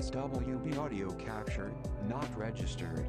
SWB audio capture, not registered.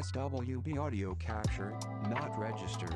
SWB audio capture, not registered.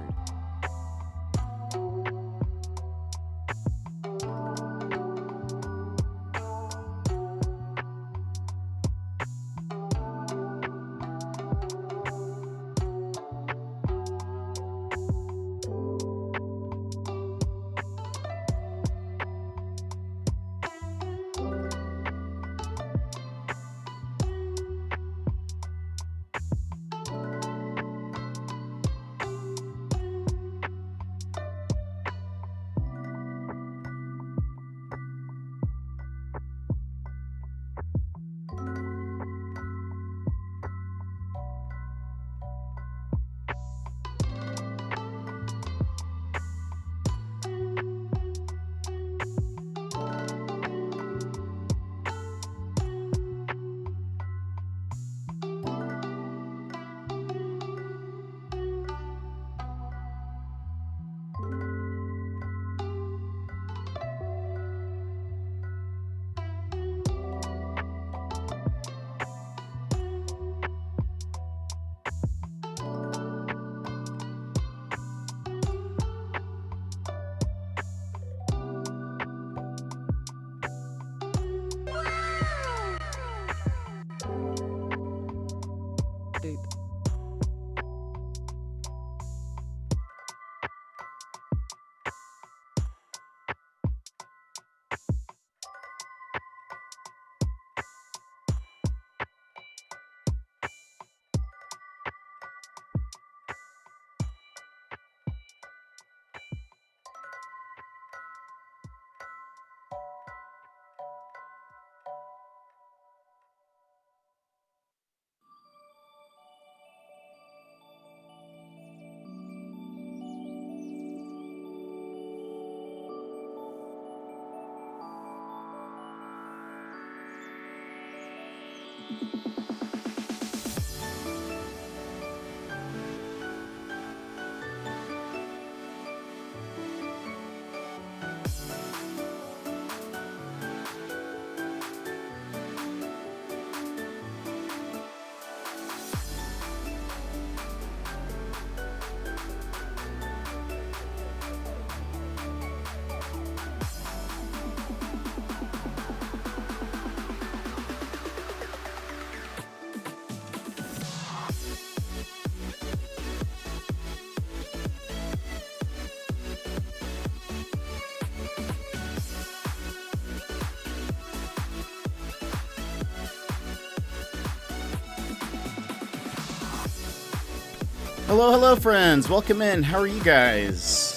Hello, hello, friends. Welcome in. How are you guys?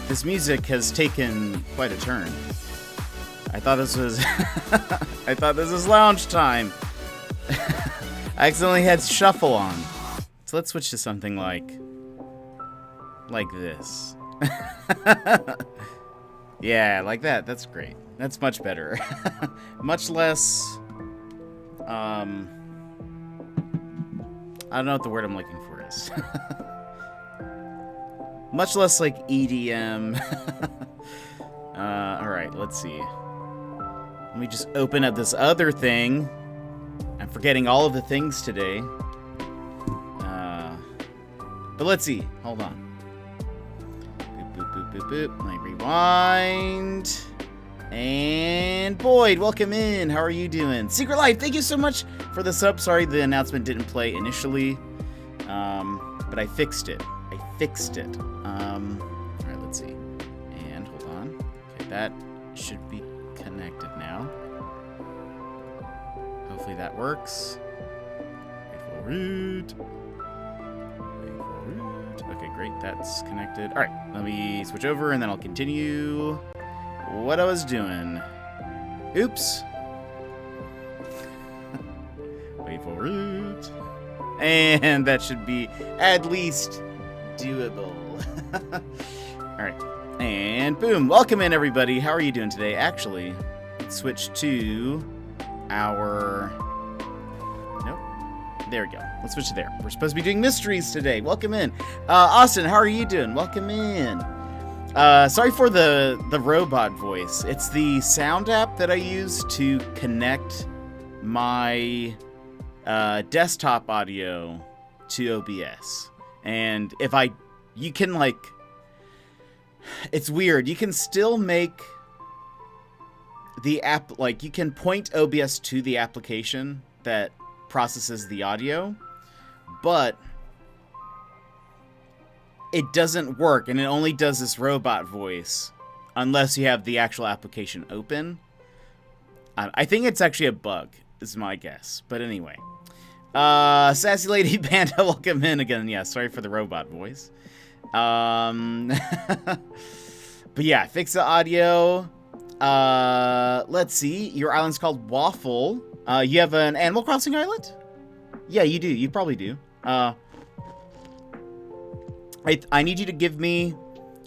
This music has taken quite a turn. I thought this was I thought this was lounge time. I accidentally had shuffle on. So let's switch to something like this. Yeah, like that. That's great. That's much better. Much less I don't know what the word I'm looking for is. Much less like EDM. Alright, let's see. Let me just open up this other thing. I'm forgetting all of the things today. But let's see. Hold on. Boop, boop, boop, boop, boop. Let me rewind. And Boyd, welcome in. How are you doing? Secret Life, thank you so much for the sub. Sorry the announcement didn't play initially. But I fixed it. Alright, let's see. And hold on. Okay, that should be connected now. Hopefully that works. Wait for it. Okay, great. That's connected. Alright, let me switch over and then I'll continue what I was doing. Oops. Wait for it. And that should be at least doable. Alright. And boom. Welcome in, everybody. How are you doing today? Actually, let's switch to our... Nope. There we go. Let's switch to there. We're supposed to be doing mysteries today. Welcome in. Austin, how are you doing? Welcome in. Sorry for the robot voice. It's the sound app that I use to connect my desktop audio to OBS. And you can like, it's weird. You can still make the app, like you can point OBS to the application that processes the audio, but it doesn't work, and it only does this robot voice unless you have the actual application open. I think it's actually a bug, is my guess. But anyway. Sassy Lady Panda, welcome in again. Yeah, sorry for the robot voice. But yeah, fix the audio. Let's see. Your island's called Waffle. You have an Animal Crossing island? Yeah, you do. You probably do. I need you to give me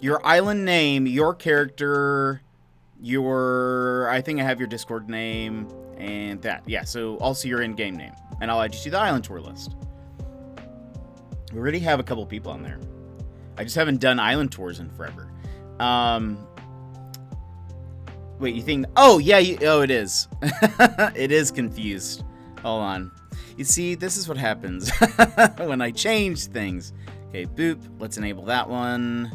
your island name, your character, I think I have your Discord name, and that. Yeah, so also your in-game name. And I'll add you to the island tour list. We already have a couple people on there. I just haven't done island tours in forever. Wait, you think... Oh, yeah, oh, it is. It is confused. Hold on. You see, this is what happens when I change things. Okay, boop. Let's enable that one.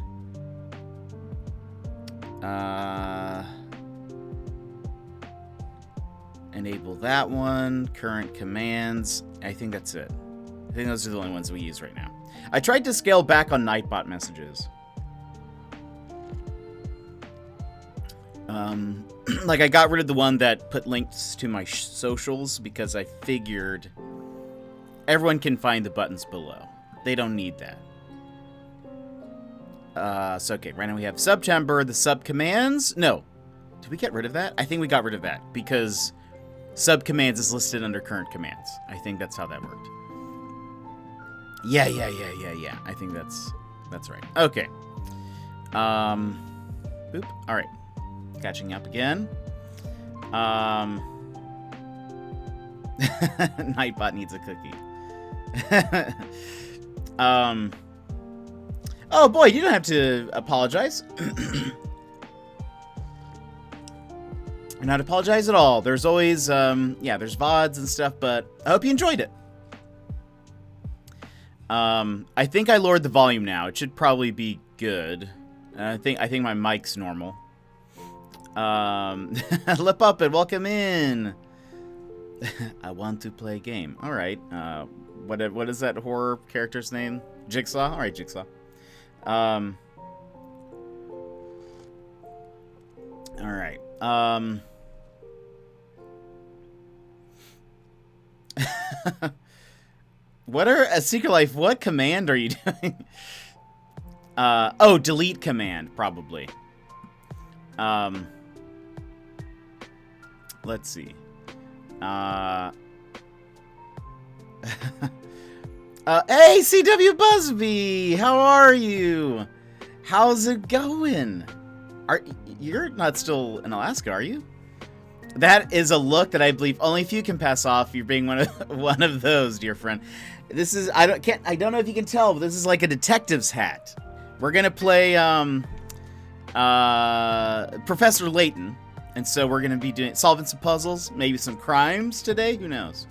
Enable that one. Current commands. I think that's it. I think those are the only ones we use right now. I tried to scale back on Nightbot messages. Like I got rid of the one that put links to my socials because I figured everyone can find the buttons below. They don't need that. So okay, right now we have September, the sub commands. No, did we get rid of that? I think we got rid of that because sub commands is listed under current commands. I think that's how that worked. Yeah. I think that's right. Okay. Boop. All right. Catching up again. Nightbot needs a cookie. Oh boy, you don't have to apologize. Not apologize at all. There's always, yeah, there's VODs and stuff, but I hope you enjoyed it. I think I lowered the volume now. It should probably be good. I think my mic's normal. Lip up and welcome in. I want to play a game. All right. What is that horror character's name? Jigsaw. All right, Jigsaw. All right. What are a Secret Life? What command are you doing? Oh, delete command, probably. Let's see. Hey, CW Busby, how are you? How's it going? You're not still in Alaska, are you? That is a look that I believe only few can pass off. You're being one of those, dear friend. This is I don't know if you can tell, but this is like a detective's hat. We're gonna play Professor Layton, and so we're gonna be solving some puzzles, maybe some crimes today. Who knows?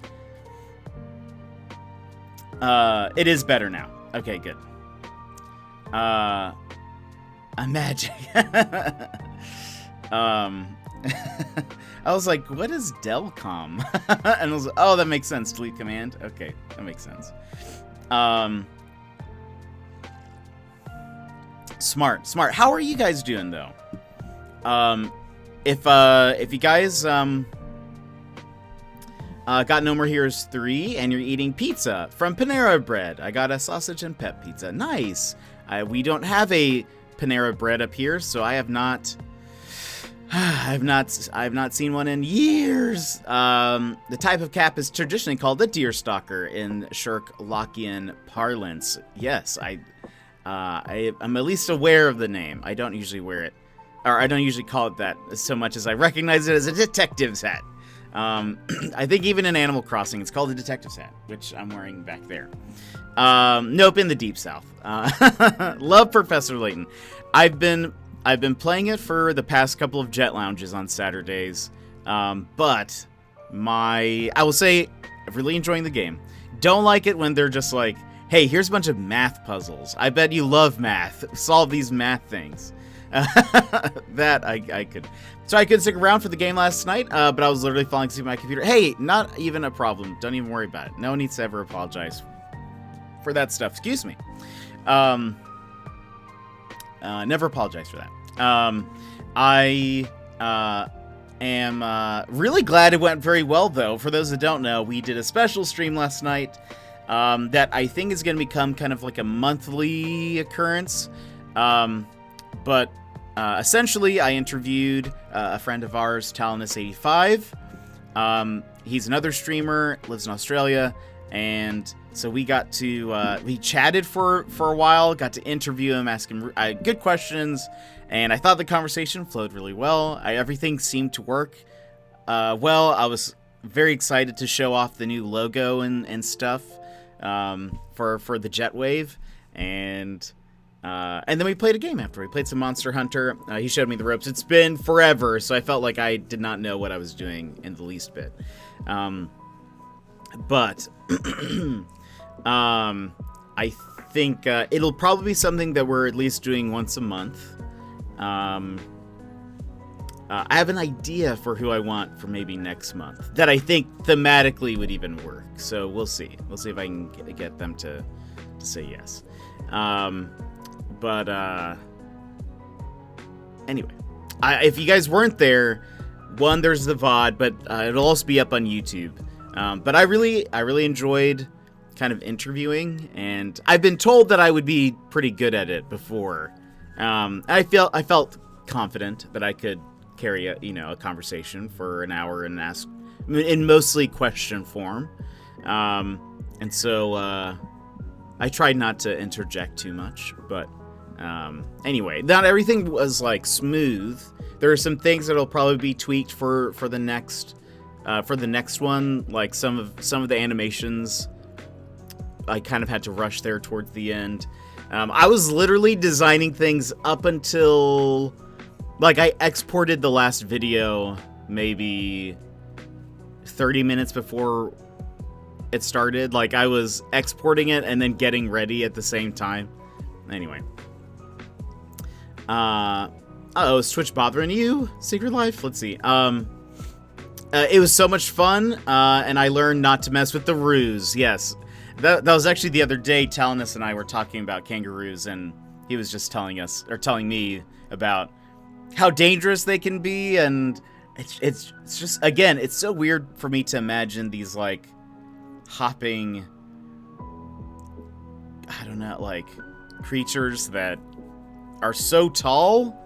It is better now. Okay, good. I'm magic. I was like, what is Delcom? And I was like, oh, that makes sense. Delete command. Okay, that makes sense. Smart. How are you guys doing though? If you guys got No More Heroes 3 and you're eating pizza from Panera Bread, I got a sausage and pep pizza. Nice. We don't have a Panera Bread up here, so I have not seen one in years. The type of cap is traditionally called the deer stalker in Sherlockian parlance. Yes, I'm at least aware of the name. I don't usually wear it, or I don't usually call it that so much as I recognize it as a detective's hat. I think even in Animal Crossing, it's called a detective's hat, which I'm wearing back there. Nope, in the Deep South. Love Professor Layton. I've been playing it for the past couple of jet lounges on Saturdays, but I will say, I'm really enjoying the game. Don't like it when they're just like, hey, here's a bunch of math puzzles. I bet you love math. Solve these math things. That I could. So I couldn't stick around for the game last night, but I was literally falling asleep on my computer. Hey, not even a problem. Don't even worry about it. No one needs to ever apologize for that stuff. Excuse me. Never apologize for that. I am really glad it went very well, though. For those that don't know, we did a special stream last night that I think is going to become kind of like a monthly occurrence. But essentially, I interviewed a friend of ours, Talinus85. He's another streamer, lives in Australia, and so we got to we chatted for a while, got to interview him, ask him good questions, and I thought the conversation flowed really well. Everything seemed to work well. I was very excited to show off the new logo and stuff for the Jetwave, and then we played a game after. We played some Monster Hunter. He showed me the ropes. It's been forever, so I felt like I did not know what I was doing in the least bit. But I think it'll probably be something that we're at least doing once a month. I have an idea for who I want for maybe next month that I think thematically would even work. So we'll see. We'll see if I can get them to say yes. But anyway, if you guys weren't there, there's the VOD, but it'll also be up on YouTube. But I really enjoyed kind of interviewing, and I've been told that I would be pretty good at it before. I felt confident that I could carry a conversation for an hour and ask in mostly question form. And so I tried not to interject too much, but anyway, not everything was like smooth. There are some things that'll probably be tweaked for the next one, like some of the animations. I kind of had to rush there towards the end. I was literally designing things up until, like, I exported the last video maybe 30 minutes before it started. Like, I was exporting it and then getting ready at the same time. Anyway. Is Twitch bothering you, Secret Life? Let's see. It was so much fun, and I learned not to mess with the roos. Yes. That was actually the other day, Talinus and I were talking about kangaroos, and he was just telling me about how dangerous they can be, and it's just, again, it's so weird for me to imagine these, like, hopping know, like creatures that are so tall.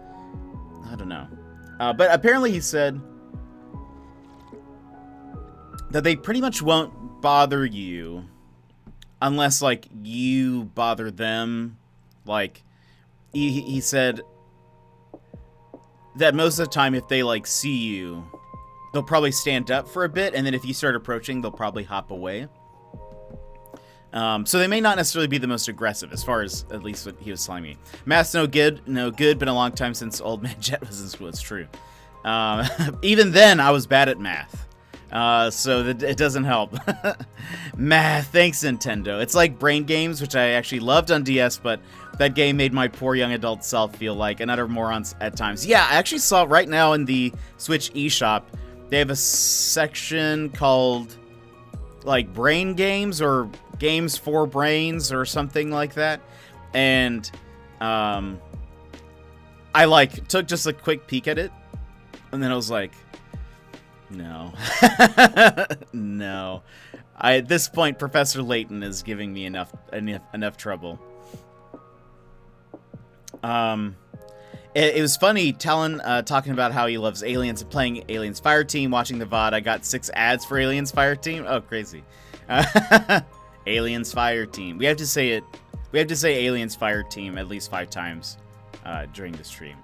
I don't know. But apparently he said that they pretty much won't bother you unless, like, you bother them. Like, he said that most of the time if they, like, see you, they'll probably stand up for a bit, and then if you start approaching, they'll probably hop away. So they may not necessarily be the most aggressive, as far as at least what he was telling me. Math's no good, been a long time since Old Man Jet was in school. It's true. Even then, I was bad at math. So that it doesn't help. Math, thanks Nintendo. It's like Brain Games, which I actually loved on DS, but that game made my poor young adult self feel like an utter moron at times. Yeah, I actually saw right now in the Switch eShop, they have a section called, like, Brain Games, or Games for Brains, or something like that. And, I, like, took just a quick peek at it, and then I was like, no. No. At this point, Professor Layton is giving me enough trouble. It was funny, Talon talking about how he loves Aliens and playing Aliens Fireteam, watching the VOD. I got 6 ads for Aliens Fireteam. Oh, crazy. Aliens Fireteam. We have to say it. We have to say Aliens Fireteam at least 5 times during the stream.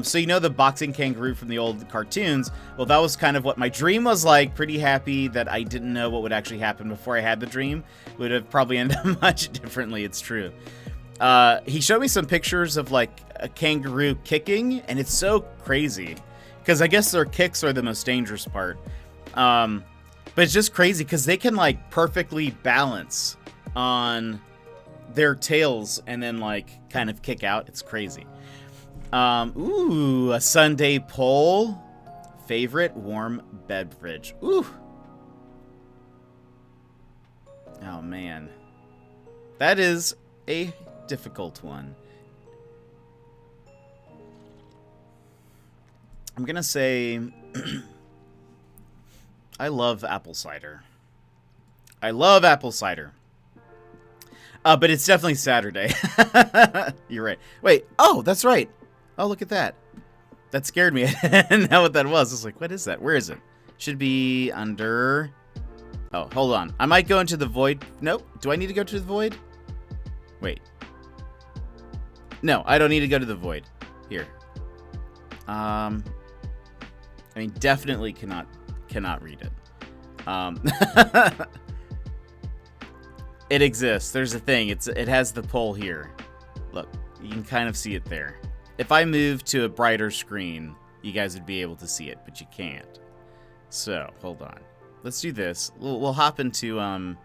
So you know the boxing kangaroo from the old cartoons? Well, that was kind of what my dream was like. Pretty happy that I didn't know what would actually happen before I had the dream. Would have probably ended up much differently, it's true. He showed me some pictures of, like, a kangaroo kicking, and it's so crazy. Because I guess their kicks are the most dangerous part. But it's just crazy, because they can, like, perfectly balance on their tails and then, like, kind of kick out. It's crazy. Ooh, a Sunday poll. Favorite warm beverage. Ooh. Oh, man. That is a difficult one. I'm gonna say I love apple cider. I love apple cider. But it's definitely Saturday. You're right. Wait. Oh, that's right. Oh, look at that. That scared me. I didn't know what that was. I was like, what is that? Where is it? Should be under... Oh, hold on. I might go into the void. Nope. Do I need to go to the void? Wait. No, I don't need to go to the void. Here. I mean, definitely cannot read it. It exists. There's a thing. It has the poll here. Look, you can kind of see it there. If I move to a brighter screen, you guys would be able to see it, but you can't. So, hold on. Let's do this. We'll hop into, I'm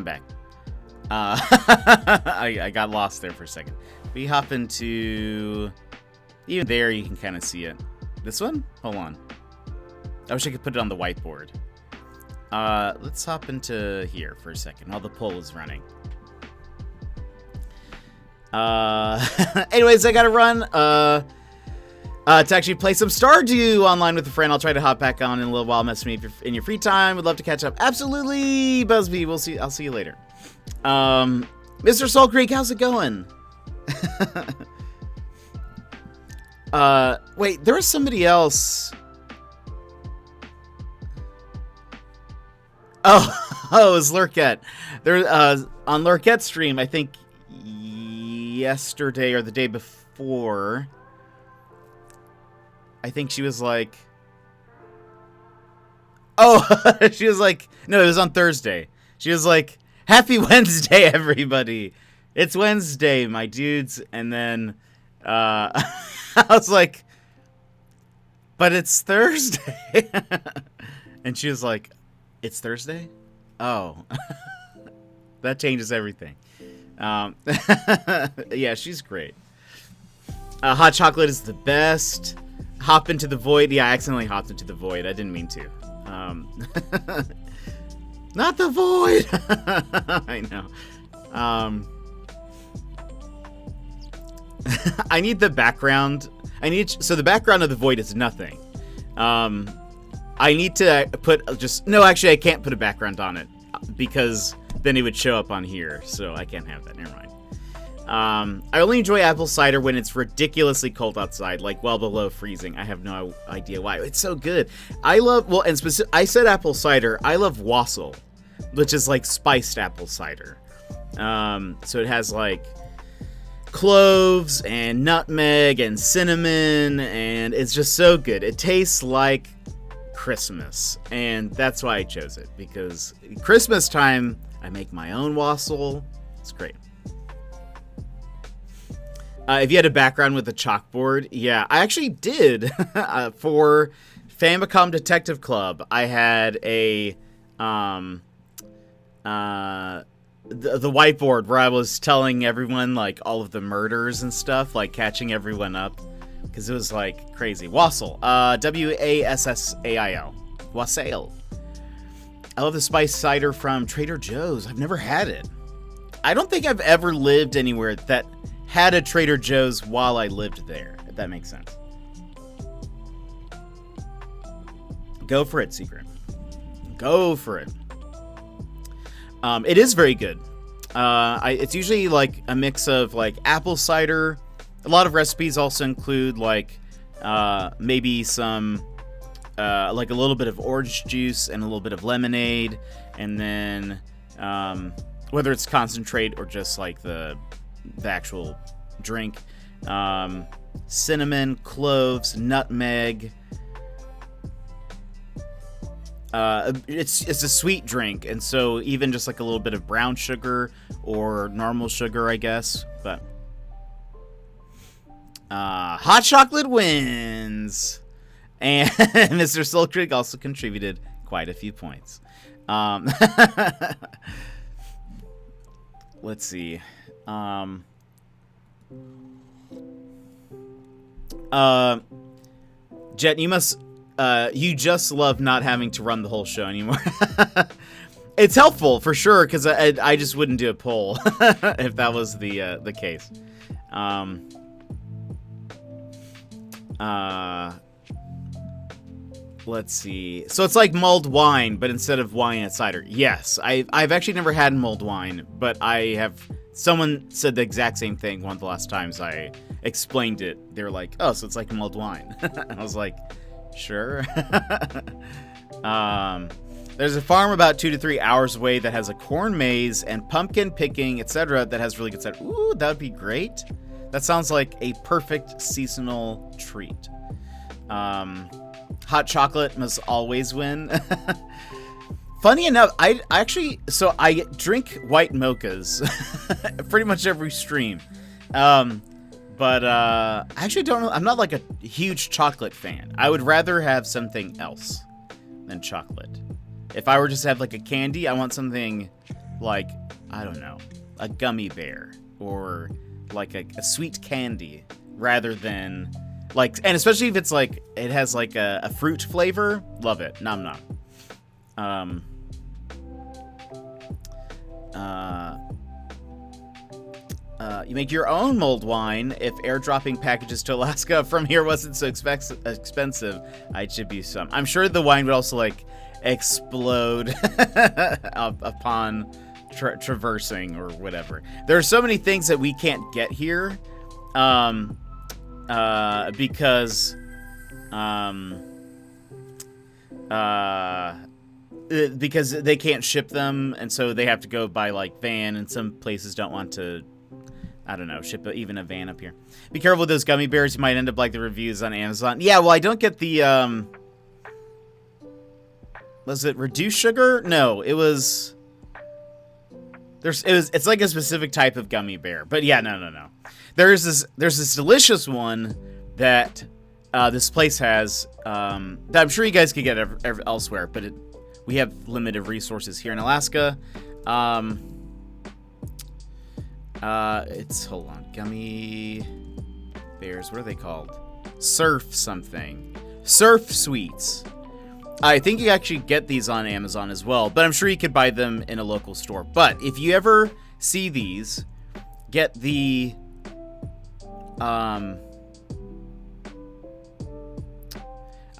back. I got lost there for a second. We hop into... Even there, you can kind of see it. This one? Hold on. I wish I could put it on the whiteboard. Let's hop into here for a second while the poll is running. Anyways, I gotta run. To actually play some Stardew online with a friend. I'll try to hop back on in a little while. Message me if you're in your free time. Would love to catch up. Absolutely, Busby. I'll see you later. Mr. Soul Creek, how's it going? Wait, there was somebody else. Oh, it was Lurkette. There, on Lurkette's stream, I think yesterday or the day before, I think she was like, oh, she was like, no, it was on Thursday. She was like, happy Wednesday, everybody. It's Wednesday, my dudes. And then, I was like, but it's Thursday. And she was like, it's Thursday? Oh. That changes everything. Yeah, she's great. Hot chocolate is the best. Hop into the void. Yeah, I accidentally hopped into the void. I didn't mean to. Not the void! I know. I need the background. So the background of the void is nothing. I need to put no, actually I can't put a background on it because then it would show up on here. So I can't have that. Never mind. I only enjoy apple cider when it's ridiculously cold outside, like well below freezing. I have no idea why. It's so good. I said apple cider. I love wassail, which is like spiced apple cider. So it has like cloves and nutmeg and cinnamon, and it's just so good. It tastes like Christmas, and that's why I chose it, because Christmas time I make my own wassail. It's great. If you had a background with a chalkboard, yeah, I actually did. For Famicom Detective Club, I had a the whiteboard where I was telling everyone like all of the murders and stuff, like catching everyone up, because it was like crazy. Wassail, Wassail, wassail. I love the spiced cider from Trader Joe's. I've never had it. I don't think I've ever lived anywhere that had a Trader Joe's while I lived there, if that makes sense. Go for it, Secret. Go for it. It is very good. It's usually like a mix of like apple cider. A lot of recipes also include like maybe some like a little bit of orange juice and a little bit of lemonade, and then whether it's concentrate or just like the actual drink, cinnamon, cloves, nutmeg. It's a sweet drink, and so even just like a little bit of brown sugar or normal sugar, I guess. But hot chocolate wins, and Mr. Sulkrig also contributed quite a few points. Let's see. Jet, you just love not having to run the whole show anymore. It's helpful for sure, because I just wouldn't do a poll if that was the case. Let's see. So it's like mulled wine, but instead of wine, it's cider. Yes, I've actually never had mulled wine, but I have. Someone said the exact same thing one of the last times I explained it. They were like, "Oh, so it's like mulled wine," and I was like, "Sure." There's a farm about 2 to 3 hours away that has a corn maze and pumpkin picking, etc. that has really good cider. Ooh, that would be great. That sounds like a perfect seasonal treat. Hot chocolate must always win. Funny enough, I drink white mochas pretty much every stream. But I actually don't know. I'm not like a huge chocolate fan. I would rather have something else than chocolate. If I were just to have like a candy, I want something like, I don't know, a gummy bear or like a sweet candy rather than like, and especially if it's like, it has like a fruit flavor. Love it. Nom nom. You make your own mulled wine. If airdropping packages to Alaska from here wasn't so expensive, I'd ship you some. I'm sure the wine would also like explode upon traversing or whatever. There are so many things that we can't get here because they can't ship them, and so they have to go by like van, and some places don't want to, I don't know, ship even a van up here. Be careful with those gummy bears. You might end up like the reviews on Amazon. Yeah, well, I don't get the was it reduced sugar? No, it was it's like a specific type of gummy bear. But yeah, no. There's this delicious one that this place has that I'm sure you guys could get elsewhere, but we have limited resources here in Alaska. It's, hold on, gummy bears, what are they called? Surf something. Surf Sweets. I think you actually get these on Amazon as well, but I'm sure you could buy them in a local store. But if you ever see these, get the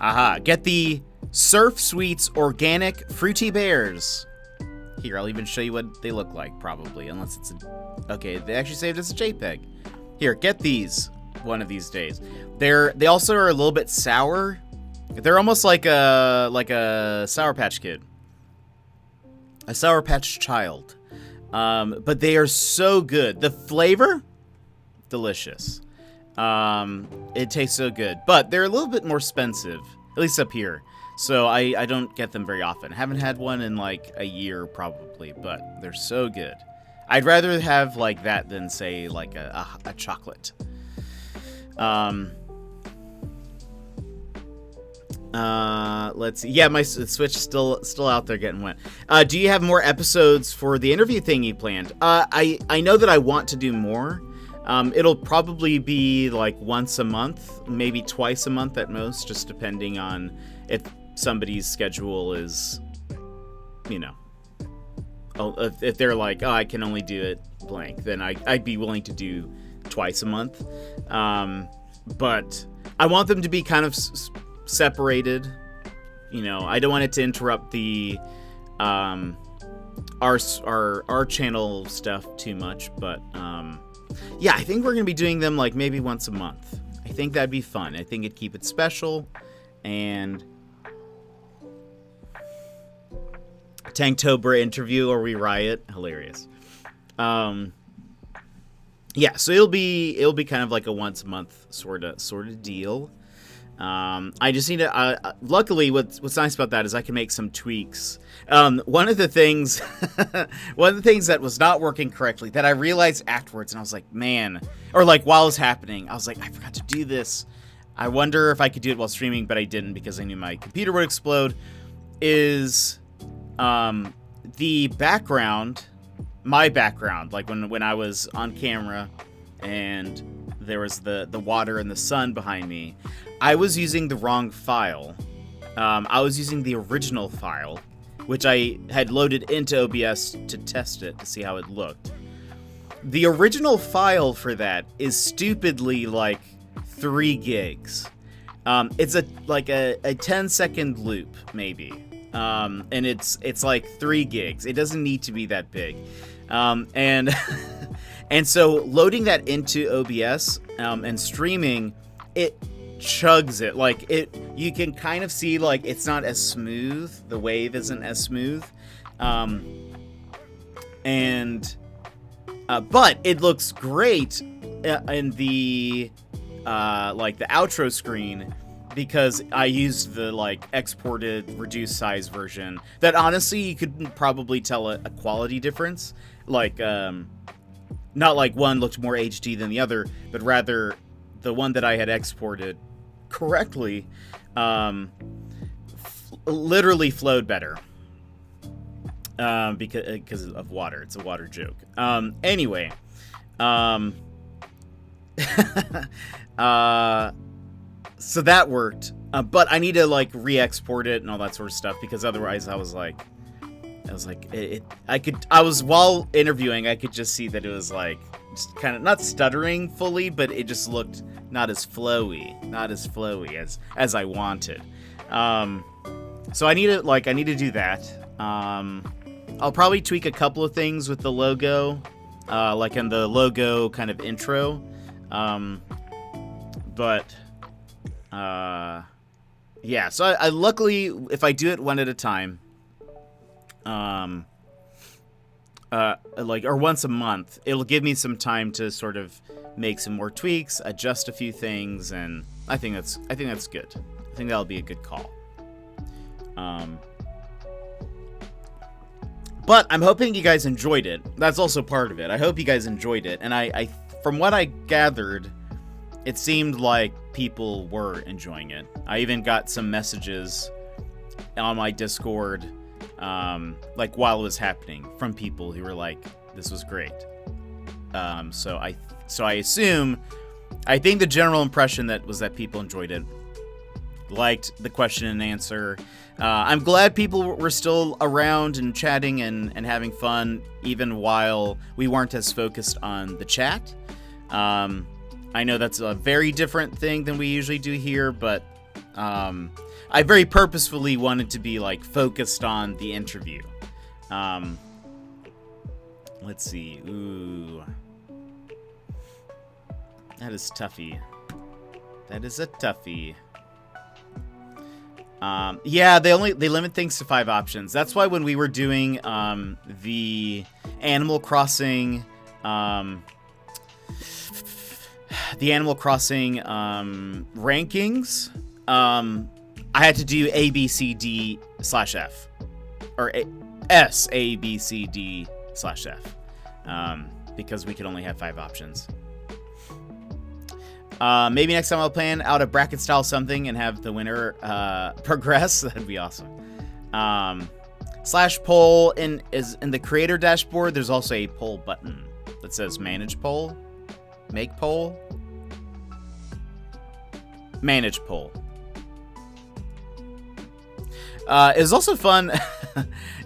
Aha. Get the Surf Sweets Organic Fruity Bears. Here, I'll even show you what they look like, probably, unless it's a... Okay, they actually saved us a JPEG. Here, get these one of these days. They also are a little bit sour. They're almost like a Sour Patch Kid. A Sour Patch Child. But they are so good. The flavor, delicious. It tastes so good. But they're a little bit more expensive, at least up here. So I don't get them very often. Haven't had one in like a year probably, but they're so good. I'd rather have like that than say like a chocolate. Let's see. Yeah, my Switch is still out there getting wet. Do you have more episodes for the interview thing you planned? I know that I want to do more. It'll probably be like once a month, maybe twice a month at most, just depending on if somebody's schedule is, you know, if they're like, oh, I can only do it blank, then I'd be willing to do twice a month. But I want them to be kind of separated. You know, I don't want it to interrupt the our channel stuff too much, but yeah, I think we're gonna be doing them like maybe once a month. I think that'd be fun. I think it'd keep it special. And Tanktober interview or we riot, hilarious. Yeah, so it'll be kind of like a once a month sort of deal. I just need to. Luckily, what's nice about that is I can make some tweaks. One of the things that was not working correctly that I realized afterwards, and I was like, man, or like while it was happening, I was like, I forgot to do this. I wonder if I could do it while streaming, but I didn't because I knew my computer would explode. Is the background, my background, like when I was on camera and there was the water and the sun behind me, I was using the wrong file. I was using the original file, which I had loaded into OBS to test it to see how it looked. The original file for that is stupidly like 3 gigs. It's a 10-second loop maybe. And it's like 3 gigs. It doesn't need to be that big. And and so loading that into OBS and streaming, it chugs it. Like you can kind of see like it's not as smooth. The wave isn't as smooth. But it looks great in the like the outro screen, because I used the like exported reduced size version that honestly you could probably tell a quality difference. Like not like one looked more HD than the other, but rather the one that I had exported correctly literally flowed better because of water. It's a water joke. Anyway, so that worked, but I need to like re-export it and all that sort of stuff, because otherwise I was like while interviewing, I could just see that it was like just kind of not stuttering fully, but it just looked not as flowy as I wanted. So I need to do that. I'll probably tweak a couple of things with the logo, like in the logo kind of intro. But yeah, so I luckily, if I do it one at a time, or once a month, it'll give me some time to sort of make some more tweaks, adjust a few things, and I think that's good. I think that'll be a good call. But I'm hoping you guys enjoyed it. That's also part of it. I hope you guys enjoyed it, and I from what I gathered, it seemed like people were enjoying it. I even got some messages on my Discord, like while it was happening, from people who were like, "This was great." So I assume, I think the general impression was that people enjoyed it, liked the question and answer. I'm glad people were still around and chatting and having fun, even while we weren't as focused on the chat. I know that's a very different thing than we usually do here, but I very purposefully wanted to be like focused on the interview. Let's see. Ooh. That is toughy. That is a toughie. Yeah, they limit things to 5 options. That's why when we were doing the Animal Crossing rankings, I had to do A, B, C, D / F, or S, A, B, C, D / F, because we could only have 5 options. Maybe next time I'll plan out a bracket style something and have the winner progress. That'd be awesome. /poll in the creator dashboard. There's also a poll button that says manage poll, make poll, manage poll. It's also fun.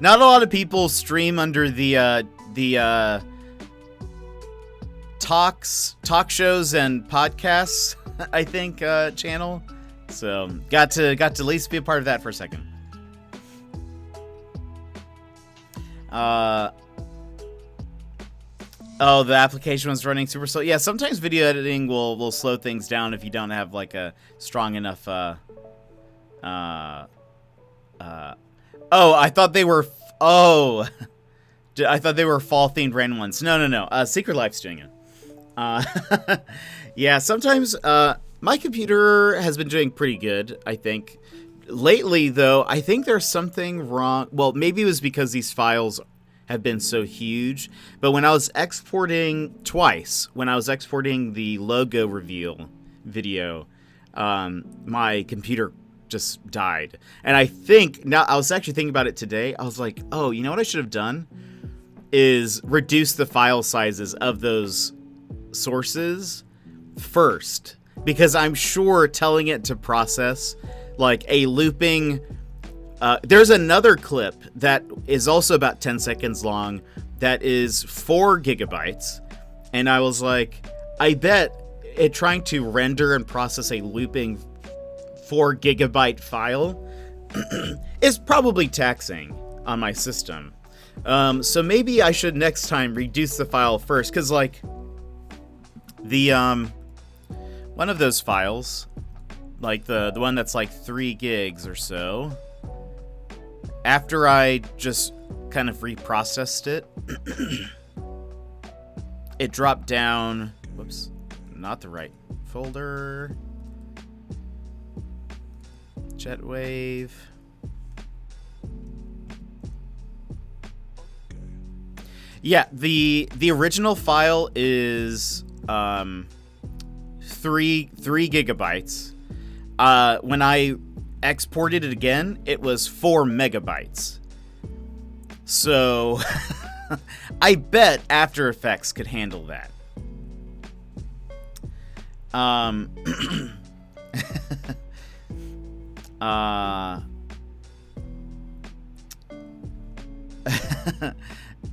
Not a lot of people stream under the talk shows and podcasts, I think, channel. So got to at least be a part of that for a second. Oh, the application was running super slow. Yeah, sometimes video editing will slow things down if you don't have like a strong enough oh, I thought they were I thought they were fall themed random ones. No. Secret Life's doing it. Yeah, sometimes my computer has been doing pretty good, I think. Lately, though, I think there's something wrong. Well, maybe it was because these files have been so huge. But when I was exporting twice, when I was exporting the logo reveal video, my computer just died. And I think, now I was actually thinking about it today. I was like, oh, you know what I should have done? Is reduce the file sizes of those sources first, because I'm sure telling it to process like a looping there's another clip that is also about 10 seconds long that is 4 gigabytes, and I was like, I bet it trying to render and process a looping 4 gigabyte file is probably taxing on my system. So maybe I should next time reduce the file first, because like the one of those files, like the one that's like 3 gigs or so, after I just kind of reprocessed it, it dropped down, whoops, not the right folder, Jetwave. Yeah, the original file is 3 gigabytes. When I exported it again, it was 4 megabytes. So I bet After Effects could handle that.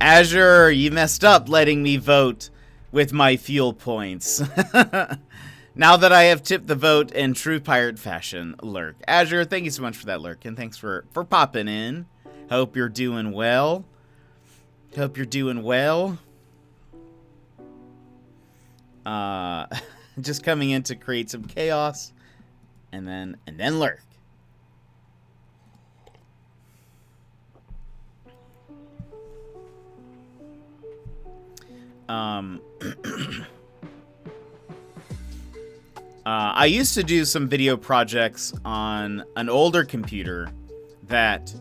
Azure, you messed up letting me vote with my fuel points. Now that I have tipped the vote in true pirate fashion, Lurk. Azure, thank you so much for that, Lurk, and thanks for popping in. Hope you're doing well. Hope you're doing well. Just coming in to create some chaos, and then Lurk. I used to do some video projects on an older computer that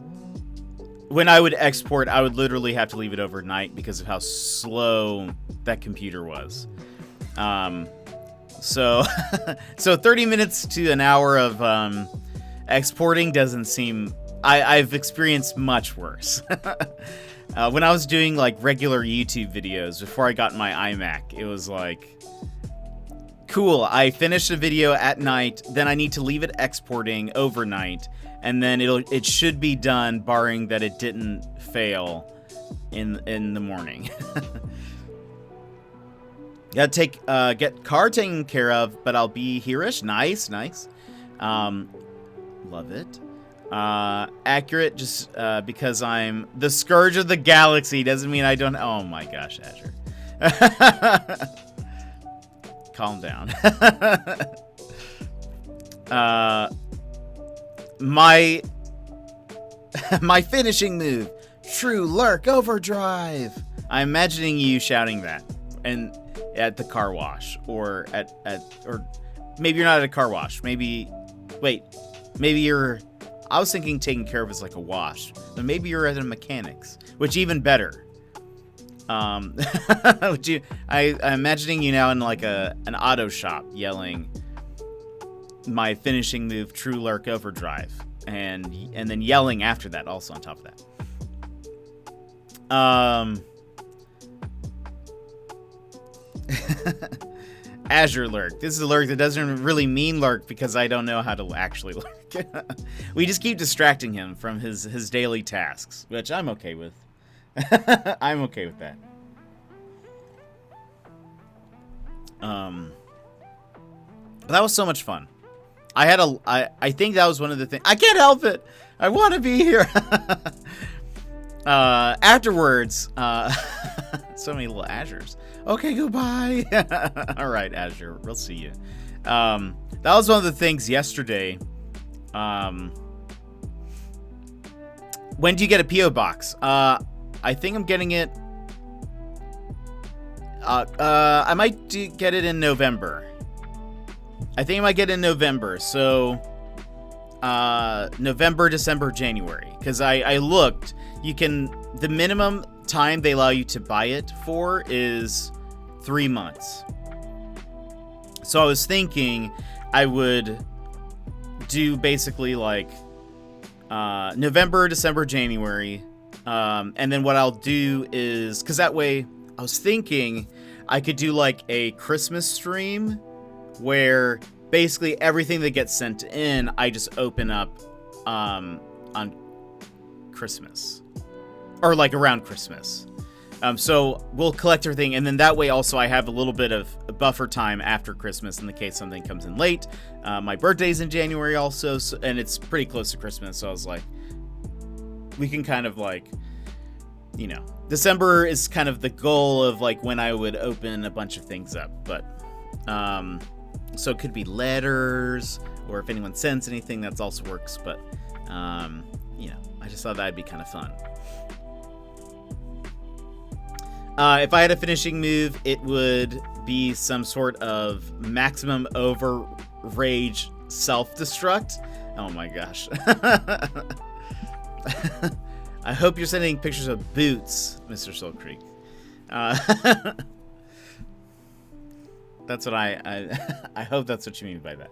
when I would export, I would literally have to leave it overnight because of how slow that computer was. So 30 minutes to an hour of exporting doesn't seem... I've experienced much worse. When I was doing like regular YouTube videos before I got my iMac, it was like, cool, I finished a video at night, then I need to leave it exporting overnight, and then it should be done, barring that it didn't fail in the morning. Gotta get car taken care of, but I'll be here-ish. Nice. Love it. Accurate, just because I'm the scourge of the galaxy doesn't mean I don't. Oh my gosh, Azure. Calm down. My finishing move, True Lurk Overdrive. I'm imagining you shouting that, and at the car wash, or or maybe you're not at a car wash. Maybe you're. I was thinking taking care of is like a wash, but maybe you're at a mechanics, which even better. I'm imagining you now in like an auto shop yelling my finishing move, True Lurk Overdrive, and then yelling after that also on top of that. Azure Lurk. This is a lurk that doesn't really mean lurk because I don't know how to actually lurk. We just keep distracting him from his daily tasks, which I'm okay with. I'm okay with that. That was so much fun. I think that was one of the things. I can't help it. I want to be here. Afterwards, so many little Azures. Okay, goodbye. All right, Azure. We'll see you. That was one of the things yesterday. When do you get a P.O. box? I think I'm getting it. I might get it in November. I think I might get it in November. So, November, December, January. Because I looked. The minimum time they allow you to buy it for is 3 months. So I was thinking I would do basically like November, December, January. And then what I'll do is, because that way I was thinking I could do like a Christmas stream where basically everything that gets sent in, I just open up on Christmas. Or like around Christmas. So we'll collect everything, and then that way also I have a little bit of buffer time after Christmas in the case something comes in late. My birthday's in January also, and it's pretty close to Christmas, so I was like, we can kind of like, December is kind of the goal of like when I would open a bunch of things up, but so it could be letters, or if anyone sends anything, that also works, but I just thought that'd be kind of fun. If I had a finishing move, it would be some sort of maximum overrage self-destruct. Oh my gosh. I hope you're sending pictures of boots, Mr. Soul Creek. That's what I hope that's what you mean by that.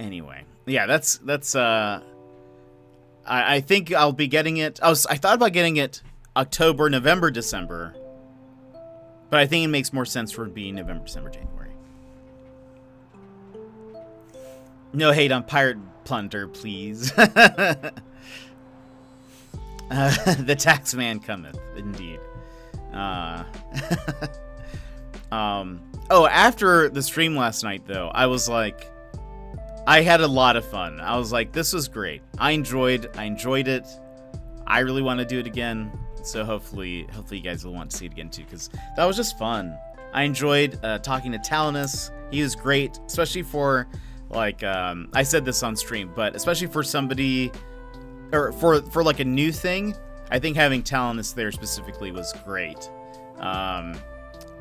Anyway, yeah, that's I think I'll be getting it. I thought about getting it October, November, December, but I think it makes more sense for it being November, December, January. No hate on Pirate Plunder, please. The tax man cometh, indeed. After the stream last night, though, I was like, I had a lot of fun. I was like, this was great. I enjoyed it. I really want to do it again. So hopefully you guys will want to see it again too, because that was just fun. I enjoyed talking to Talinus. He was great, especially for like I said this on stream, but especially for somebody or for like a new thing. I think having Talinus there specifically was great,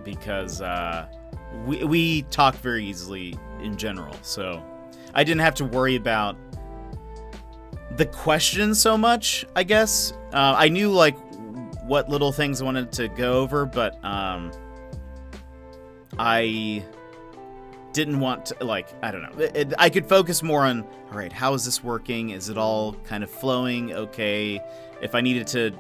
because we talk very easily in general. So I didn't have to worry about the questions so much, I guess. I knew, like, what little things I wanted to go over, but I didn't want to, like, I don't know. I could focus more on, all right, how is this working? Is it all kind of flowing okay? If I needed to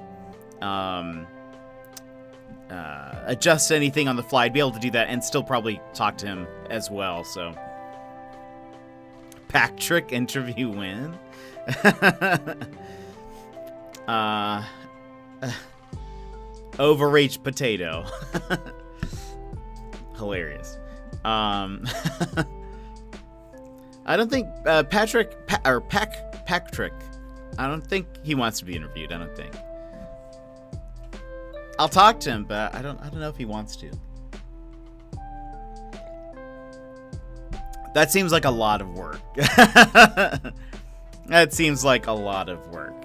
adjust anything on the fly, I'd be able to do that and still probably talk to him as well, so... Pack trick interview win. Overreached potato. Hilarious. I don't think Patrick, I don't think he wants to be interviewed. I don't think. I'll talk to him, but I don't know if he wants to. That seems like a lot of work. That seems like a lot of work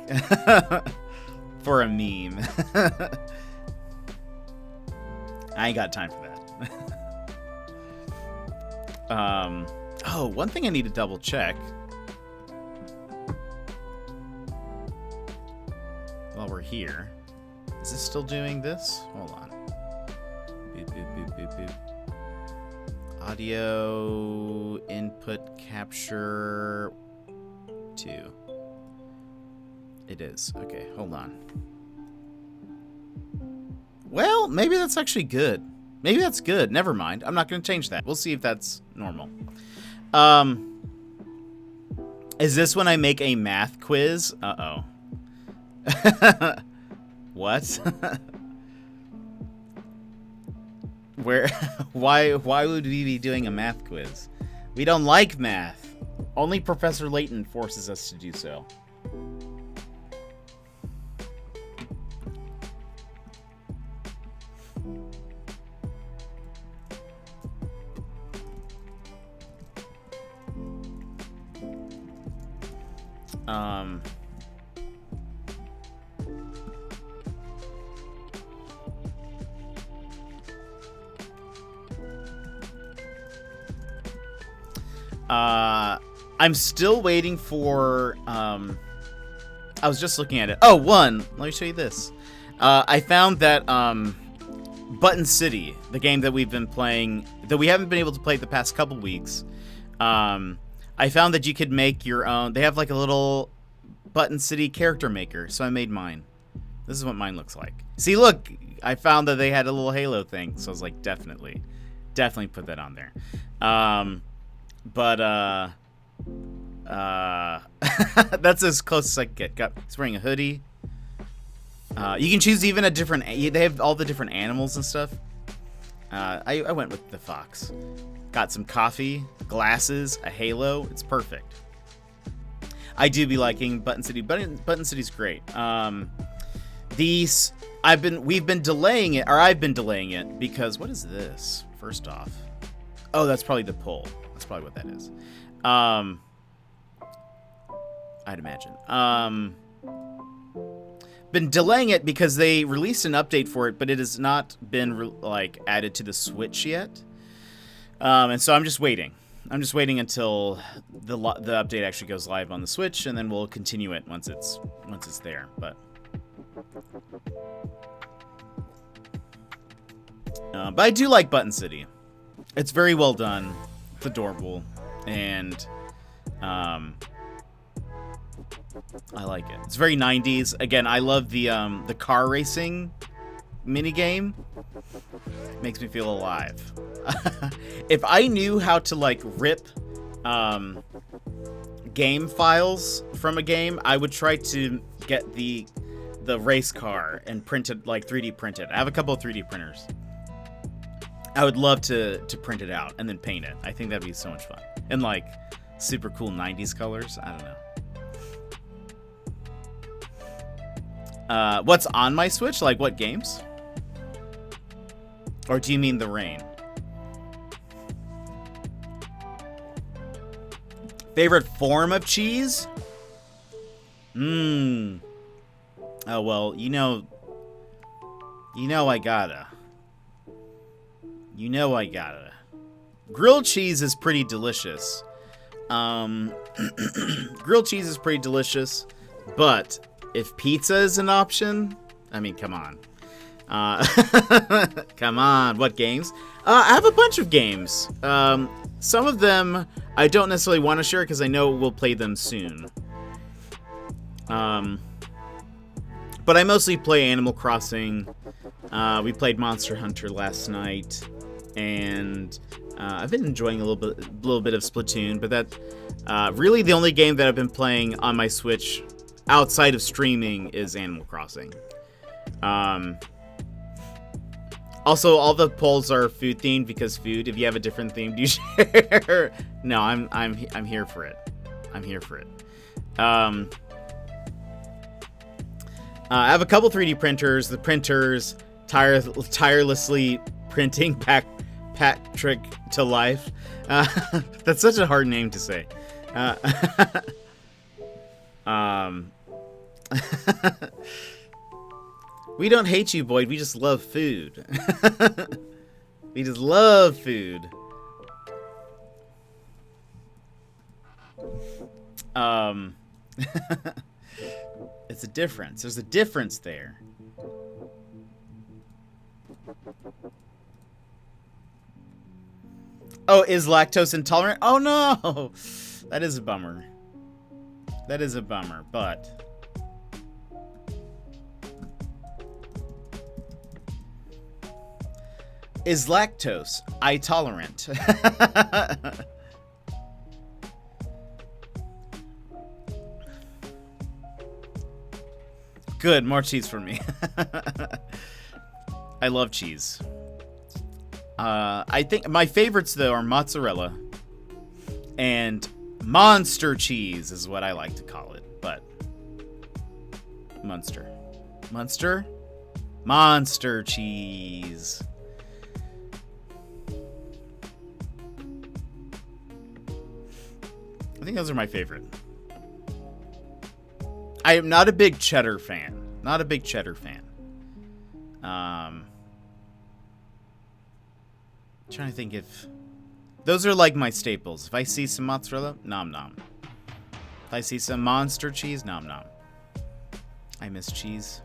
for a meme. I ain't got time for that. Oh, one thing I need to double check. While we're here. Is this still doing this? Hold on. Boop, boop, boop, boop, boop. Audio input capture 2. It is. Okay, hold on. Well, maybe that's actually good. Maybe that's good. Never mind. I'm not going to change that. We'll see if that's normal. Is this when I make a math quiz? Uh-oh. What? Where? Why would we be doing a math quiz? We don't like math. Only Professor Layton forces us to do so. I'm still waiting for, I was just looking at it. Oh, let me show you this. I found that, Button City, the game that we've been playing, that we haven't been able to play the past couple weeks, I found that you could make your own. They have like a little Button City character maker, so I made mine. This is what mine looks like. See, look, I found that they had a little Halo thing, so I was like, definitely put that on there. That's as close as I can get. He's wearing a hoodie. You can choose even a different. They have all the different animals and stuff. I went with the fox. Got some coffee, glasses, a halo. It's perfect. I do be liking Button City. Button City's great. We've been delaying it, or I've been delaying it because what is this? First off, oh, that's probably the poll. That's probably what that is. I'd imagine. Been delaying it because they released an update for it, but it has not been added to the Switch yet. And so I'm just waiting. I'm just waiting until the update actually goes live on the Switch, and then we'll continue it once it's there. But I do like Button City. It's very well done. It's adorable, and I like it. It's very 90s. Again, I love the car racing minigame. Makes me feel alive. If I knew how to rip game files from a game, I would try to get the race car and print it, 3D print it. I have a couple of 3D printers. I would love to print it out and then paint it. I think that'd be so much fun. And super cool 90s colors. I don't know. What's on my Switch? What games? Or do you mean the rain? Favorite form of cheese? Oh, well, you know I gotta. Grilled cheese is pretty delicious. Grilled cheese is pretty delicious, but if pizza is an option, I mean, come on. Come on, what games? I have a bunch of games. Some of them I don't necessarily want to share because I know we'll play them soon. But I mostly play Animal Crossing. We played Monster Hunter last night, and I've been enjoying a little bit of Splatoon. But that really the only game that I've been playing on my Switch outside of streaming is Animal Crossing. Also, all the polls are food themed because food. If you have a different theme, do you share? No, I'm here for it. I'm here for it. I have a couple 3D printers. The printers tirelessly printing Patrick to life. That's such a hard name to say. We don't hate you, Boyd. We just love food. We just love food. It's a difference. There's a difference there. Oh, is lactose intolerant? Oh no! That is a bummer. That is a bummer, but... Is lactose intolerant? Good, more cheese for me. I love cheese. I think my favorites, though, are mozzarella and monster cheese is what I like to call it, but Munster. Munster? Monster cheese. I think those are my favorite. I am not a big cheddar fan. Not a big cheddar fan. Trying to think if... Those are like my staples. If I see some mozzarella, nom nom. If I see some monster cheese, nom nom. I miss cheese.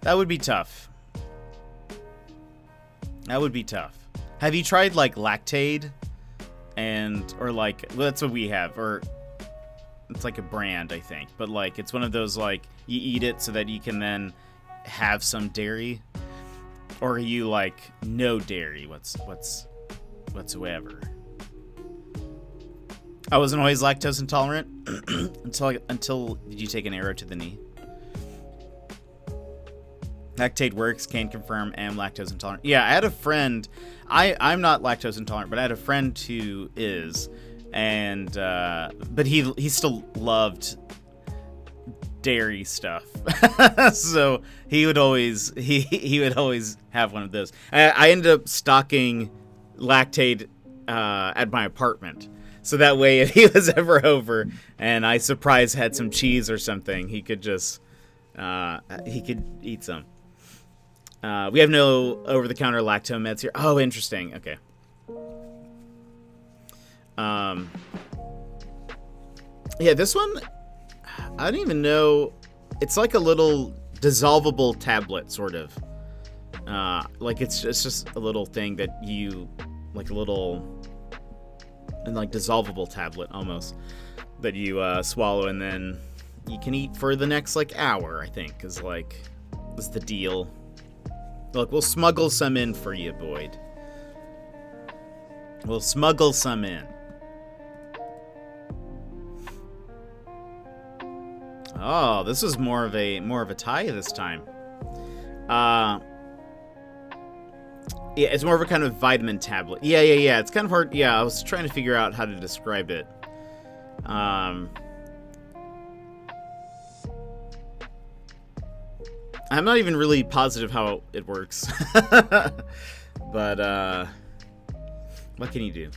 That would be tough. That would be tough. Have you tried like Lactaid? Or like, well, that's what we have. Or it's like a brand, I think. But like, it's one of those like, you eat it so that you can then have some dairy. Or are you like, no dairy whatsoever? I wasn't always lactose intolerant until did you take an arrow to the knee? Lactaid works, can confirm, am lactose intolerant. Yeah, I had a friend. I'm not lactose intolerant, but I had a friend who is, and but he still loved dairy stuff. So he would always have one of those. I ended up stocking Lactaid at my apartment. So that way, if he was ever over and I surprise had some cheese or something, he could just he could eat some. We have no over-the-counter lactose meds here. Oh, interesting. Okay. Yeah, this one, I don't even know. It's like a little dissolvable tablet, sort of. Like it's just a little thing that you, like a little, like dissolvable tablet almost, that you swallow and then you can eat for the next like hour, I think, is the deal. Look, we'll smuggle some in for you, Boyd. We'll smuggle some in. Oh, this was more of a tie this time. Yeah, it's more of a kind of vitamin tablet. Yeah. It's kind of hard. Yeah, I was trying to figure out how to describe it. I'm not even really positive how it works. But, what can you do?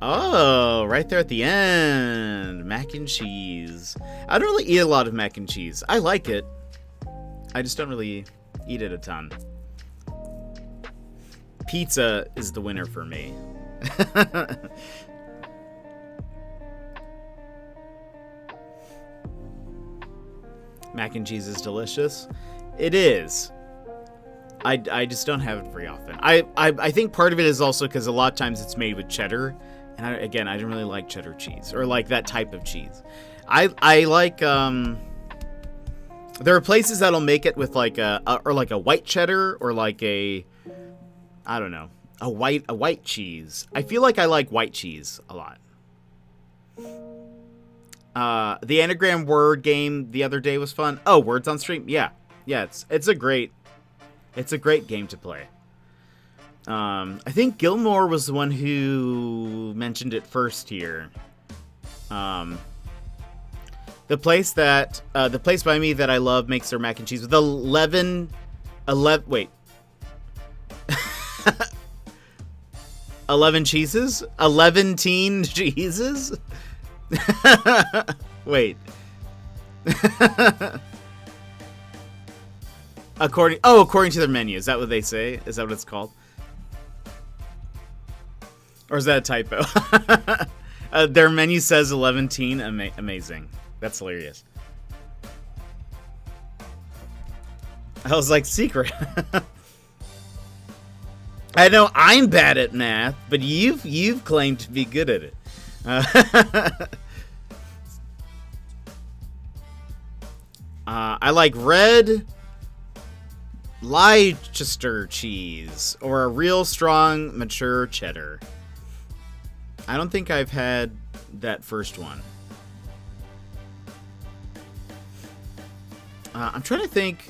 Oh, right there at the end. Mac and cheese. I don't really eat a lot of mac and cheese. I like it. I just don't really eat it a ton. Pizza is the winner for me. Mac and cheese is delicious. It is. I just don't have it very often. I think part of it is also because a lot of times it's made with cheddar. And I don't really like cheddar cheese. Or like that type of cheese. I like... There are places that'll make it with like a white cheddar. Or like a... I don't know. A white cheese. I feel like I like white cheese a lot. The anagram word game the other day was fun. Oh, Words on Stream? Yeah, it's a great It's a great game to play. I think Gilmore was the one who mentioned it first here. The place by me that I love makes their mac and cheese with 11 cheeses? 11 teen cheeses? Wait. According to their menu. Is that what they say? Is that what it's called? Or is that a typo? Their menu says 11 teen. Amazing. That's hilarious. I was like, secret. I know I'm bad at math, but you've claimed to be good at it. I like red Leicester cheese or a real strong mature cheddar. I don't think I've had that first one. I'm trying to think.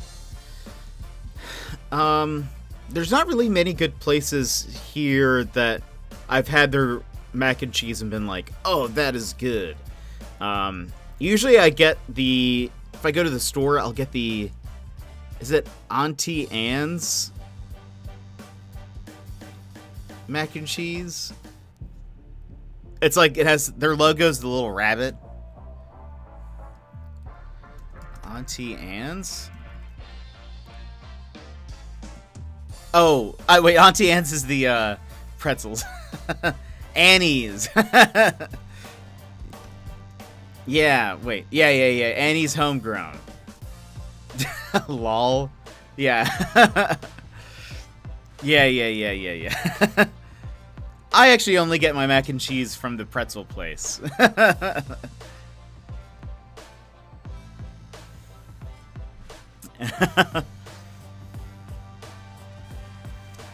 There's not really many good places here that I've had their mac and cheese and been like, oh, that is good. Usually I get if I go to the store, I'll get is it Auntie Anne's mac and cheese? It's like, it has, their logo's the little rabbit. Auntie Anne's? Oh, wait, Auntie Anne's is the pretzels. Annie's. Yeah, wait. Yeah. Annie's homegrown. Lol. Yeah. Yeah. I actually only get my mac and cheese from the pretzel place.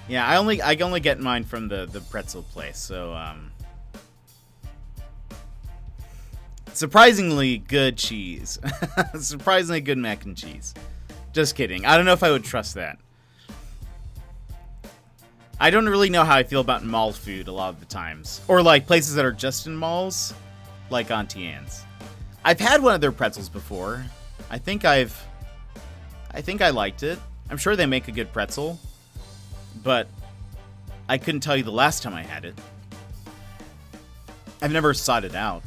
Yeah, I only get mine from the pretzel place. So surprisingly good cheese. Surprisingly good mac and cheese. Just kidding. I don't know if I would trust that. I don't really know how I feel about mall food a lot of the times. Or like places that are just in malls, like Auntie Anne's. I've had one of their pretzels before. I think I liked it. I'm sure they make a good pretzel, but I couldn't tell you the last time I had it. I've never sought it out.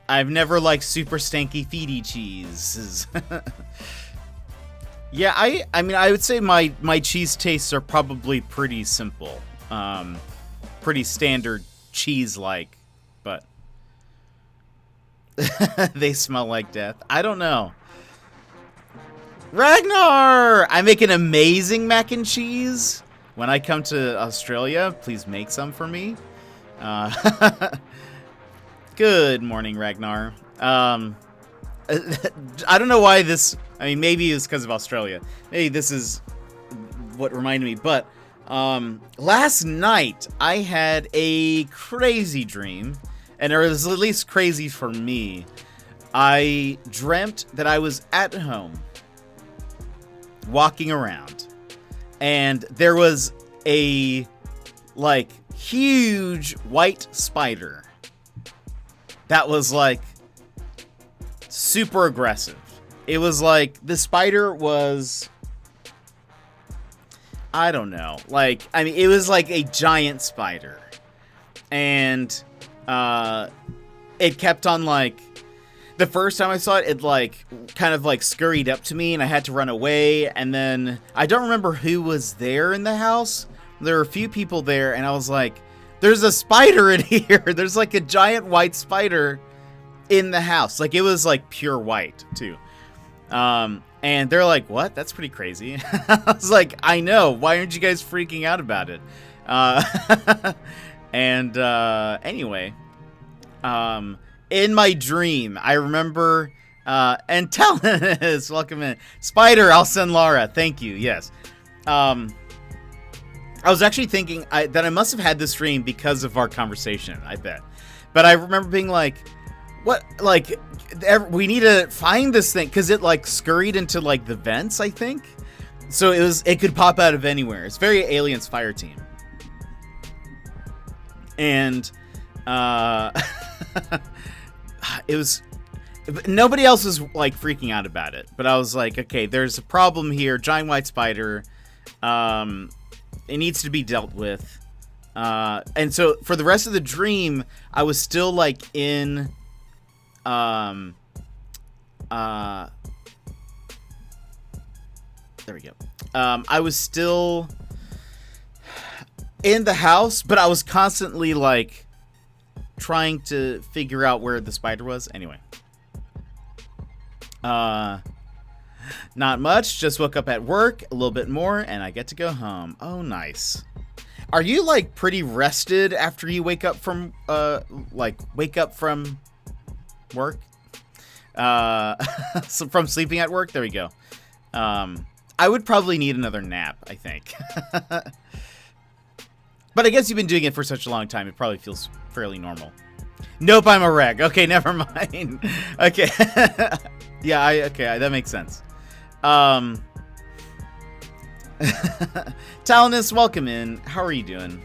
I've never liked super stanky feety cheese. Yeah, I mean, I would say my cheese tastes are probably pretty simple. Pretty standard cheese-like, but they smell like death. I don't know. Ragnar! I make an amazing mac and cheese. When I come to Australia, please make some for me. Good morning, Ragnar. I don't know why this... I mean, maybe it's because of Australia. Maybe this is what reminded me. But last night, I had a crazy dream. And it was at least crazy for me. I dreamt that I was at home, walking around. And there was a, like, huge white spider that was, like, super aggressive. It was like, the spider was, I don't know. Like, I mean, it was like a giant spider. And it kept on, like, the first time I saw it, it, like, kind of, like, scurried up to me, and I had to run away. And then, I don't remember who was there in the house. There were a few people there, and I was like, there's a spider in here. There's, like, a giant white spider in the house. Like, it was, like, pure white, too. And they're like, what? That's pretty crazy. I was like, I know. Why aren't you guys freaking out about it? And, anyway, in my dream, I remember, and Talon welcome in. Spider, I'll send Laura. Thank you. Yes. I was actually thinking that I must have had this dream because of our conversation, I bet. But I remember being like, what, like, we need to find this thing, because it, like, scurried into, like, the vents, I think. So it could pop out of anywhere. It's very Aliens Fire Team. And, it was, nobody else was, like, freaking out about it. But I was like, okay, there's a problem here. Giant white spider. It needs to be dealt with. And so for the rest of the dream, I was still, like, in, there we go. I was still in the house, but I was constantly, like, trying to figure out where the spider was. Anyway. Not much. Just woke up at work a little bit more, and I get to go home. Oh, nice. Are you, like, pretty rested after you wake up from work? So from sleeping at work? There we go. I would probably need another nap, I think. But I guess you've been doing it for such a long time, it probably feels fairly normal. Nope, I'm a wreck. Okay, never mind. Okay. Yeah, okay, that makes sense. Talinus, welcome in. How are you doing?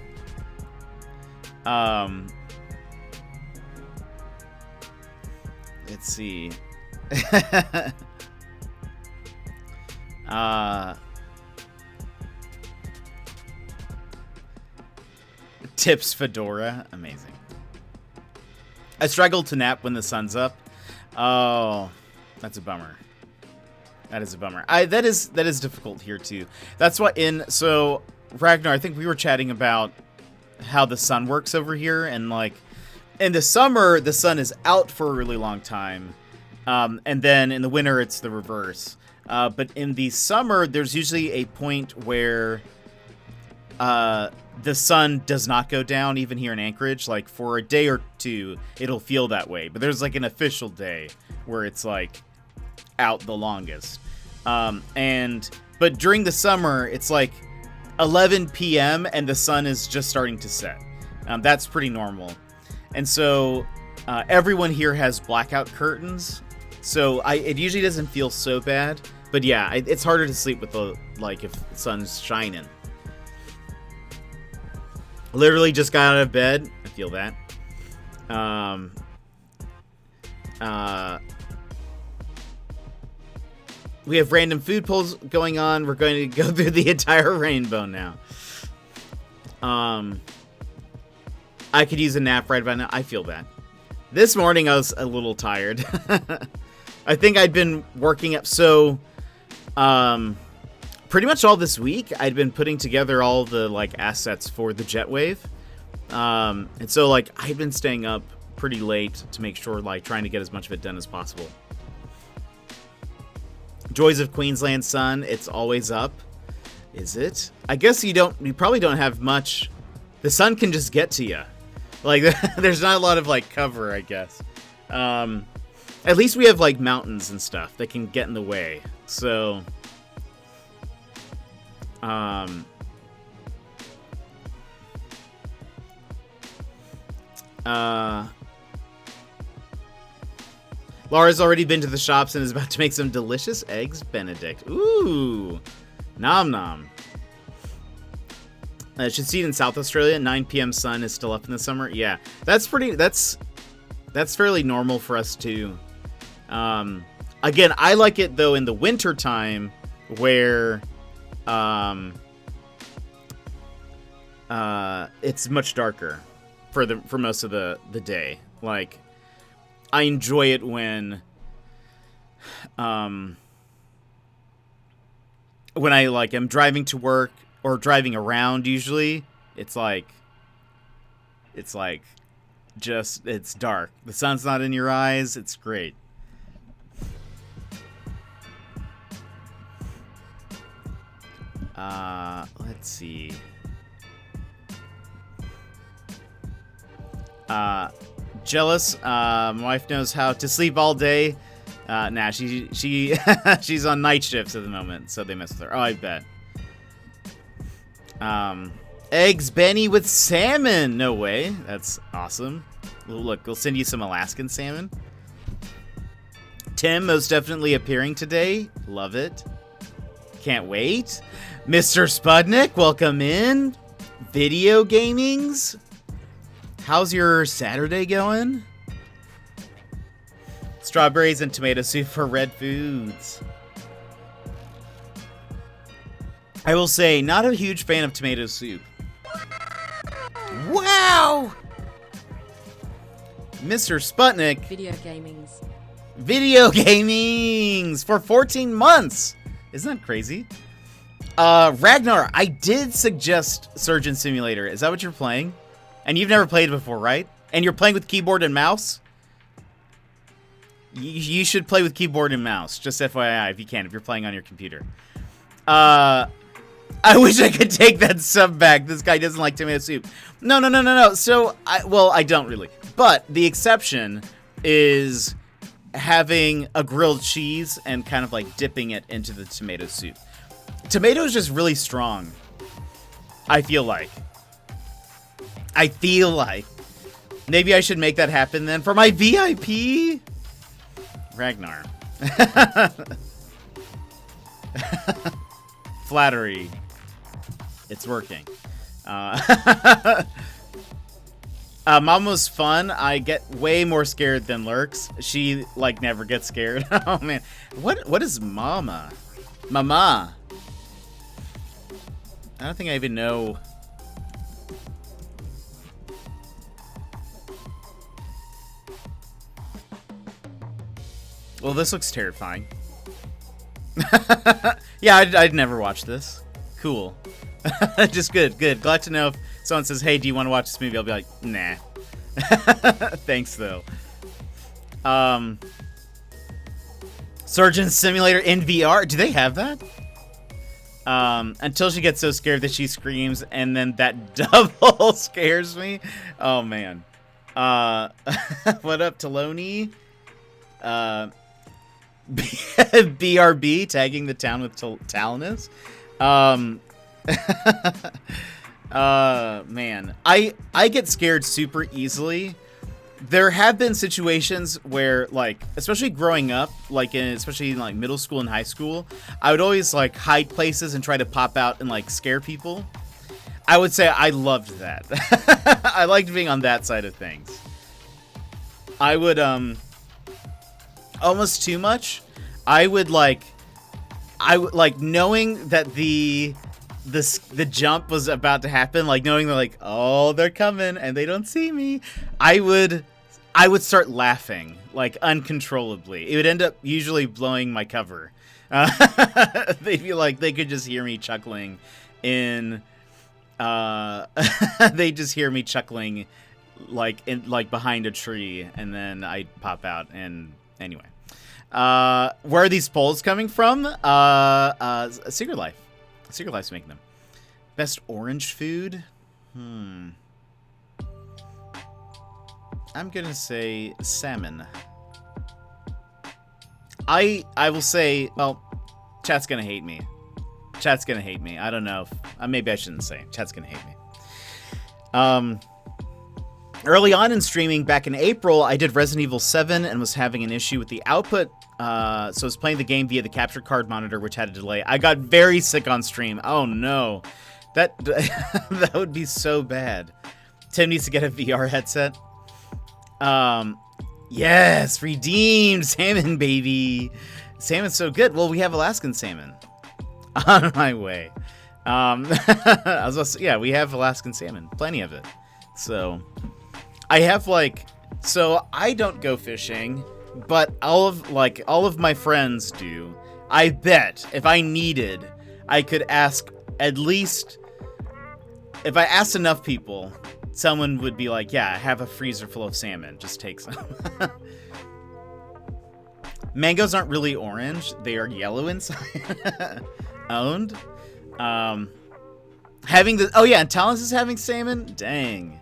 Let's see. Tips Fedora. Amazing. I struggle to nap when the sun's up. Oh, that's a bummer. That is a bummer. That is difficult here too. That's why so Ragnar, I think we were chatting about how the sun works over here, and like in the summer the sun is out for a really long time, and then in the winter it's the reverse. But in the summer there's usually a point where the sun does not go down, even here in Anchorage. Like for a day or two it'll feel that way, but there's like an official day where it's like out the longest. But during the summer it's like 11 p.m. and the sun is just starting to set. That's pretty normal. And so everyone here has blackout curtains, so it usually doesn't feel so bad. But yeah, it's harder to sleep with the, like, if the sun's shining. Literally just got out of bed. I feel that. We have random food polls going on. We're going to go through the entire rainbow now. I could use a nap right about now. I feel that. This morning I was a little tired. I think I'd been working up. So, pretty much all this week I'd been putting together all the, like, assets for the Jetwave. And so, like, I've been staying up pretty late to make sure, like, trying to get as much of it done as possible. Joys of Queensland sun, it's always up. Is it? I guess you probably don't have much. The sun can just get to you. Like, there's not a lot of, like, cover, I guess. At least we have, like, mountains and stuff that can get in the way. So, Laura's already been to the shops and is about to make some delicious eggs Benedict. Ooh, nom nom. Should see it in South Australia. 9 p.m. sun is still up in the summer. Yeah, that's fairly normal for us too. Again, I like it though in the winter time where it's much darker for most of the day. Like, I enjoy it when I, like, am driving to work or driving around. Usually it's dark. The sun's not in your eyes. It's great. Let's see. Jealous. My wife knows how to sleep all day. Nah, she's on night shifts at the moment, so they mess with her. Oh, I bet. Eggs Benny with salmon. No way. That's awesome. Look, we'll send you some Alaskan salmon. Tim most definitely appearing today. Love it. Can't wait. Mr. Spudnik, welcome in. Video gamings. How's your Saturday going? Strawberries and tomato soup for Red Foods. I will say, not a huge fan of tomato soup. Wow! Mr. Sputnik. Video gamings. Video gamings for 14 months. Isn't that crazy? Ragnar, I did suggest Surgeon Simulator. Is that what you're playing? And you've never played before, right? And you're playing with keyboard and mouse? You should play with keyboard and mouse. Just FYI, if you can, if you're playing on your computer. I wish I could take that sub back. This guy doesn't like tomato soup. No. So, I don't really. But the exception is having a grilled cheese and kind of like dipping it into the tomato soup. Tomato is just really strong. I feel like. Maybe I should make that happen then for my VIP. Ragnar. Flattery. It's working. Mom was fun. I get way more scared than Lurks. She, like, never gets scared. Oh, man. What is Mama? Mama. I don't think I even know. Well, this looks terrifying. Yeah, I'd never watch this. Cool. Just good. Glad to know if someone says, hey, do you want to watch this movie? I'll be like, nah. Thanks, though. Surgeon Simulator in VR. Do they have that? Until she gets so scared that she screams, and then that double scares me. Oh, man. What up, Taloni? BRB tagging the town with Talonus. Man, I get scared super easily. There have been situations where, like, especially growing up, like especially in like middle school and high school, I would always like hide places and try to pop out and like scare people. I would say I loved that. I liked being on that side of things. I would almost too much. I would like knowing that the jump was about to happen, like knowing they're like, oh, they're coming and they don't see me. I would start laughing like uncontrollably. It would end up usually blowing my cover. They'd be like, they could just hear me chuckling they just hear me chuckling like behind a tree, and then I'd pop out. And anyway, where are these polls coming from? Secret Life. Secret Life's making them. Best orange food? I'm gonna say salmon. I will say, well, chat's gonna hate me. I don't know if, maybe I shouldn't say. Chat's gonna hate me. Early on in streaming back in April, I did Resident Evil 7 and was having an issue with the output. So I was playing the game via the capture card monitor, which had a delay. I got very sick on stream. Oh no. That would be so bad. Tim needs to get a VR headset. Yes, redeemed salmon, baby. Salmon's so good. Well, we have Alaskan salmon on my way. We have Alaskan salmon, plenty of it. So I have so I don't go fishing, but all of my friends do. I bet if I needed, I could ask at least, if I asked enough people, someone would be like, yeah, I have a freezer full of salmon. Just take some. Mangoes aren't really orange. They are yellow inside. Owned. And Talons is having salmon? Dang.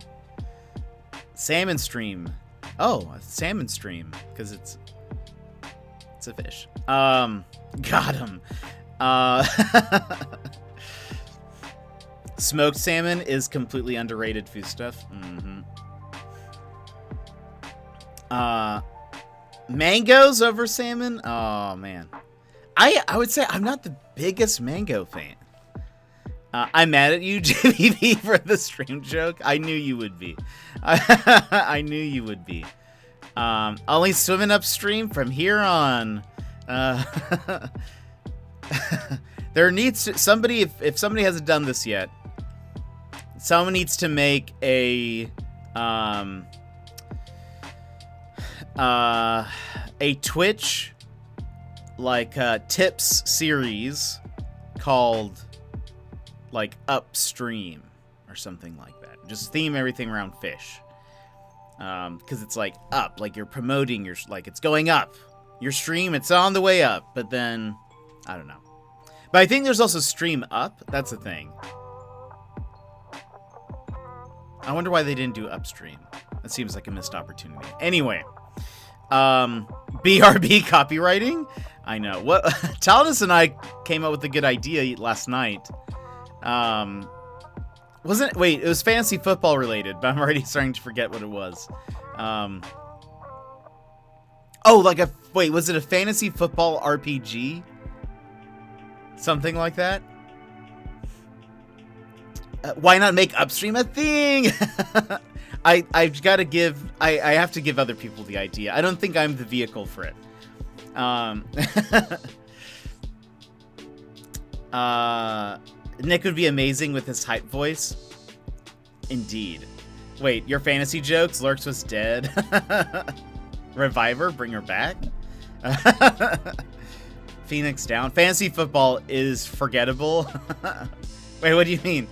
Salmon stream. Oh, a salmon stream. Because it's a fish. Got him. Smoked salmon is completely underrated food stuff. Mangoes over salmon? Oh, man. I would say I'm not the biggest mango fan. I'm mad at you, JVP, for the stream joke. I knew you would be. I knew you would be. Only swimming upstream from here on. There needs to, somebody, if somebody hasn't done this yet, someone needs to make a Twitch tips series called Upstream or something like that. Just theme everything around fish. Because it's up, you're promoting your, it's going up. Your stream, it's on the way up, but then, I don't know. But I think there's also stream up. That's the thing. I wonder why they didn't do upstream. That seems like a missed opportunity. Anyway, BRB copywriting. I know. What Talinus and I came up with a good idea last night. It was fantasy football related, but I'm already starting to forget what it was. Was it a fantasy football RPG? Something like that? Why not make upstream a thing? I've got to give, I have to give other people the idea. I don't think I'm the vehicle for it. Nick would be amazing with his hype voice. Indeed. Wait, your fantasy jokes? Lurks was dead. Reviver, bring her back. Phoenix down. Fantasy football is forgettable. Wait, what do you mean?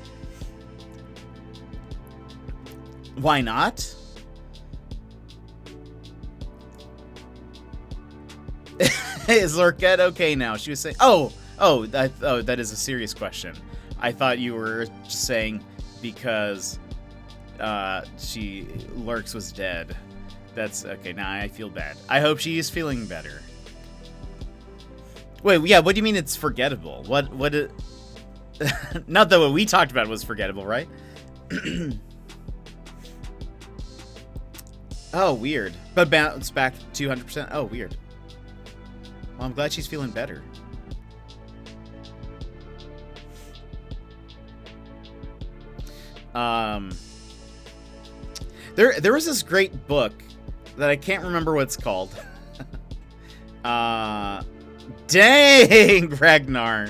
Why not? Is Lurkette okay now? She was saying, that is a serious question. I thought you were just saying because Lurks was dead. That's okay. Now I feel bad. I hope she is feeling better. Wait, yeah. What do you mean it's forgettable? What? Not that what we talked about was forgettable, right? Oh, weird. But bounce back 200%. Oh, weird. Well, I'm glad she's feeling better. There was this great book that I can't remember what it's called. Dang, Ragnar.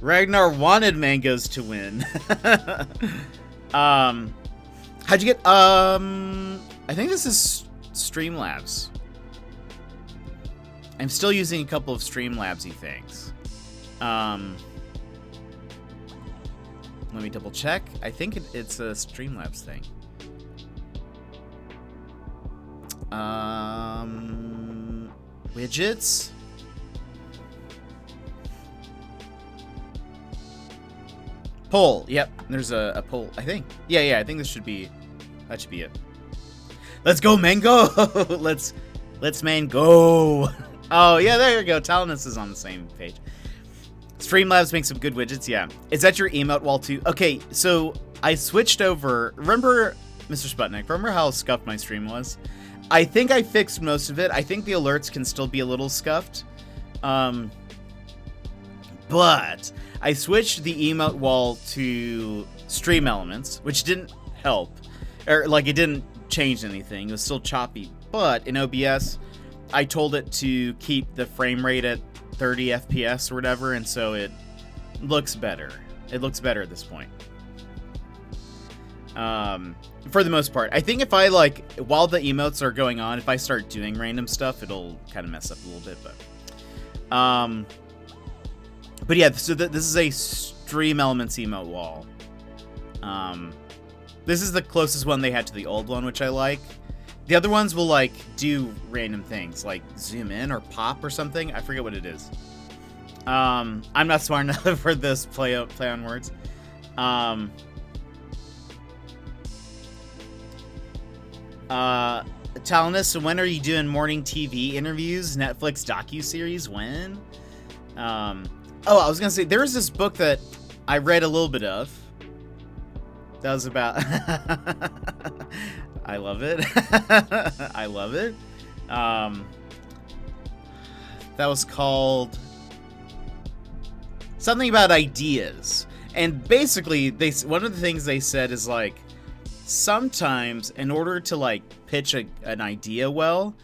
Ragnar wanted mangoes to win. How'd you get, I think this is Streamlabs. I'm still using a couple of Streamlabs-y things. Let me double check. I think it's a Streamlabs thing. Widgets. Poll. Yep, there's a poll. I think. Yeah. I think that should be it. Let's go, Mango. let's man go. Oh yeah, there you go. Talinus is on the same page. Streamlabs makes some good widgets. Yeah. Is that your emote wall too? Okay, so I switched over. Remember, Mr. Sputnik? Remember how scuffed my stream was? I think I fixed most of it. I think the alerts can still be a little scuffed. But I switched the emote wall to stream elements, which didn't help. Or, it didn't change anything. It was still choppy. But in OBS, I told it to keep the frame rate at 30 FPS or whatever, and so it looks better. It looks better at this point. For the most part. I think if I, while the emotes are going on, if I start doing random stuff, it'll kind of mess up a little bit, but yeah, so this is a Stream Elements emote wall. This is the closest one they had to the old one, which I like. The other ones will, do random things, like zoom in or pop or something. I forget what it is. I'm not smart enough for this play on words. Talinus, so when are you doing morning TV interviews, Netflix docuseries? When? I was gonna say, there was this book that I read a little bit of. That was about... I love it. I love it. That was called something about ideas. And basically, one of the things they said is, like, sometimes in order to, like, pitch an idea well,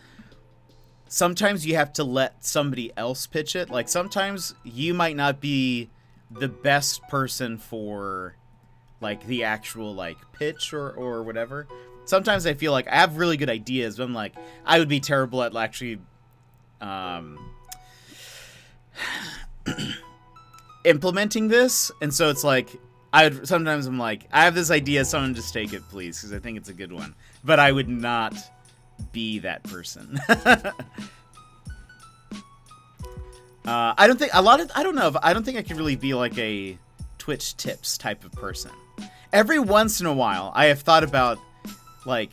sometimes you have to let somebody else pitch it. Like, sometimes you might not be the best person for, like, the actual, like, pitch or whatever. Sometimes I feel like I have really good ideas, but I'm like, I would be terrible at actually implementing this. And so it's like, sometimes I'm like, I have this idea, someone just take it, please, because I think it's a good one. But I would not be that person. I don't think I don't think I could really be like a Twitch tips type of person. Every once in a while, I have thought about, like,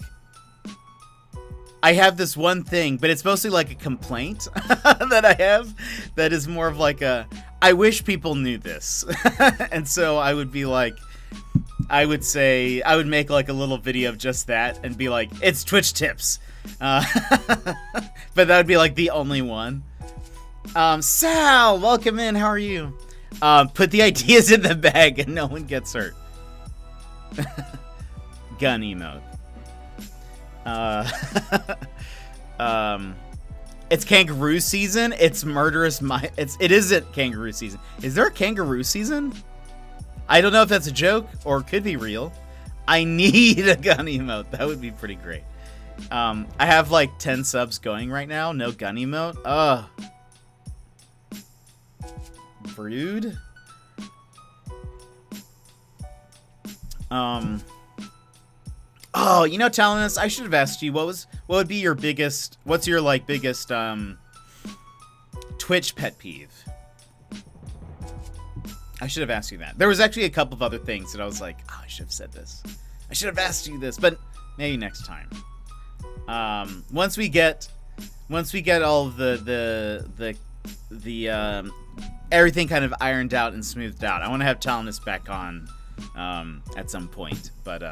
I have this one thing, but it's mostly like a complaint that I have that is more of like I wish people knew this. And so I would be like, I would make like a little video of just that and be like, it's Twitch tips. But that would be like the only one. Sal, welcome in. How are you? Put the ideas in the bag and no one gets hurt. Gun emote. It's kangaroo season. It's murderous. It isn't kangaroo season. Is there a kangaroo season? I don't know if that's a joke or it could be real. I need a gun emote. That would be pretty great. I have like 10 subs going right now. No gun emote. Ugh. Rude. Oh, you know, Talenus, I should have asked you what would be your biggest Twitch pet peeve? I should have asked you that. There was actually a couple of other things that I was like, oh, I should have said this. I should have asked you this, but maybe next time. Once we get all of the everything kind of ironed out and smoothed out, I want to have Talenus back on at some point, but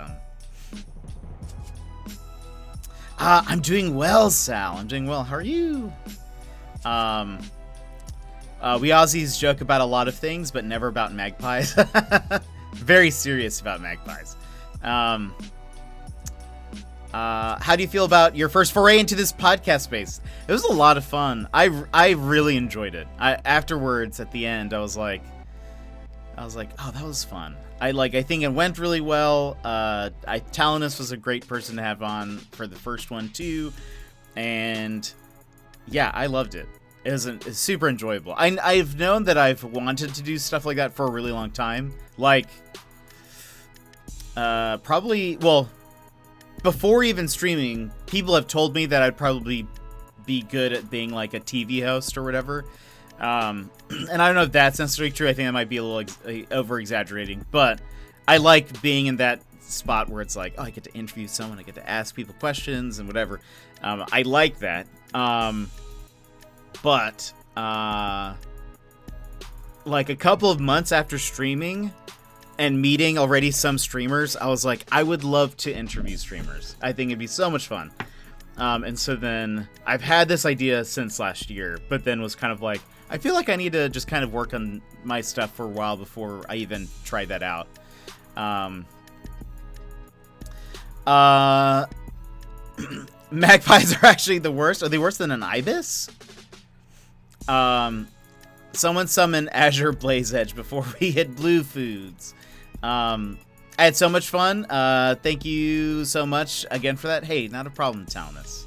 I'm doing well, Sal. I'm doing well. How are you? We Aussies joke about a lot of things, but never about magpies. Very serious about magpies. How do you feel about your first foray into this podcast space? It was a lot of fun. I really enjoyed it. Afterwards, at the end, I was like, oh, that was fun. I think it went really well. Talenus was a great person to have on for the first one too, and yeah, I loved it. It's super enjoyable. I've known that I've wanted to do stuff like that for a really long time. Like, probably, well, before even streaming, people have told me that I'd probably be good at being like a TV host or whatever. And I don't know if that's necessarily true. I think I might be a little over-exaggerating, but I like being in that spot where it's like, oh, I get to interview someone, I get to ask people questions and whatever. I like that. But like a couple of months after streaming and meeting already some streamers, I was like, I would love to interview streamers. I think it'd be so much fun. And so then I've had this idea since last year, but then was kind of like, I feel like I need to just kind of work on my stuff for a while before I even try that out. Magpies are actually the worst. Are they worse than an ibis? Someone summon Azure Blaze Edge before we hit Blue Foods. I had so much fun. Thank you so much again for that. Hey, not a problem, Talenus.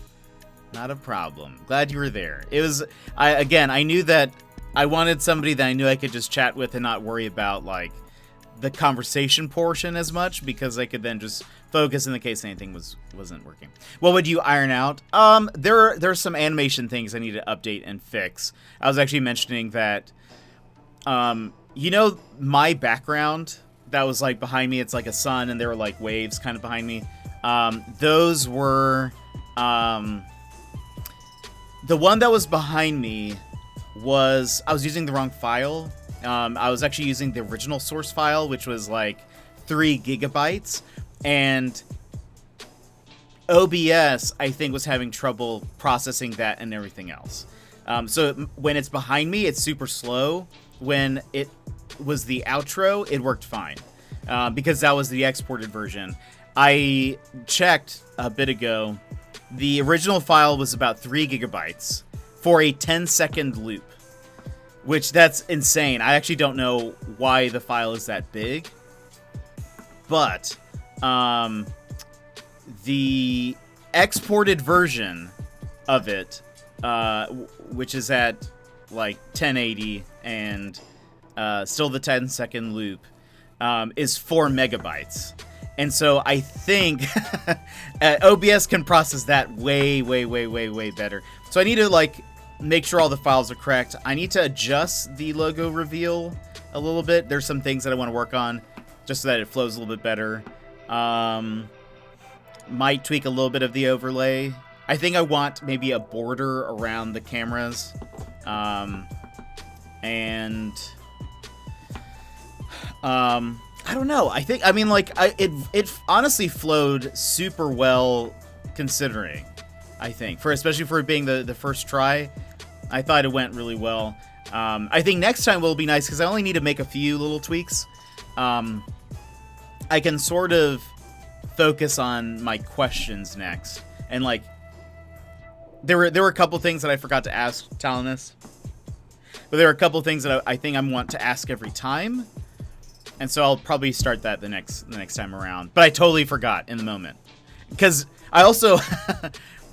Not a problem. Glad you were there. It was, I knew that I wanted somebody that I knew I could just chat with and not worry about, like, the conversation portion as much, because I could then just focus in the case anything wasn't working. What would you iron out? There are some animation things I need to update and fix. I was actually mentioning that, you know, my background that was, like, behind me, it's like a sun, and there were, like, waves kind of behind me. Those were, the one that was behind me I was using the wrong file. I was actually using the original source file, which was like 3 gigabytes, and OBS, I think, was having trouble processing that and everything else. So when it's behind me, it's super slow. When it was the outro, it worked fine, because that was the exported version. I checked a bit ago. The original file was about 3 gigabytes for a 10-second loop, which that's insane. I actually don't know why the file is that big, but the exported version of it, which is at like 1080 and still the 10-second loop, is 4 megabytes. And so I think OBS can process that way better. So I need to like make sure all the files are correct. I need to adjust the logo reveal a little bit. There's some things that I want to work on just so that it flows a little bit better. Might tweak a little bit of the overlay. I think I want maybe a border around the cameras. I don't know. It honestly flowed super well considering, I think. Especially for it being the first try, I thought it went really well. I think next time will be nice because I only need to make a few little tweaks. I can sort of focus on my questions next. And like, there were a couple things that I forgot to ask Talinus. But there are a couple things that I think I want to ask every time. And so I'll probably start that the next time around. But I totally forgot in the moment. Because I also...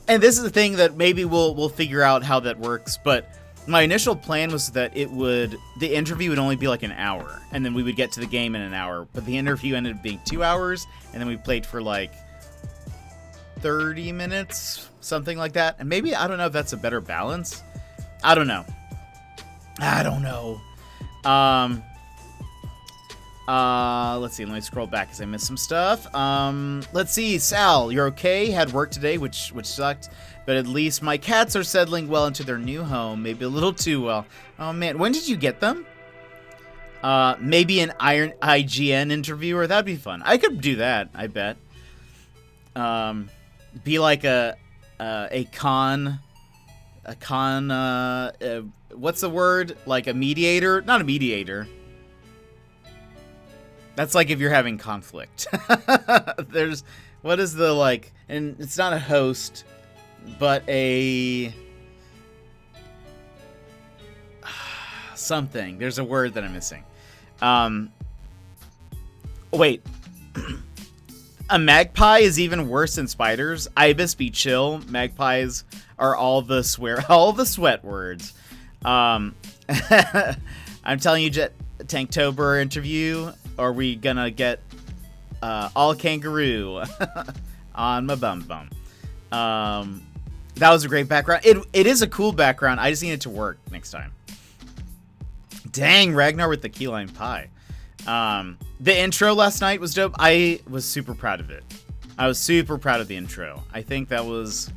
and this is the thing that maybe we'll figure out how that works. But my initial plan was that the interview would only be like an hour. And then we would get to the game in an hour. But the interview ended up being 2 hours. And then we played for like 30 minutes. Something like that. And maybe, I don't know if that's a better balance. I don't know. Let's see. Let me scroll back because I missed some stuff. Let's see. Sal, you're okay? Had work today, which sucked, but at least my cats are settling well into their new home. Maybe a little too well. Oh man, when did you get them? Maybe an IGN interviewer. That'd be fun. I could do that. I bet. Be like a con. What's the word? Like a mediator? Not a mediator. That's like if you're having conflict. What is the like, and it's not a host, but a something. There's a word that I'm missing. Wait. A magpie is even worse than spiders. Ibis be chill. Magpies are all the sweat words. I'm telling you, Tanktober interview. Are we gonna get all kangaroo on my bum bum? That was a great background. It is a cool background. I just need it to work next time. Dang, Ragnar with the key lime pie. The intro last night was dope. I was super proud of it. I was super proud of the intro. I think that was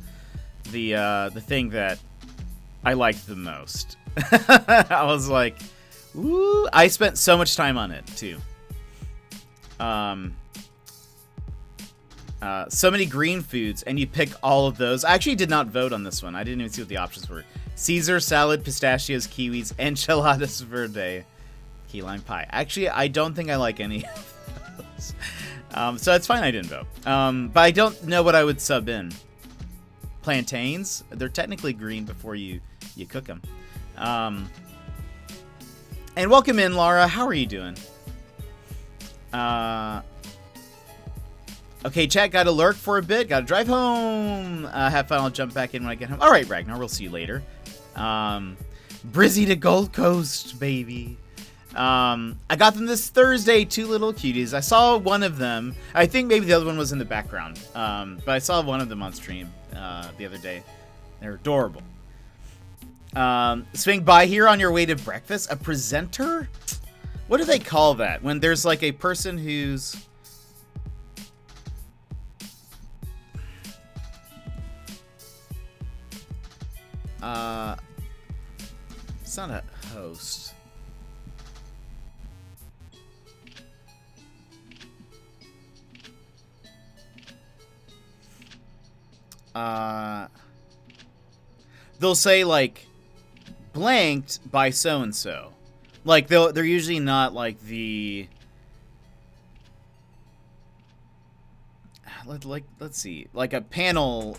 the thing that I liked the most. I was like, ooh, I spent so much time on it too. So many green foods, and you pick all of those. I actually did not vote on this one. I didn't even see what the options were. Caesar salad, pistachios, kiwis, enchiladas verde, key lime pie. Actually, I don't think I like any of those. So it's fine I didn't vote. But I don't know what I would sub in. Plantains, they're technically green before you cook them. And welcome in, Laura. How are you doing? Okay, chat, gotta lurk for a bit. Gotta drive home. Have fun. I'll jump back in when I get home. All right, Ragnar, we'll see you later. Brizzy to Gold Coast, baby. I got them this Thursday, 2 little cuties. I saw one of them. I think maybe the other one was in the background. But I saw one of them on stream the other day. They're adorable. Swing by here on your way to breakfast. A presenter? What do they call that? When there's like a person who's... It's not a host. they'll say like blanked by so and so. Like they're usually not like the let's see, like a panel.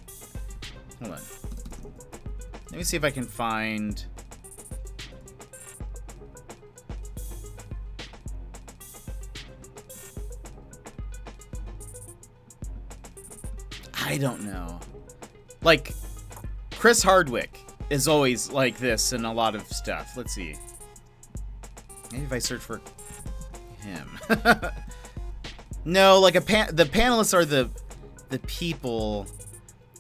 Hold on. Let me see if I can find. I don't know. Like, Chris Hardwick is always like this in a lot of stuff. Let's see. Maybe if I search for him. No, like the panelists are the people.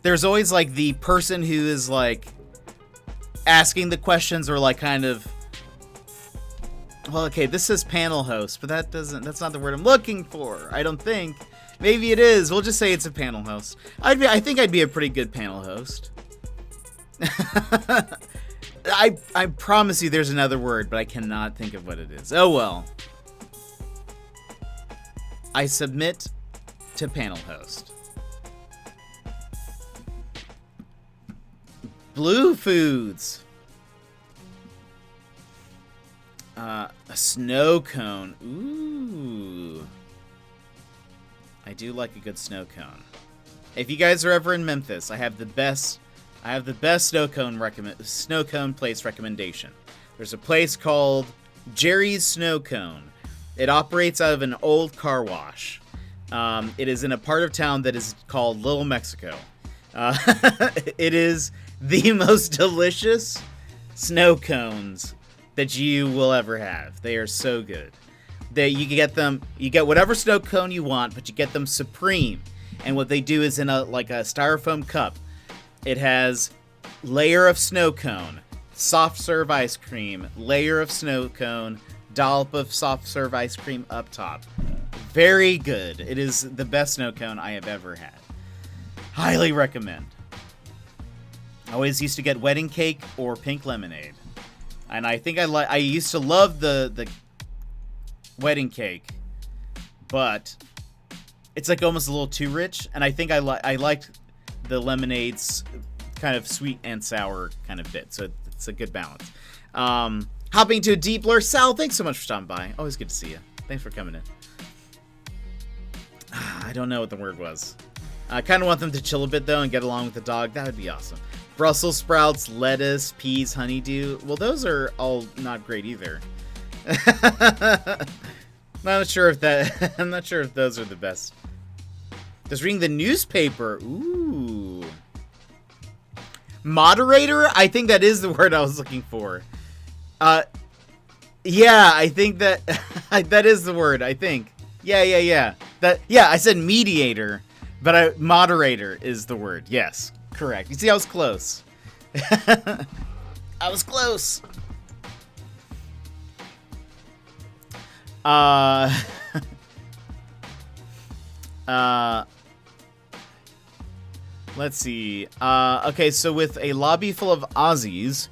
There's always like the person who is like asking the questions or like kind of. Well, okay, this says panel host, but that's not the word I'm looking for. I don't think. Maybe it is. We'll just say it's a panel host. I think I'd be a pretty good panel host. I promise you there's another word, but I cannot think of what it is. Oh well. I submit to panel host. Blue foods. A snow cone. Ooh. I do like a good snow cone. If you guys are ever in Memphis, I have the best snow cone place recommendation. There's a place called Jerry's Snow Cone. It operates out of an old car wash. It is in a part of town that is called Little Mexico. It is the most delicious snow cones that you will ever have. They are so good. You get whatever snow cone you want, but you get them supreme. And what they do is in a styrofoam cup. It has layer of snow cone, soft serve ice cream, layer of snow cone, dollop of soft serve ice cream up top. Very good. It is the best snow cone I have ever had. Highly recommend. I always used to get wedding cake or pink lemonade. And I think I used to love the wedding cake, but it's like almost a little too rich, and I think I liked the lemonade's kind of sweet and sour kind of bit, so it's a good balance. Hopping to a deep blur. Sal, thanks so much for stopping by. Always good to see you. Thanks for coming in. I don't know what the word was. I kind of want them to chill a bit though and get along with the dog. That would be awesome. Brussels sprouts, lettuce, peas, honeydew. Well, those are all not great either. I'm not sure if those are the best. Just reading the newspaper. Ooh. Moderator? I think that is the word I was looking for. Yeah, I think that that is the word, I think. Yeah. I said mediator, but moderator is the word. Yes, correct. You see, I was close. I was close. Let's see. Okay, so with a lobby full of Aussies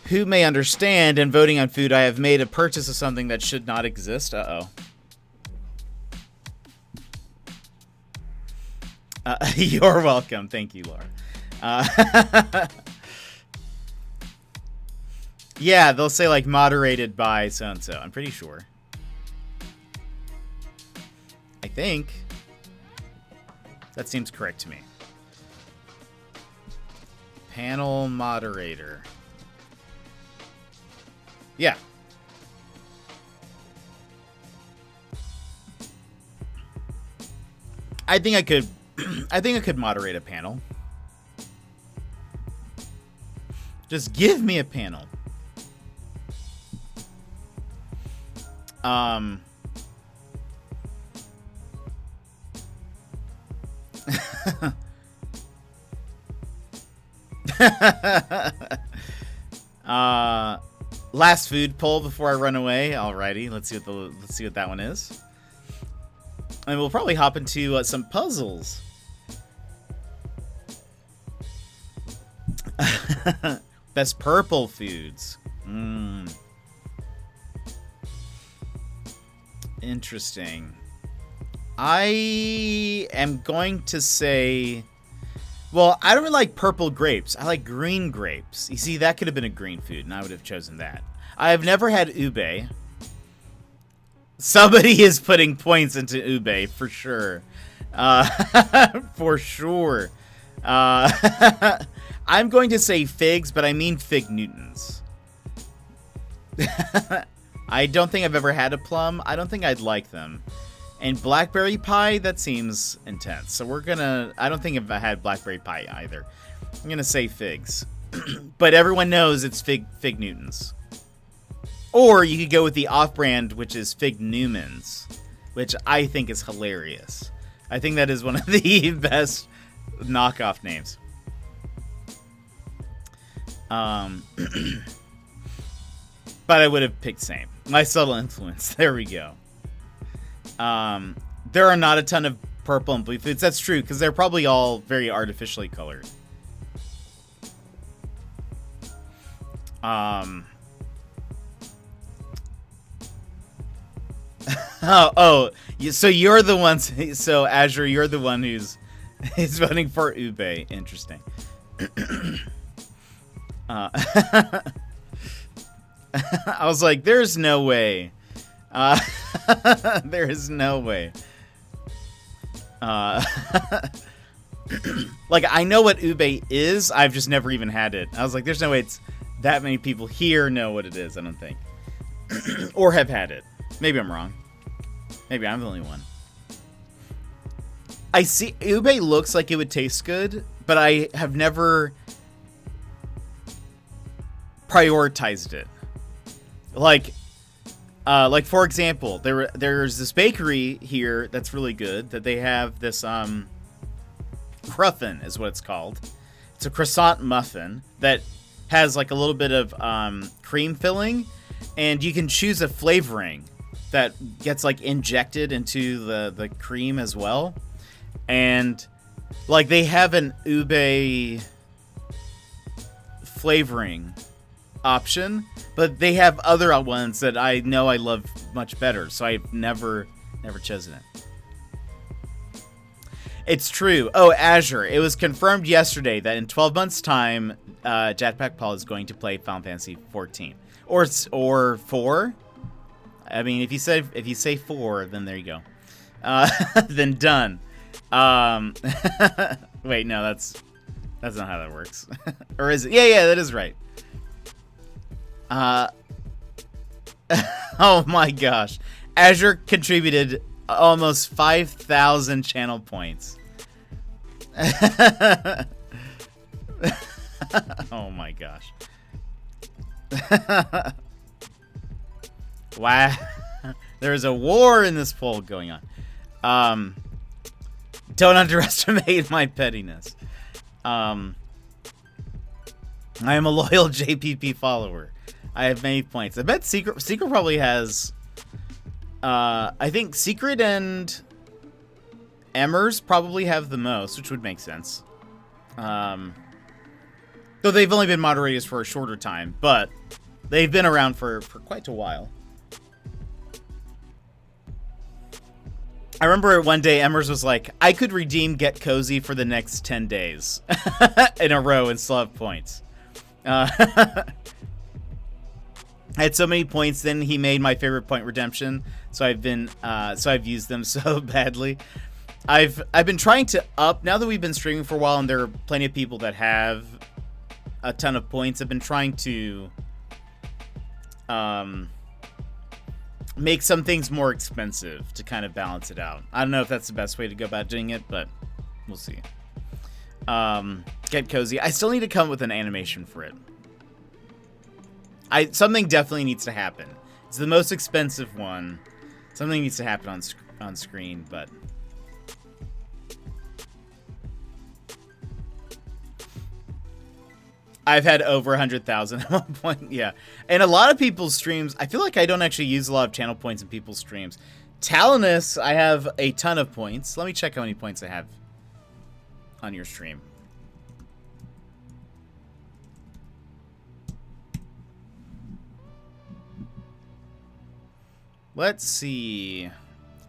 who may understand and voting on food, I have made a purchase of something that should not exist. Uh-oh. You're welcome. Thank you, Laura. Yeah, they'll say like moderated by so-and-so. I'm pretty sure. I think. That seems correct to me. Panel moderator. Yeah. I think I could moderate a panel. Just give me a panel. Last food poll before I run away. Alrighty, let's see what that one is. And we'll probably hop into some puzzles. Best purple foods. Interesting. I am going to say Well, I don't really like purple grapes. I like green grapes. You see, that could have been a green food, and I would have chosen that. I have never had ube. Somebody is putting points into ube, for sure. For sure. I'm going to say figs, but I mean fig Newtons. I don't think I've ever had a plum. I don't think I'd like them. And blackberry pie, that seems intense. So we're gonna... I don't think I've had blackberry pie either. I'm gonna say figs. But everyone knows it's fig Newtons. Or you could go with the off-brand, which is Fig Newmans, which I think is hilarious. I think that is one of the best knockoff names. But I would have picked same. My subtle influence. There we go. There are not a ton of purple and blue foods. That's true, because they're probably all very artificially colored. So you're the ones. So Azure, you're the one who's voting for ube. Interesting. I was like, there's no way. There is no way. Like, I know what ube is. I've just never even had it. I was like, there's no way it's that many people here know what it is, I don't think. Or have had it. Maybe I'm wrong. Maybe I'm the only one. I see ube looks like it would taste good, but I have never prioritized it. Like for example, there's this bakery here that's really good, that they have this cruffin is what it's called. It's a croissant muffin that has like a little bit of cream filling, and you can choose a flavoring that gets like injected into the cream as well. And like they have an ube flavoring option, but they have other ones that I know I love much better, so I've never chosen it. It's true. Oh, Azure. It was confirmed yesterday that in 12 months' time, Jetpack Paul is going to play Final Fantasy 14 or 4. I mean, if you say 4, then there you go. Then done. Wait, no, that's not how that works. Or is it? Yeah, that is right. Oh my gosh. Azure contributed almost 5,000 channel points. Oh my gosh. Wow. There's a war in this poll going on. Don't underestimate my pettiness. I am a loyal JPP follower. I have many points. I bet Secret probably has... I think Secret and Emmers probably have the most, which would make sense. Though they've only been moderators for a shorter time, but they've been around for quite a while. I remember one day Emmers was like, I could redeem Get Cozy for the next 10 days in a row and still have points. I had so many points, then he made my favorite point redemption, so I've used them so badly. I've been trying to up, now that we've been streaming for a while and there are plenty of people that have a ton of points, I've been trying to make some things more expensive to kind of balance it out. I don't know if that's the best way to go about doing it, but we'll see. Get Cozy. I still need to come up with an animation for it. Something definitely needs to happen. It's the most expensive one. Something needs to happen on screen, but... I've had over 100,000 at one point, yeah. And a lot of people's streams, I feel like I don't actually use a lot of channel points in people's streams. Talinus, I have a ton of points. Let me check how many points I have on your stream. Let's see.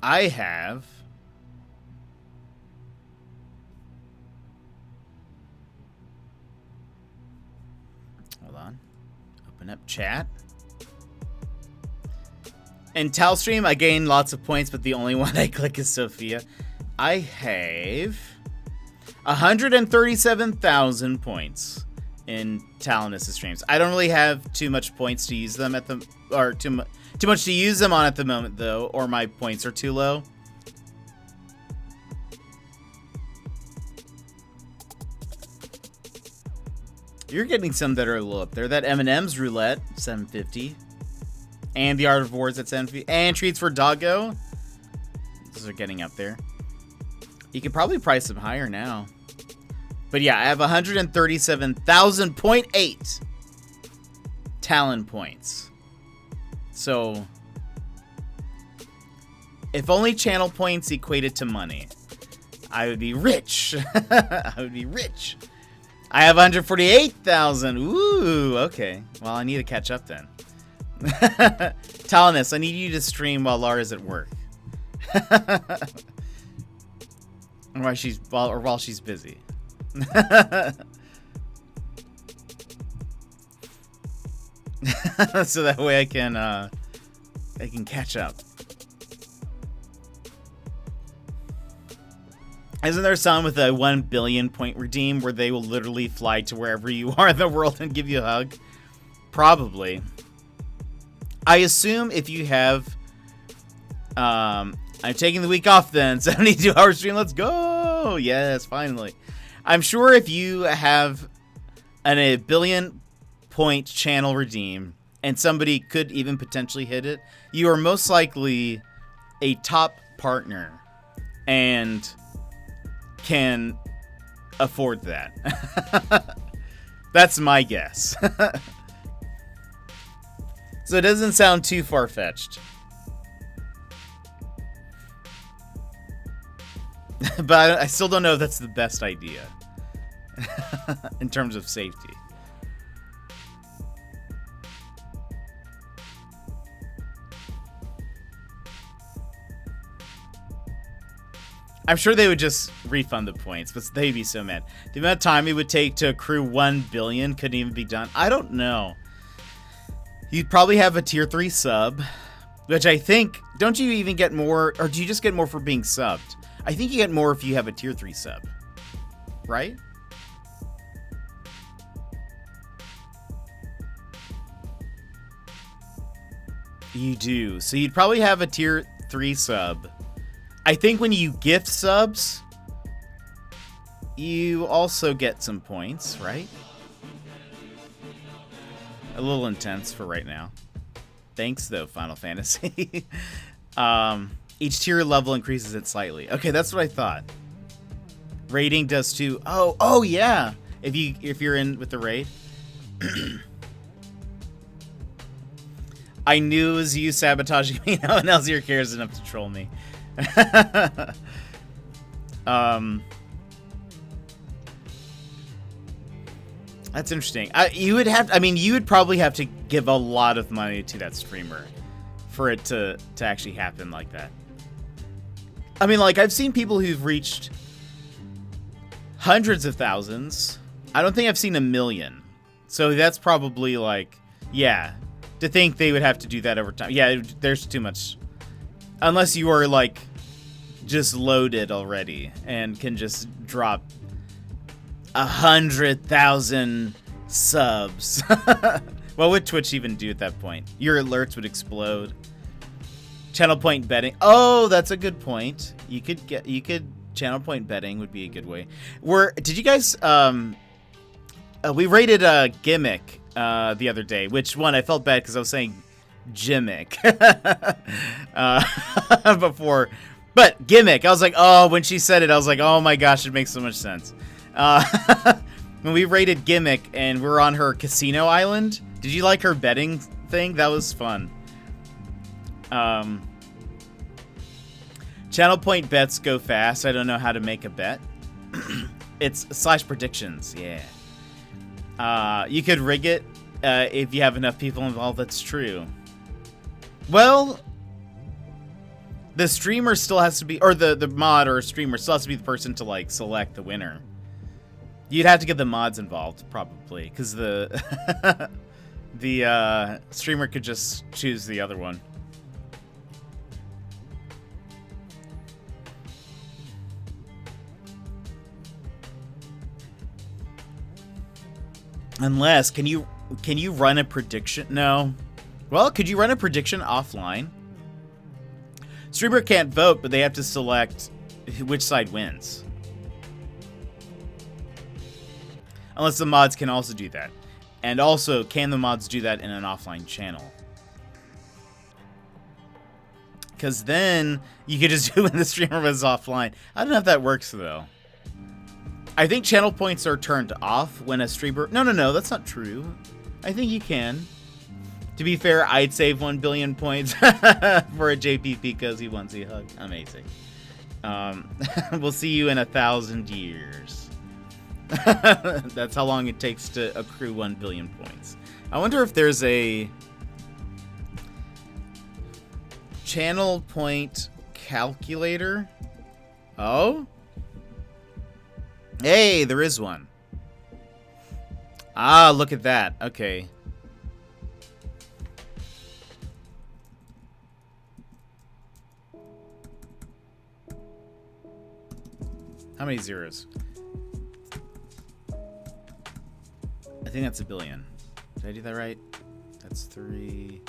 I have... Open up chat. In Talstream, I gain lots of points, but the only one I click is Sophia. I have 137,000 points in Talinus' streams. I don't really have too much points to use them at the, or too much to use them on at the moment though, or my points are too low. You're getting some that are a little up there. That M&M's roulette, 750. And the Art of Wars at 750. And treats for Doggo. Those are getting up there. You could probably price them higher now. But yeah, I have 137,000.8 Talon points. So, if only channel points equated to money, I would be rich. I would be rich. I have 148,000. Ooh, okay. Well, I need to catch up then. Talinus, I need you to stream while Lara's at work. While she's busy. So that way I can catch up. Isn't there some with a 1 billion point redeem where they will literally fly to wherever you are in the world and give you a hug? Probably. I assume if you have... I'm taking the week off then. 72-hour stream, let's go! Yes, finally. I'm sure if you have a billion point channel redeem and somebody could even potentially hit it, you are most likely a top partner and can afford that. That's my guess. So it doesn't sound too far-fetched. But I still don't know if that's the best idea. In terms of safety. I'm sure they would just refund the points, but they'd be so mad. The amount of time it would take to accrue 1 billion couldn't even be done. I don't know. You'd probably have a tier 3 sub, which I think, don't you even get more, or do you just get more for being subbed? I think you get more if you have a tier 3 sub, right? You do. So you'd probably have a tier 3 sub. I think when you gift subs, you also get some points, right? A little intense for right now. Thanks, though, Final Fantasy. Each tier level increases it slightly. Okay, that's what I thought. Rating does too. Oh yeah. If you're in with the raid. I knew it was you sabotaging me. No one else here cares enough to troll me. That's interesting. You would probably have to give a lot of money to that streamer for it to actually happen like that. I mean, like, I've seen people who've reached hundreds of thousands. I don't think I've seen 1 million. So that's probably like, yeah, to think they would have to do that over time. Yeah, there's too much. Unless you are like just loaded already and can just drop 100,000 subs. What would Twitch even do at that point? Your alerts would explode. Channel point betting. Oh, that's a good point. You could channel point betting would be a good way. Did you guys we rated a gimmick the other day, which one I felt bad because I was saying gimmick before. But gimmick, I was like, oh, when she said it, I was like, oh my gosh, it makes so much sense. When we rated Gimmick and we're on her casino island, did you like her betting thing? That was fun. Channel point bets go fast. I don't know how to make a bet. It's / predictions, yeah. You could rig it if you have enough people involved. That's true. Well, the streamer still has to be, or the mod or streamer still has to be the person to like select the winner. You'd have to get the mods involved, probably, because the The streamer could just choose the other one. Unless, can you run a prediction? No. Well, could you run a prediction offline? Streamer can't vote, but they have to select which side wins. Unless the mods can also do that. And also, can the mods do that in an offline channel? Because then you could just do when the streamer was offline. I don't know if that works, though. I think channel points are turned off when a streamer... No, that's not true. I think you can. To be fair, I'd save 1 billion points for a JPP Cozy Onesie hug. Amazing. We'll see you in 1,000 years. That's how long it takes to accrue 1 billion points. I wonder if there's a channel point calculator. Oh? Hey, there is one. Ah, look at that. Okay. How many zeros? I think that's 1 billion. Did I do that right? That's 3.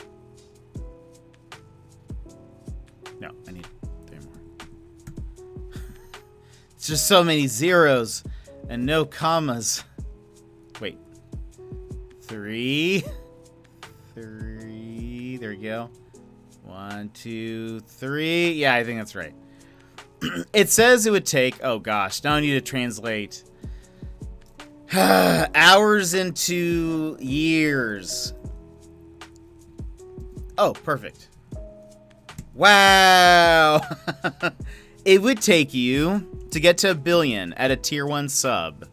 No, I need 3 more. It's just so many zeros and no commas. Wait. 3. There we go. 1, 2, 3. Yeah, I think that's right. It says it would take... Oh, gosh. Now I need to translate... hours into years. Oh, perfect. Wow. It would take you to get to 1 billion at a tier 1 sub.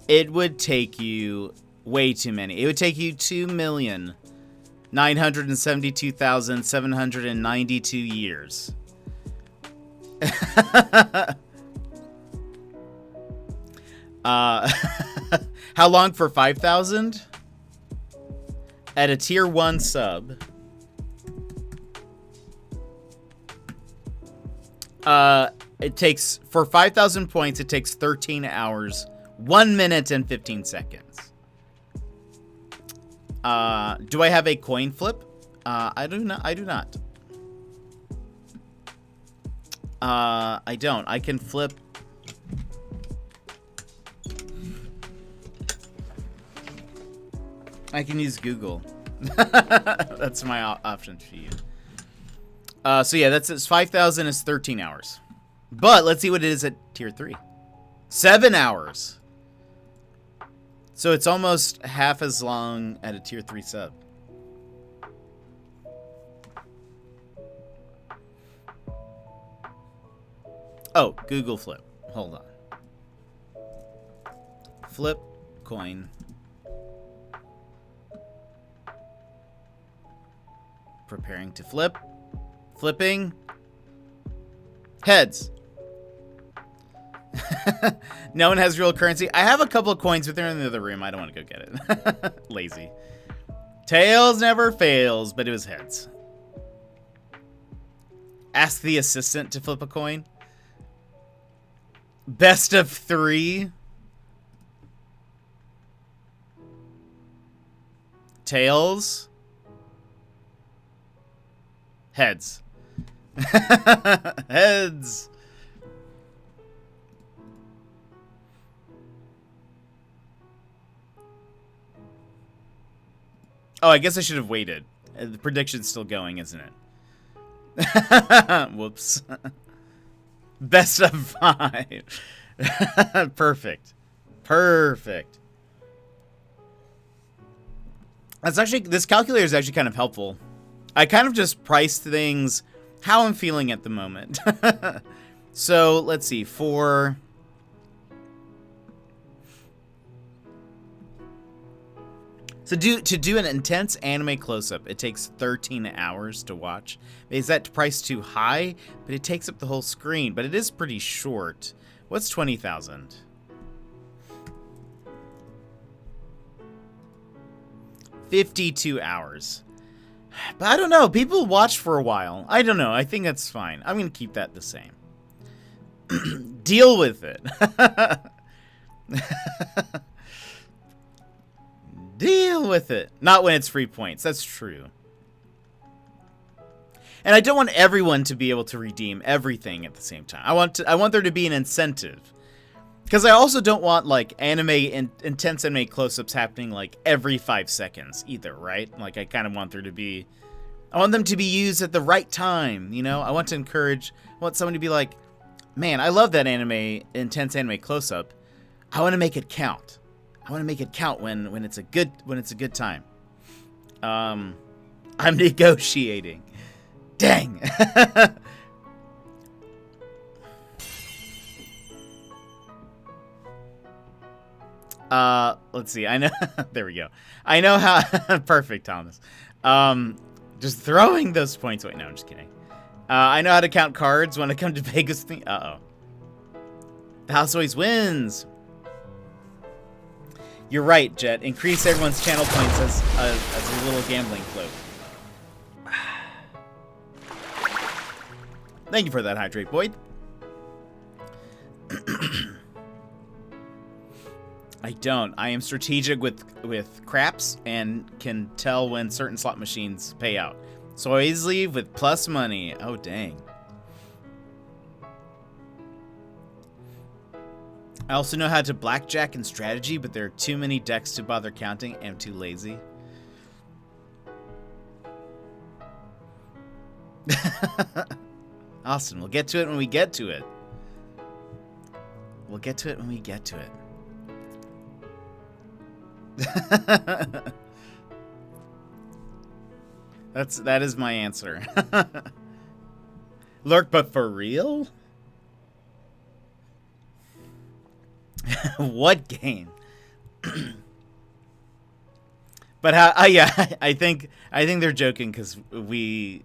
It would take you way too many. It would take you 2,972,792 years. How long for 5,000? At a tier 1 sub. It takes, for 5,000 points, it takes 13 hours, 1 minute and 15 seconds. Do I have a coin flip? I do not. I don't. I can flip. I can use Google. That's my option for you. So yeah, that's 5,000 is 13 hours. But let's see what it is at tier 3. 7 hours. So it's almost half as long at a tier 3 sub. Oh, Google flip. Hold on. Flip coin. Preparing to flip. Flipping. Heads. No one has real currency. I have a couple of coins, but they're in the other room. I don't want to go get it. Lazy. Tails never fails, but it was heads. Ask the assistant to flip a coin. Best of 3. Tails. Heads. Heads. Oh, I guess I should have waited. The prediction's still going, isn't it? Whoops. Best of 5. Perfect. Perfect. That's actually, this calculator is actually kind of helpful. I kind of just priced things how I'm feeling at the moment. So let's see, to do an intense anime close-up, it takes 13 hours to watch. Is that price too high? But it takes up the whole screen, but it is pretty short. What's 20,000? 52 hours. But I don't know. People watch for a while. I don't know. I think that's fine. I'm going to keep that the same. Deal with it. Deal with it. Not when it's free points. That's true. And I don't want everyone to be able to redeem everything at the same time. I want there to be an incentive. Because I also don't want, like, intense anime close-ups happening, like, every 5 seconds either, right? Like, I kind of want there to be... I want them to be used at the right time, you know? I want someone to be like, man, I love that intense anime close-up. I want to make it count. I want to make it count when it's a good time. I'm negotiating. Dang. Let's see. I know. There we go. I know how. Perfect, Thomas. Just throwing those points away. No, I'm just kidding. I know how to count cards when I come to Vegas. Uh-oh. The house always wins. You're right, Jet. Increase everyone's channel points as a little gambling float. Thank you for that, Hydrate Boyd. I don't. I am strategic with craps and can tell when certain slot machines pay out. So I always leave with plus money. Oh, dang. I also know how to blackjack and strategy, but there are too many decks to bother counting and I'm too lazy. Austin, we'll get to it when we get to it. We'll get to it when we get to it. That is my answer. Lurk, but for real? What game? But how? Yeah, I think they're joking because we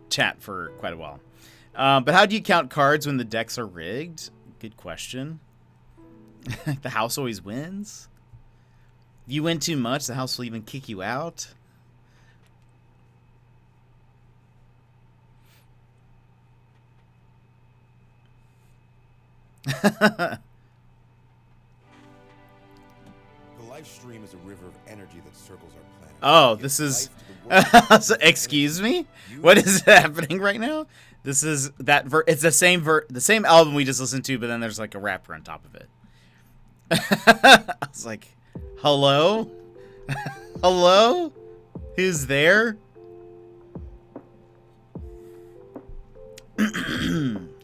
chat for quite a while. But how do you count cards when the decks are rigged? Good question. The house always wins. If you win too much, the house will even kick you out. The live stream is a river of energy that circles our planet. Oh, this is... So, excuse me? What is happening right now? This is that it's the same album we just listened to, but then there's like a rapper on top of it. I was like, hello? Hello? Who's there?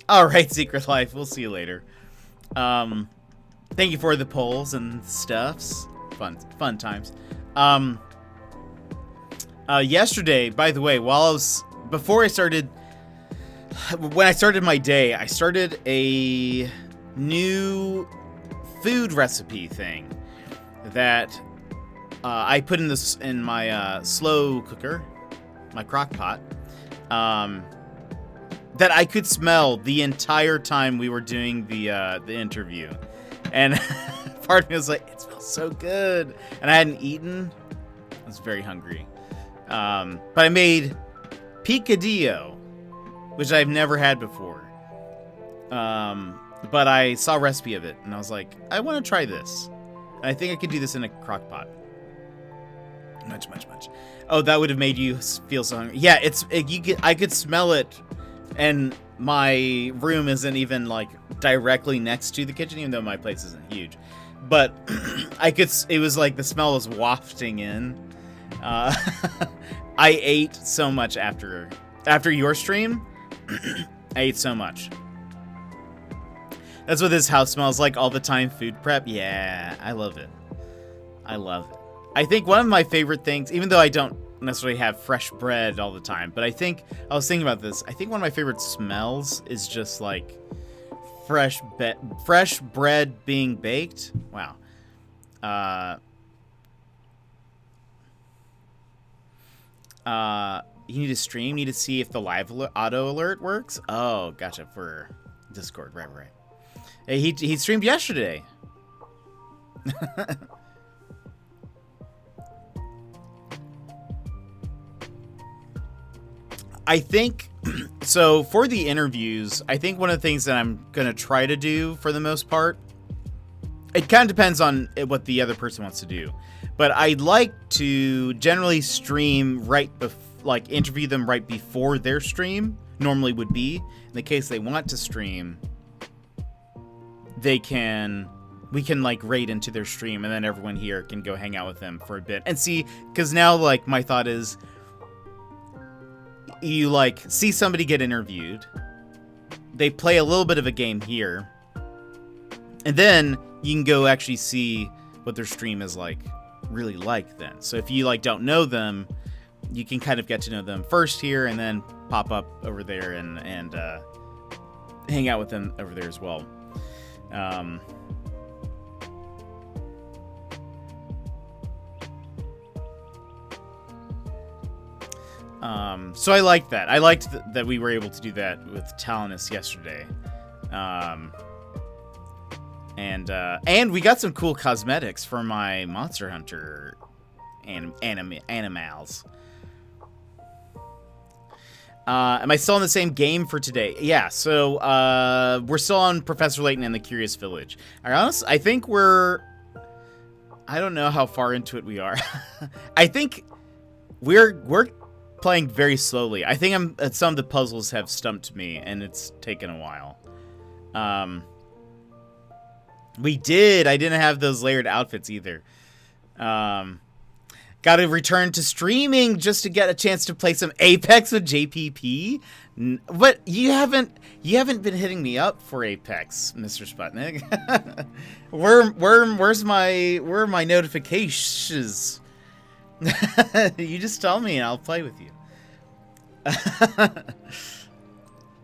All right, Secret Life. We'll see you later. Thank you for the polls and stuffs. Fun times. Yesterday, by the way, when I started my day, I started a new food recipe thing that I put in my slow cooker, my crock pot, that I could smell the entire time we were doing the interview, and part of me was like, it smells so good, and I hadn't eaten. I was very hungry, but I made picadillo, which I've never had before. But I saw a recipe of it, and I was like, I want to try this. And I think I could do this in a crock pot. Much. Oh, that would have made you feel so hungry. Yeah, I could smell it, and my room isn't even like directly next to the kitchen, even though my place isn't huge. But it was like the smell was wafting in. I ate so much after your stream. I ate so much. That's what this house smells like all the time. Food prep. Yeah, I love it. I love it. I think one of my favorite things, even though I don't necessarily have fresh bread all the time, but I was thinking about this. I think one of my favorite smells is just like fresh bread being baked. Wow. You need to stream. Need to see if the live auto alert works. Oh, gotcha, for Discord. Right. Hey, he streamed yesterday. I think, so for the interviews, I think one of the things that I'm going to try to do for the most part, it kind of depends on what the other person wants to do. But I'd like to generally stream like interview them right before their stream normally would be. In the case they want to stream, we can like raid into their stream, and then everyone here can go hang out with them for a bit and see. Because now, like, my thought is, you like see somebody get interviewed, they play a little bit of a game here, and then you can go actually see what their stream is like really like then. So if you like don't know them, you can kind of get to know them first here, and then pop up over there and hang out with them over there as well. So I liked that. I liked that we were able to do that with Talinus yesterday. And we got some cool cosmetics for my Monster Hunter animals. Am I still in the same game for today? Yeah, so we're still on Professor Layton and the Curious Village. I think I don't know how far into it we are. I think we're playing very slowly. I think some of the puzzles have stumped me, and it's taken a while. I didn't have those layered outfits either. Got to return to streaming just to get a chance to play some Apex with JPP. But you haven't been hitting me up for Apex, Mr. Sputnik. Where are my notifications? You just tell me and I'll play with you.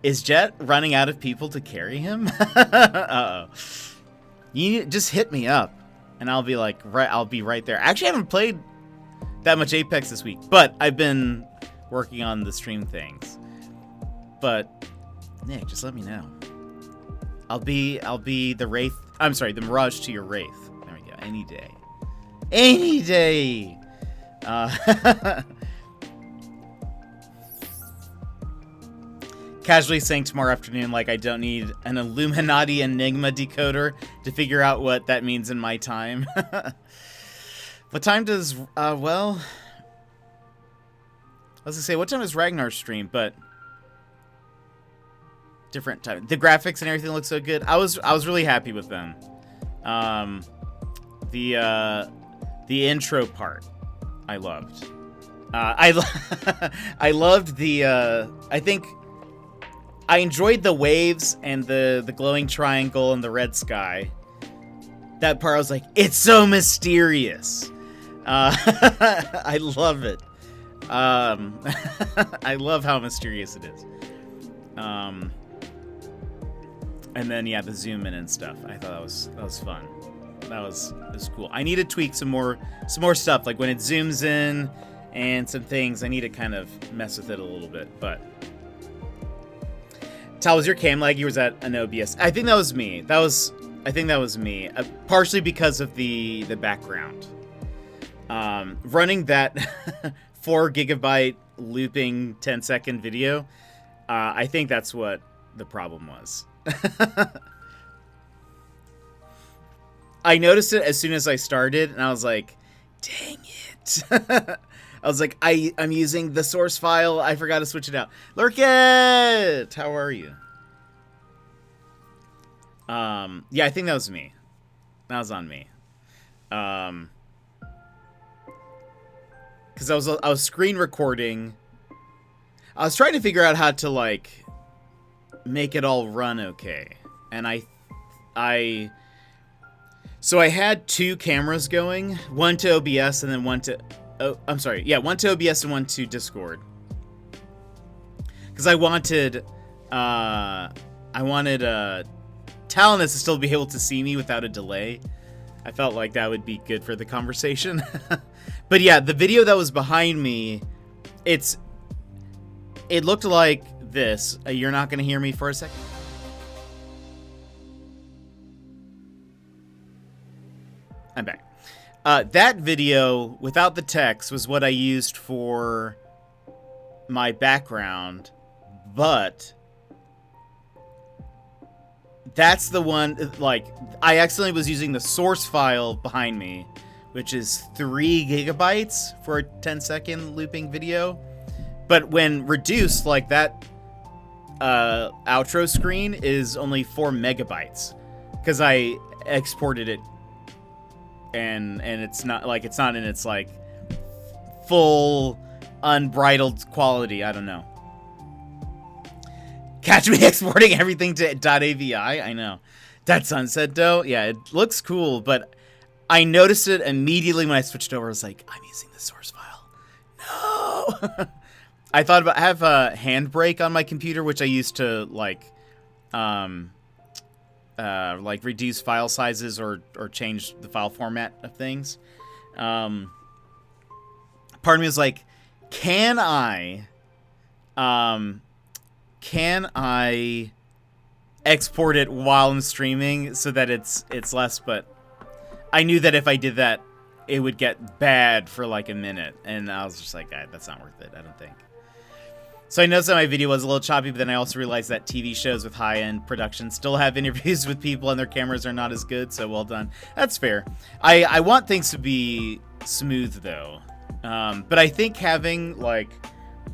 Is Jet running out of people to carry him? Uh-oh. You just hit me up and I'll be like, I'll be right there. Actually, I haven't played that much Apex this week, but I've been working on the stream things. But Nick, just let me know. I'll be the Wraith. I'm sorry, the Mirage to your Wraith. There we go. Any day. Any day. Casually saying tomorrow afternoon, like I don't need an Illuminati Enigma decoder to figure out what that means in my time. What time does, well, I was gonna say, what time does Ragnar stream, but different time. The graphics and everything look so good. I was really happy with them. The intro part, I loved. I loved I think I enjoyed the waves and the glowing triangle and the red sky. That part I was like, it's so mysterious. I love it. I love how mysterious it is. And then yeah, the zoom in and stuff. I thought that was fun. That was cool. I need to tweak some more stuff, like when it zooms in and some things. I need to kind of mess with it a little bit. But Tal, was your cam laggy or was that an OBS? I think that was me. I think that was me. Partially because of the background. Running that 4 gigabyte looping 10-second video. I think that's what the problem was. I noticed it as soon as I started, and I was like, dang it. I was like, I'm using the source file. I forgot to switch it out. Lurkit! How are you? Yeah, I think that was me. That was on me. Because I was screen recording. I was trying to figure out how to, like, make it all run okay. And so I had 2 cameras going, one to OBS and then one to, one to OBS and one to Discord. Because I wanted Talinus to still be able to see me without a delay. I felt like that would be good for the conversation. But yeah, the video that was behind me, it looked like this. You're not going to hear me for a second? I'm back. That video, without the text, was what I used for my background, but that's the one, like, I accidentally was using the source file behind me, which is 3 gigabytes for a 10-second looping video. But when reduced, like, that outro screen is only 4 megabytes. Because I exported it, and it's not, like, it's not in its, like, full, unbridled quality. I don't know. Catch me exporting everything to .avi. I know. That sunset though, yeah, it looks cool, but I noticed it immediately when I switched over. I was like, I'm using the source file. No. I thought about, I have a Handbrake on my computer, which I use to like reduce file sizes or change the file format of things. Part of me was like, can I export it while I'm streaming so that it's less? But I knew that if I did that, it would get bad for like a minute, and I was just like, that's not worth it, I don't think. So I noticed that my video was a little choppy, but then I also realized that TV shows with high-end production still have interviews with people and their cameras are not as good, so well done. That's fair. I want things to be smooth, though. But I think having, like,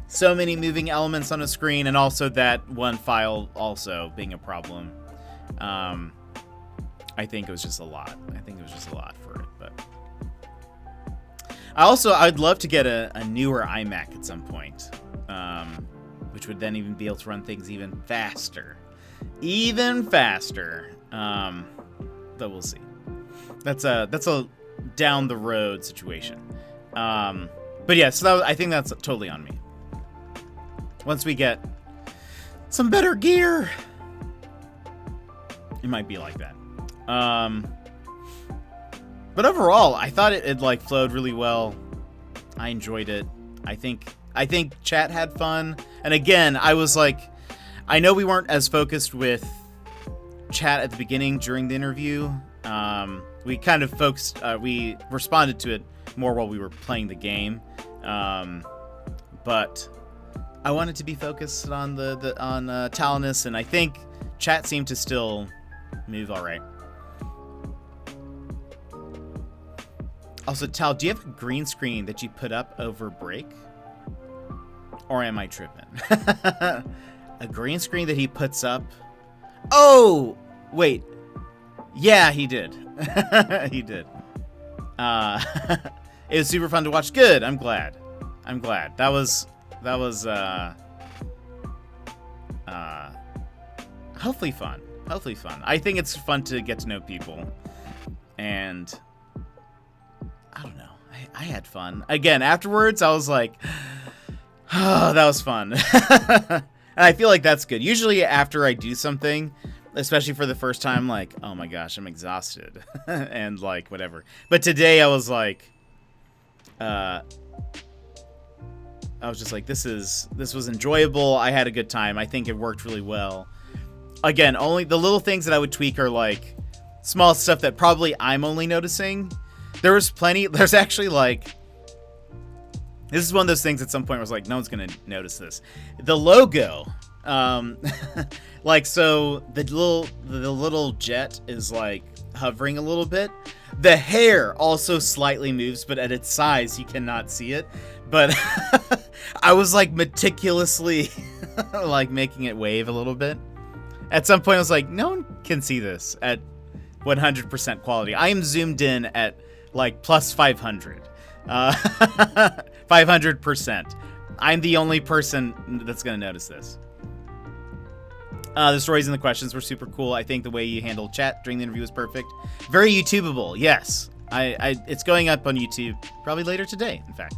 so many moving elements on a screen, and also that one file also being a problem, I think it was just a lot. I think it was just a lot for it, but... I'd love to get a newer iMac at some point, which would then even be able to run things even faster. Even faster. But we'll see. That's a down the road situation. But yeah, so I think that's totally on me. Once we get some better gear, it might be like that. But overall, I thought it like flowed really well. I enjoyed it. I think chat had fun. And again, I was like, I know we weren't as focused with chat at the beginning during the interview. We kind of focused, we responded to it more while we were playing the game. But I wanted to be focused on on Talinus, and I think chat seemed to still move all right. Also, Tal, do you have a green screen that you put up over break? Or am I tripping? A green screen that he puts up? Oh! Wait. Yeah, he did. He did. It was super fun to watch. Good. I'm glad. That was hopefully fun. I think it's fun to get to know people. And I don't know. I had fun. Again, afterwards, I was like, oh, that was fun. And I feel like that's good. Usually after I do something, especially for the first time, like, oh my gosh, I'm exhausted. And like, whatever. But today I was like, I was just like, this was enjoyable. I had a good time. I think it worked really well. Again, only the little things that I would tweak are like small stuff that probably I'm only noticing. There's actually like, this is one of those things at some point where I was like, no one's gonna notice this. The logo, like, so the little jet is like hovering a little bit. The hair also slightly moves, but at its size, you cannot see it. But I was like meticulously like making it wave a little bit. At some point, I was like, no one can see this at 100% quality. I am zoomed in at like plus 500. 500%. I'm the only person that's going to notice this. The stories and the questions were super cool. I think the way you handled chat during the interview was perfect. Very YouTubeable, yes. It's going up on YouTube probably later today, in fact.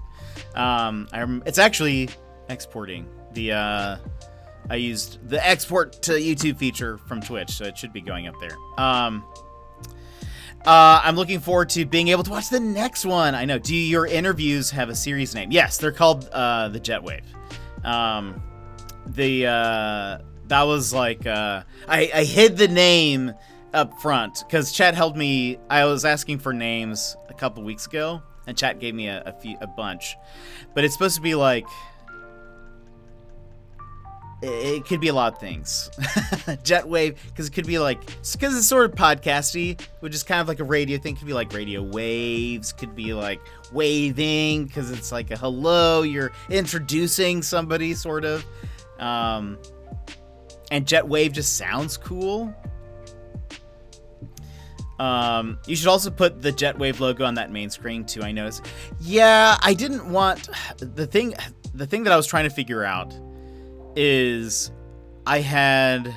It's actually exporting. I used the export to YouTube feature from Twitch, so it should be going up there. I'm looking forward to being able to watch the next one. I know. Do your interviews have a series name? Yes, they're called the Jetwave. That was like I hid the name up front because chat helped me. I was asking for names a couple weeks ago, and chat gave me a bunch. But it's supposed to be like it could be a lot of things. Jetwave, because it could be like, because it's sort of podcasty, which is kind of like a radio thing. Could be like radio waves, could be like waving, because it's like a hello, you're introducing somebody, sort of. And Jetwave just sounds cool. You should also put the Jetwave logo on that main screen too, I noticed. Yeah, I didn't want, the thing that I was trying to figure out is I had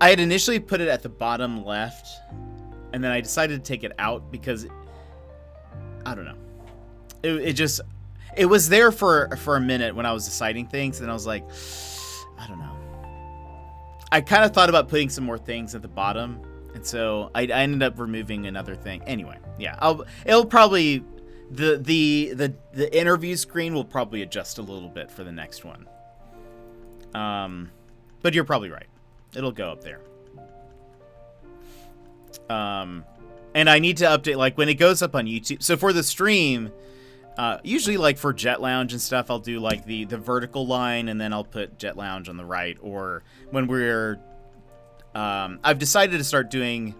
initially put it at the bottom left, and then I decided to take it out because I don't know. It was there for a minute when I was deciding things, and I was like, I don't know. I kind of thought about putting some more things at the bottom, and so I ended up removing another thing. Anyway, yeah, it'll probably the interview screen will probably adjust a little bit for the next one. But you're probably right. It'll go up there. And I need to update, like, when it goes up on YouTube. So for the stream, usually, like, for Jet Lounge and stuff, I'll do, like, the vertical line, and then I'll put Jet Lounge on the right. Or when we're... I've decided to start doing,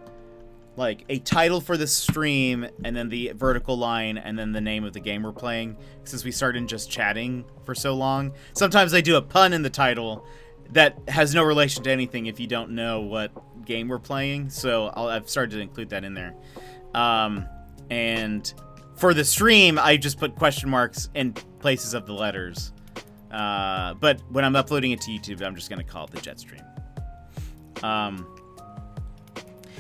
like, a title for the stream, and then the vertical line, and then the name of the game we're playing, since we started just chatting for so long. Sometimes I do a pun in the title that has no relation to anything if you don't know what game we're playing, so I've started to include that in there. And for the stream, I just put question marks in places of the letters. But when I'm uploading it to YouTube, I'm just going to call it the Jet Stream.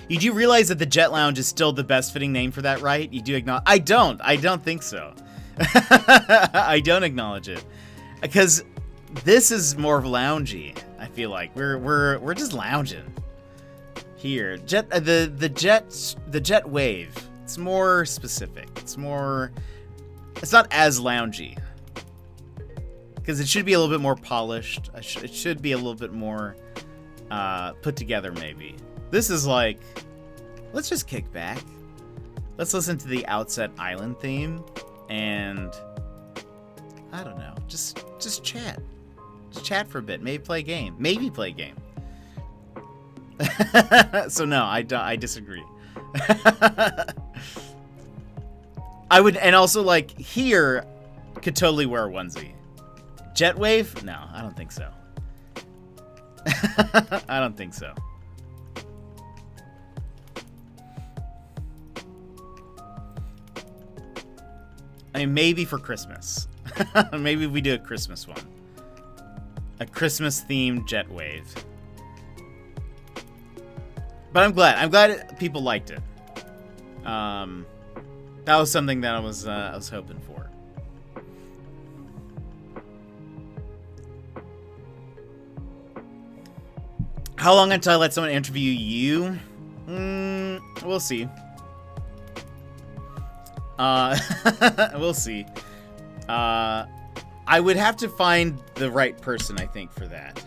You do realize that the Jet Lounge is still the best fitting name for that, right? You do acknowledge... I don't think so. I don't acknowledge it. Because this is more loungy, I feel like. We're just lounging here. The Jet Wave. It's more specific. It's not as loungy. Because it should be a little bit more polished. It should be a little bit more put together, maybe. This is like, let's just kick back. Let's listen to the Outset Island theme, and I don't know, just chat. Just chat for a bit. Maybe play a game. So no, I disagree. I would, and also, like, here could totally wear a onesie. Jetwave? No, I don't think so. I don't think so. I mean, maybe for Christmas. Maybe we do a Christmas one. A Christmas-themed Jetwave. But I'm glad people liked it. That was something that I was hoping for. How long until I let someone interview you? We'll see. We'll see. I would have to find the right person, I think, for that.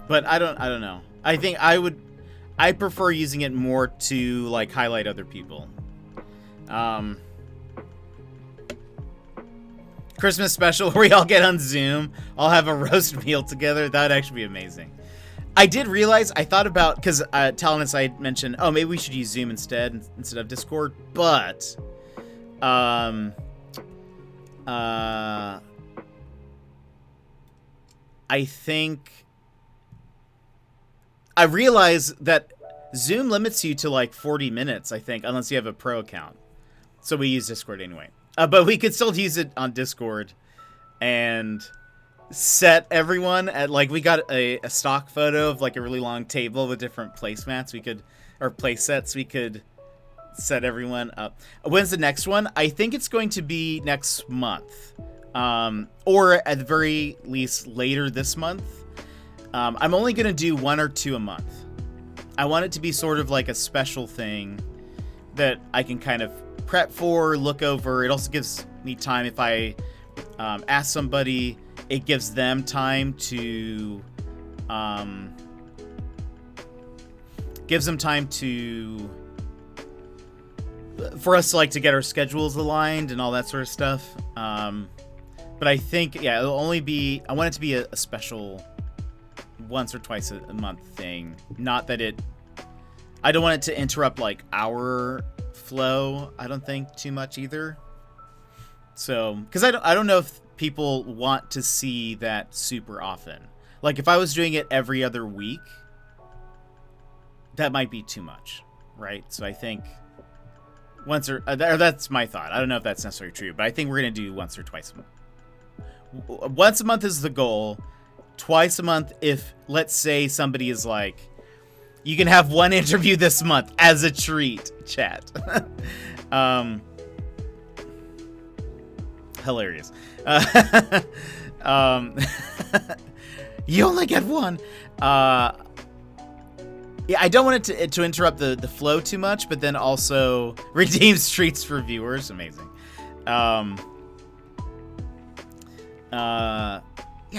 But I don't know. I think I prefer using it more to, like, highlight other people. Christmas special where we all get on Zoom. I'll have a roast meal together. That'd actually be amazing. I did realize, I thought about, because Talon and I mentioned, oh, maybe we should use Zoom instead of Discord, but I think I realized that Zoom limits you to like 40 minutes, I think, unless you have a pro account. So we use Discord anyway. But we could still use it on Discord and set everyone at, like, we got a stock photo of like a really long table with different placemats or play sets. We could set everyone up. When's the next one? I think it's going to be next month. Or at the very least later this month. I'm only going to do 1 or 2 a month. I want it to be sort of like a special thing that I can kind of prep for, look over. It also gives me time if I ask somebody. It gives them time to, for us to, like, to get our schedules aligned and all that sort of stuff. But I think, yeah, it'll only be, I want it to be a special once or twice a month thing. Not that I don't want it to interrupt like our flow, I don't think, too much either. So, because I don't know if people want to see that super often. Like if I was doing it every other week, that might be too much, right? So I think once or that's my thought. I don't know if that's necessarily true, but I think we're going to do once or twice a month. Once a month is the goal. Twice a month if, let's say, somebody is like, you can have one interview this month as a treat, chat. Hilarious. You only get one. Yeah, I don't want it to interrupt the flow too much, but then also redeem treats for viewers. Amazing. Yeah, I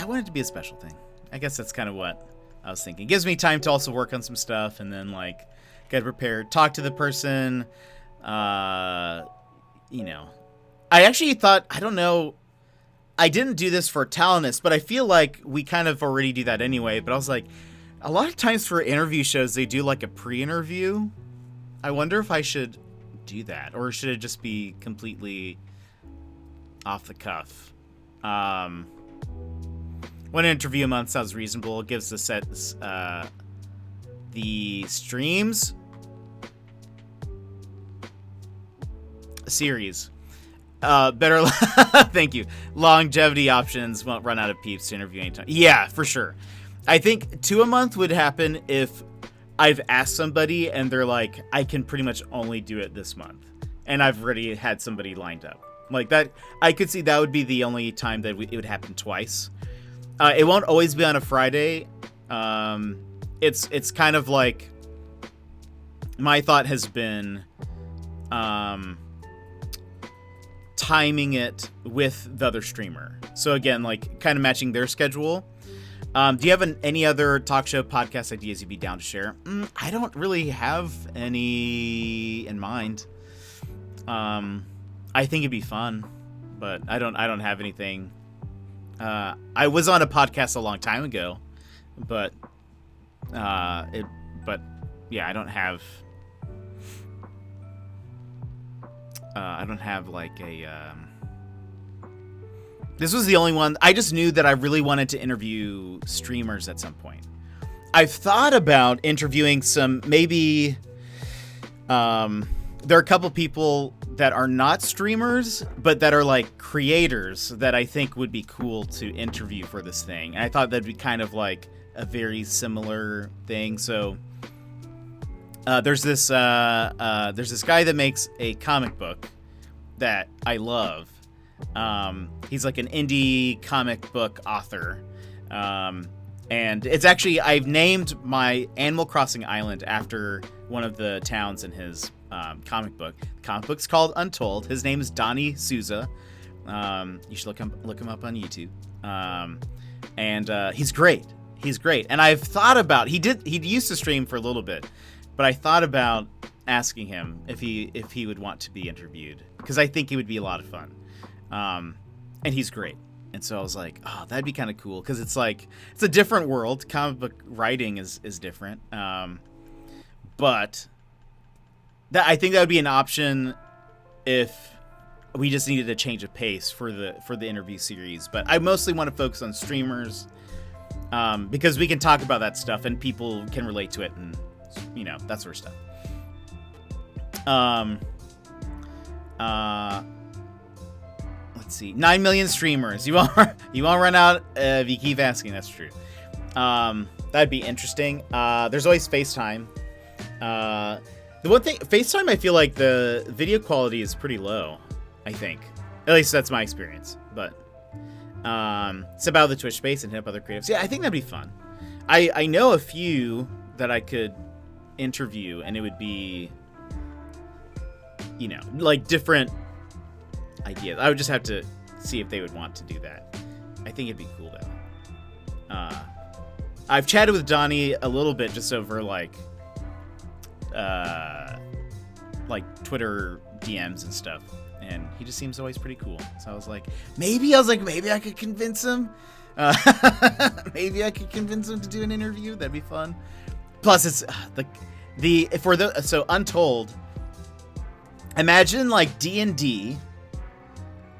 want it to be a special thing. I guess that's kind of what I was thinking. It gives me time to also work on some stuff and then like get prepared, talk to the person. You know, I actually thought, I don't know, I didn't do this for Talenus, but I feel like we kind of already do that anyway. But I was like, a lot of times for interview shows, they do like a pre-interview. I wonder if I should do that, or should it just be completely off the cuff? One interview a month sounds reasonable. It gives the sets, the streams series better. Thank you. Longevity options won't run out of peeps to interview anytime. Yeah, for sure. I think 2 a month would happen if I've asked somebody and they're like, I can pretty much only do it this month, and I've already had somebody lined up like that. I could see that would be the only time that it would happen twice. It won't always be on a Friday. It's kind of like, my thought has been timing it with the other streamer. So again, like kind of matching their schedule. Do you have any other talk show podcast ideas you'd be down to share? I don't really have any in mind. I think it'd be fun, but I don't have anything. I was on a podcast a long time ago, but yeah, I don't have like a, this was the only one. I just knew that I really wanted to interview streamers at some point. I've thought about interviewing some, maybe, there are a couple people that are not streamers, but that are like creators that I think would be cool to interview for this thing. And I thought that'd be kind of like a very similar thing. So there's this guy that makes a comic book that I love. He's like an indie comic book author. And it's actually, I've named my Animal Crossing island after one of the towns in his comic book. The comic book's called Untold. His name is Donnie Souza. You should look him up on YouTube. And he's great. He's great. And I've thought about, he used to stream for a little bit, but I thought about asking him if he would want to be interviewed, because I think it would be a lot of fun. And he's great. And so I was like, oh, that'd be kind of cool, because it's like, it's a different world. Comic book writing is different. But I think that would be an option if we just needed a change of pace for the interview series. But I mostly want to focus on streamers, because we can talk about that stuff and people can relate to it, and you know, that sort of stuff. Let's see, 9 million streamers. You won't run out if you keep asking. That's true. That'd be interesting. There's always FaceTime. The one thing, FaceTime, I feel like the video quality is pretty low, I think. At least that's my experience. But it's about the Twitch space and hit up other creatives. Yeah, I think that'd be fun. I know a few that I could interview, and it would be, you know, like different ideas. I would just have to see if they would want to do that. I think it'd be cool, though. I've chatted with Donnie a little bit just over like Twitter DMs and stuff. and he just seems always pretty cool. So I was like, maybe I could convince him. Maybe I could convince him to do an interview. That'd be fun. Plus, it's so Untold. Imagine like D&D,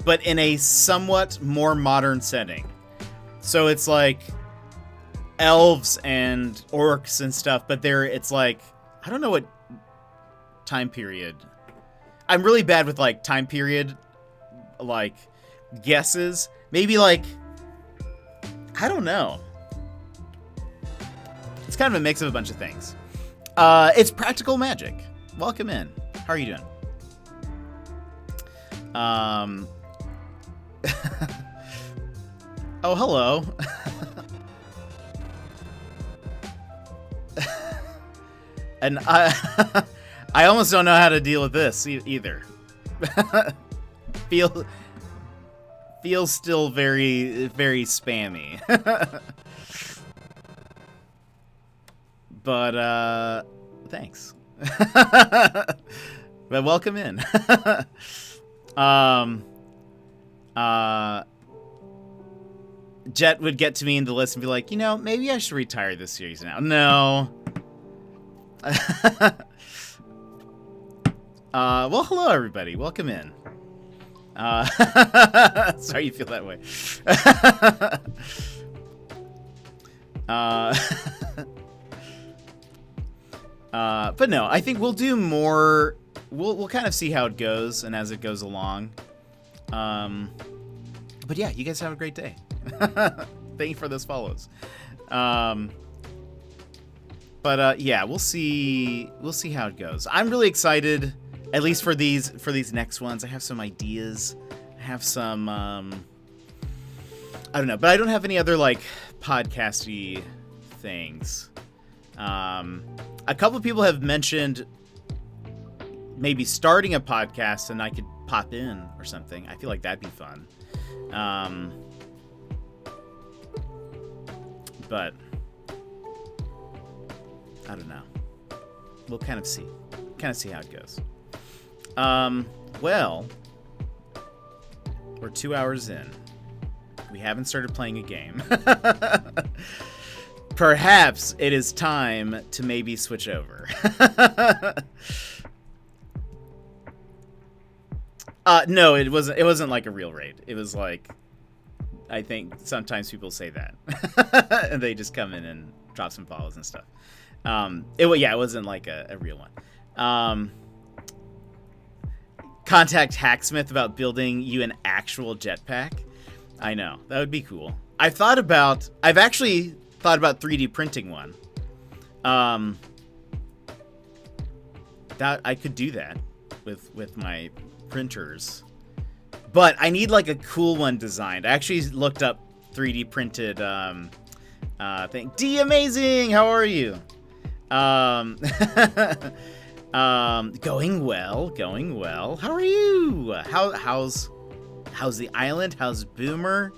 but in a somewhat more modern setting. So it's like elves and orcs and stuff, but it's like, I don't know what time period. I'm really bad with like time period, like guesses. Maybe like, I don't know. It's kind of a mix of a bunch of things. It's practical magic. Welcome in. How are you doing? Oh, hello. And I almost don't know how to deal with this either. Feels still very, very spammy. But, thanks. But welcome in. Jet would get to me in the list and be like, maybe I should retire this series now. No. Well, hello, everybody. Welcome in. Sorry you feel that way. But no, I think we'll do more. We'll kind of see how it goes and as it goes along. But yeah, you guys have a great day. Thank you for those follows. But yeah, we'll see how it goes. I'm really excited, at least for these next ones. I have some ideas. I have some I don't know, but I don't have any other like podcasty things. A couple of people have mentioned maybe starting a podcast and I could pop in or something. I feel like that'd be fun. But I don't know. We'll kind of see how it goes. Well, we're 2 hours in. We haven't started playing a game. Perhaps it is time to maybe switch over. No, it wasn't like a real raid. It was like, I think sometimes people say that. And they just come in and drop some follows and stuff. It wasn't like a real one. Contact Hacksmith about building you an actual jetpack. I know, that would be cool. I've actually thought about 3D printing one. That I could do that with my printers. But I need like a cool one designed. I actually looked up 3D printed thing. D Amazing, how are you? Going well. How are you? How's the island? How's Boomer?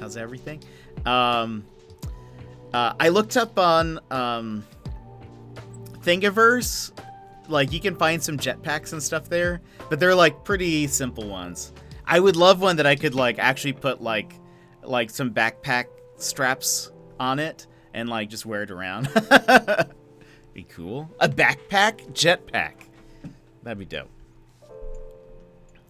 How's everything? I looked up on Thingiverse. Like, you can find some jetpacks and stuff there, but they're like pretty simple ones. I would love one that I could like actually put like some backpack straps on it and like just wear it around. Be cool. A backpack jetpack. That'd be dope.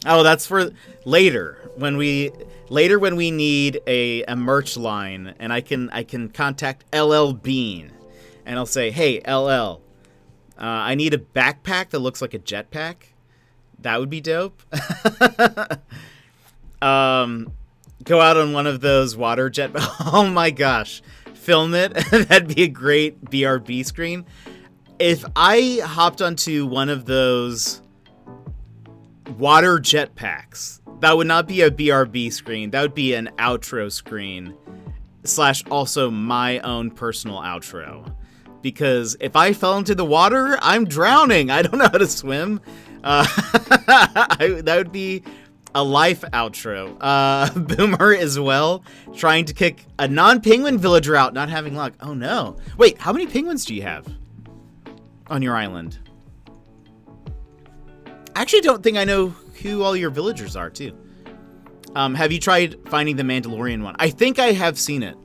Oh, that's for later when we need a merch line, and I can contact LL Bean, and I'll say, hey LL, I need a backpack that looks like a jetpack. That would be dope. Go out on one of those water jet. Oh my gosh, film it. That'd be a great BRB screen. If I hopped onto one of those water jetpacks, that would not be a BRB screen. That would be an outro screen / also my own personal outro. Because if I fell into the water, I'm drowning. I don't know how to swim. That would be a life outro. Boomer as well, trying to kick a non-penguin villager out, not having luck. Oh no. Wait, how many penguins do you have on your island? I actually don't think I know who all your villagers are too. Have you tried finding the Mandalorian one? I think I have seen it.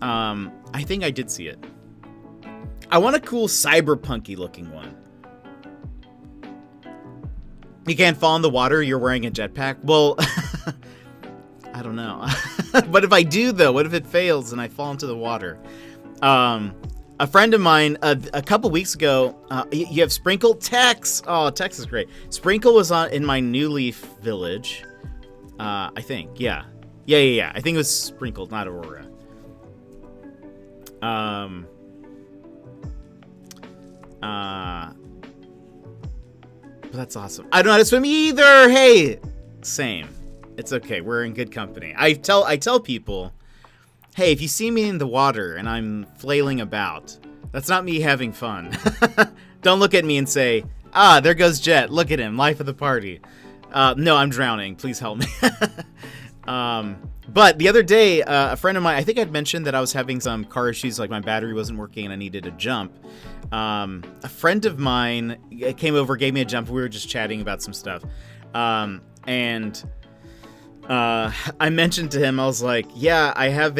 I think I did see it. I want a cool cyberpunky looking one. You can't fall in the water, you're wearing a jetpack? Well, I don't know. What if I do, though? What if it fails and I fall into the water? A friend of mine, a couple weeks ago, you have Sprinkle Tex. Oh, Tex is great. Sprinkle was in my New Leaf village. I think, yeah. Yeah. I think it was Sprinkle, not Aurora. But that's awesome. I don't know how to swim either. Hey, same. It's okay. We're in good company. I tell people, hey, if you see me in the water and I'm flailing about, that's not me having fun. Don't look at me and say, there goes Jet. Look at him. Life of the party. No, I'm drowning. Please help me. But the other day, a friend of mine, I think I'd mentioned that I was having some car issues, like my battery wasn't working and I needed a jump. A friend of mine came over, gave me a jump. We were just chatting about some stuff. And I mentioned to him, I was like, yeah, I have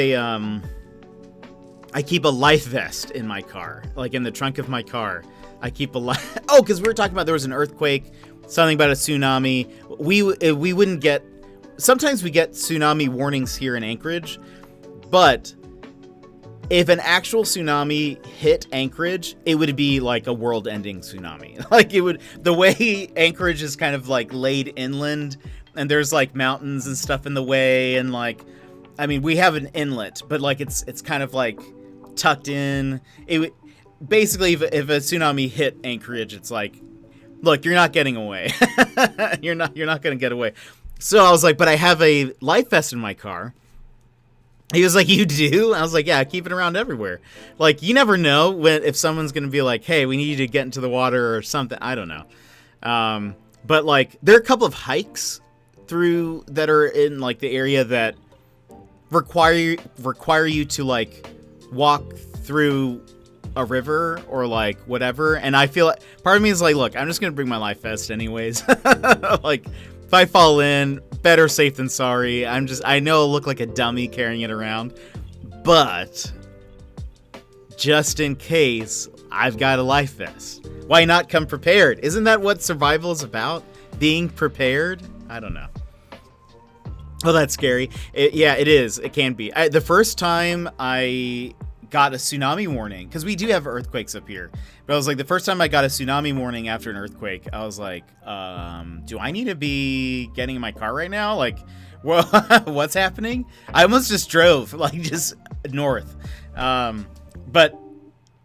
I keep a life vest in my car, like in the trunk of my car. I keep a life. Oh, because we were talking about there was an earthquake, something about a tsunami. We wouldn't get. Sometimes we get tsunami warnings here in Anchorage, but if an actual tsunami hit Anchorage, it would be like a world-ending tsunami. Like it would. The way Anchorage is kind of like laid inland, and there's like mountains and stuff in the way, and like, I mean, we have an inlet, but like it's kind of like tucked in. It would basically, if a tsunami hit Anchorage, it's like, look, you're not getting away. you're not gonna get away. So I was like, but I have a life vest in my car. He was like, you do? I was like, yeah, I keep it around everywhere. Like, you never know if someone's gonna be like, hey, we need you to get into the water or something. I don't know. But like, there are a couple of hikes through that are in like the area that require you to like walk through a river or like whatever, and I feel like part of me is like, look, I'm just gonna bring my life vest anyways. Like, if I fall in, better safe than sorry. I know I'll look like a dummy carrying it around, but just in case, I've got a life vest. Why not come prepared? Isn't that what survival is about? Being prepared? I don't know. Oh, that's scary. Yeah, it is. It can be. The first time I got a tsunami warning, because we do have earthquakes up here, but I was like, the first time I got a tsunami warning after an earthquake, I was like, do I need to be getting in my car right now? Like, well, what's happening? I almost just drove, like, just north. But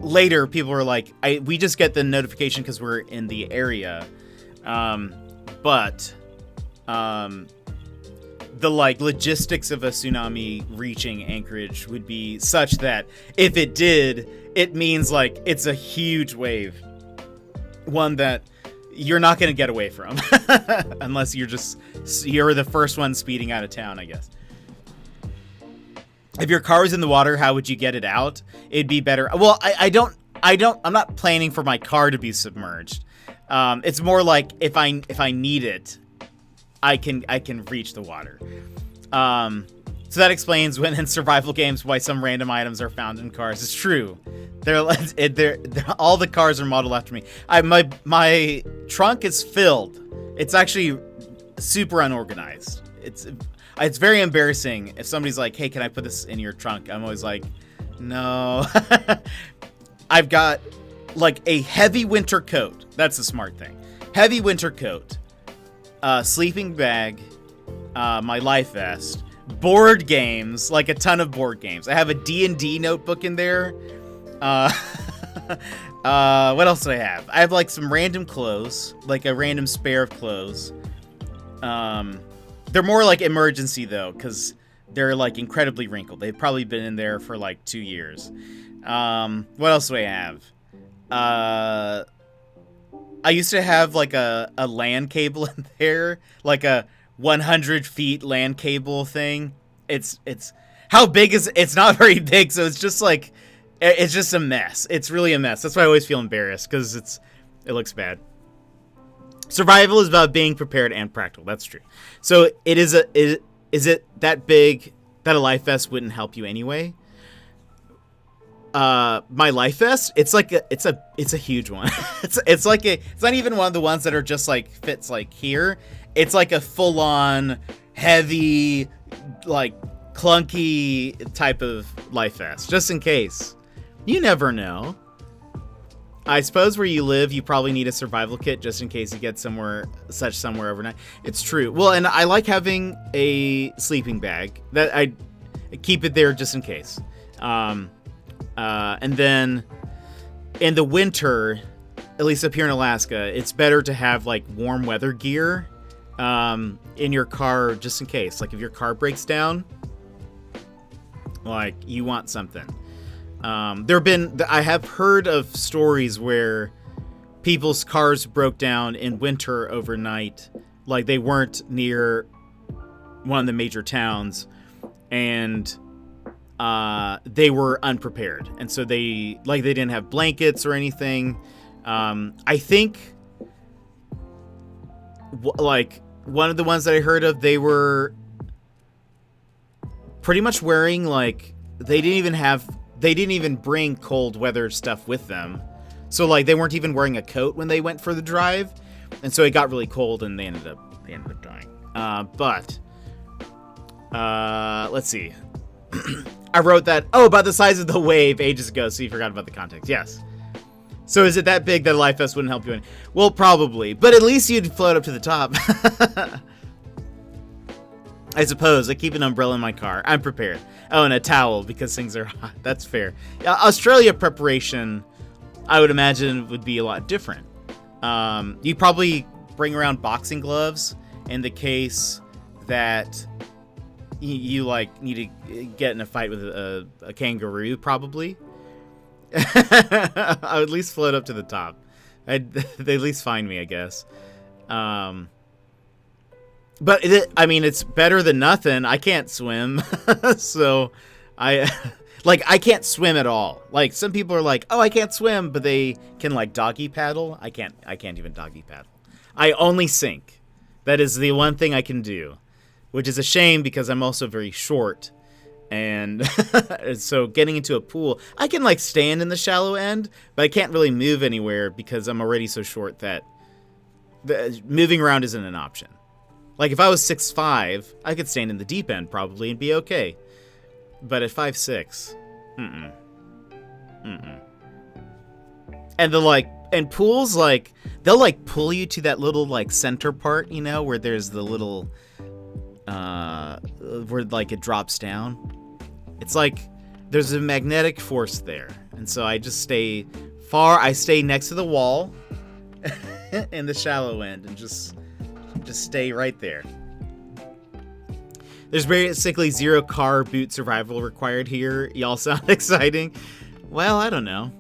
later, people were like, we just get the notification because we're in the area. But the like logistics of a tsunami reaching Anchorage would be such that if it did, it means like it's a huge wave, one that you're not going to get away from unless you're the first one speeding out of town, I guess. If your car was in the water, how would you get it out? It'd be better. Well, I'm not planning for my car to be submerged. It's more like if I need it, I can reach the water. So that explains when in survival games why some random items are found in cars. It's true. They're all the cars are modeled after me. My trunk is filled. It's actually super unorganized. It's very embarrassing if somebody's like, "Hey, can I put this in your trunk?" I'm always like, "No." I've got like a heavy winter coat. That's the smart thing. Heavy winter coat. Sleeping bag, my life vest, board games, like a ton of board games. I have a D&D notebook in there. What else do I have? I have like some random clothes, like a random spare of clothes. They're more like emergency though, because they're like incredibly wrinkled. They've probably been in there for like 2 years. What else do I have? I used to have like a LAN cable in there, like a 100 feet LAN cable thing. It's how big is it's not very big, so it's just like it's just a mess. It's really a mess. That's why I always feel embarrassed because it looks bad. Survival is about being prepared and practical. That's true. So is it that big that a life vest wouldn't help you anyway? My life vest, it's a huge one. it's not even one of the ones that are just like fits like here. It's like a full on heavy, like clunky type of life vest, just in case. You never know. I suppose where you live, you probably need a survival kit just in case you get somewhere overnight. It's true. Well, and I like having a sleeping bag that I keep it there just in case. And then in the winter, at least up here in Alaska, it's better to have like warm weather gear in your car just in case. Like if your car breaks down, like you want something. I have heard of stories where people's cars broke down in winter overnight, like they weren't near one of the major towns, and they were unprepared, and so they didn't have blankets or anything. I think like one of the ones that I heard of, they were pretty much wearing like they didn't even bring cold weather stuff with them. So like they weren't even wearing a coat when they went for the drive. And so it got really cold and they ended up dying. But let's see. I wrote that, about the size of the wave ages ago, so you forgot about the context. Yes. So is it that big that a life vest wouldn't help you in? Well, probably. But at least you'd float up to the top. I suppose. I keep an umbrella in my car. I'm prepared. Oh, and a towel because things are hot. That's fair. Australia preparation, I would imagine, would be a lot different. You probably bring around boxing gloves in the case that you like need to get in a fight with a kangaroo, probably. I would at least float up to the top. They at least find me, I guess. But it's better than nothing. I can't swim. So I can't swim at all. Like some people are like, "Oh, I can't swim," but they can like doggy paddle. I can't even doggy paddle. I only sink. That is the one thing I can do, which is a shame because I'm also very short. And so getting into a pool, I can like stand in the shallow end, but I can't really move anywhere because I'm already so short that moving around isn't an option. Like, if I was 6'5", I could stand in the deep end, probably, and be okay. But at 5'6", And pools, like, they'll, like, pull you to that little, like, center part, you know, where there's the little, where, like, it drops down. It's like, there's a magnetic force there. And so I just stay next to the wall in the shallow end and just stay right there. There's basically 0 car boot survival required here. Y'all sound exciting. Well, I don't know.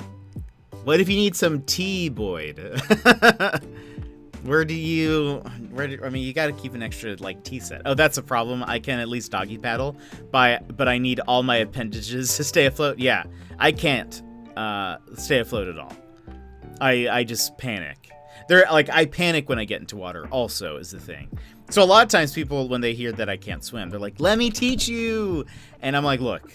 What if you need some tea, Boyd? You gotta keep an extra, like, tea set. Oh, that's a problem. I can at least doggy paddle, but I need all my appendages to stay afloat. Yeah, I can't stay afloat at all. I just panic. I panic when I get into water also is the thing. So a lot of times people, when they hear that I can't swim, they're like, "Let me teach you." And I'm like, "Look."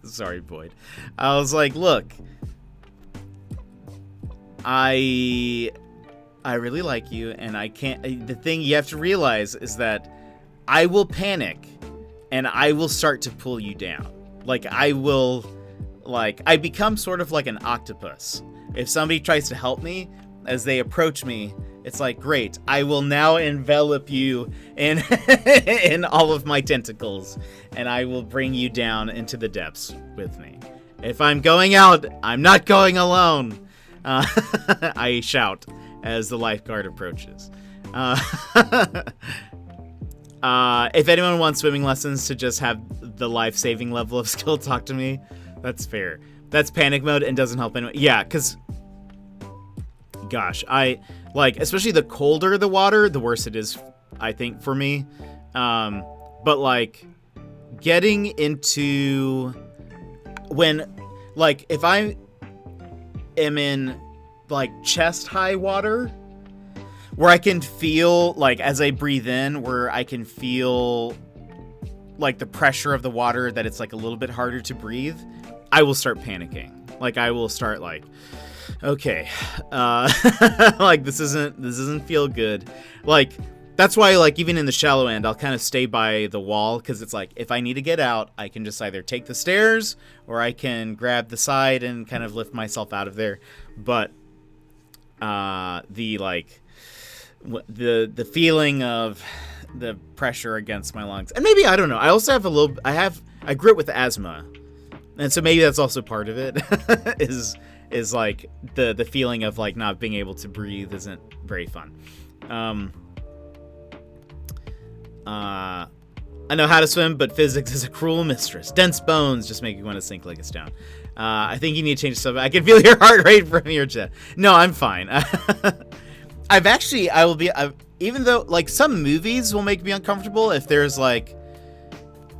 Sorry, Boyd. I was like, "Look, I really like you, and I can't." The thing you have to realize is that I will panic, and I will start to pull you down. Like, I become sort of like an octopus. If somebody tries to help me, as they approach me, it's like, great, I will now envelop you in in all of my tentacles, and I will bring you down into the depths with me. If I'm going out, I'm not going alone. I shout as the lifeguard approaches. If anyone wants swimming lessons to just have the life-saving level of skill, talk to me. That's fair. That's panic mode and doesn't help anyone. Yeah, because, gosh, especially the colder the water, the worse it is, I think, for me. But, like, getting into if am in like chest high water, where I can feel like as I breathe in, where I can feel like the pressure of the water, that it's like a little bit harder to breathe, I will start panicking. Like I will start like, okay, like this doesn't feel good. Like that's why, like, even in the shallow end, I'll kind of stay by the wall, because it's like, if I need to get out, I can just either take the stairs or I can grab the side and kind of lift myself out of there. But the feeling of the pressure against my lungs, and maybe, I don't know, I also have I grew up with asthma, and so maybe that's also part of it. is like the feeling of like not being able to breathe isn't very fun. I know how to swim, but physics is a cruel mistress. Dense bones just make you want to sink like a stone. I think you need to change something. I can feel your heart rate from your chest. No, I'm fine. Even though, like, some movies will make me uncomfortable if there's, like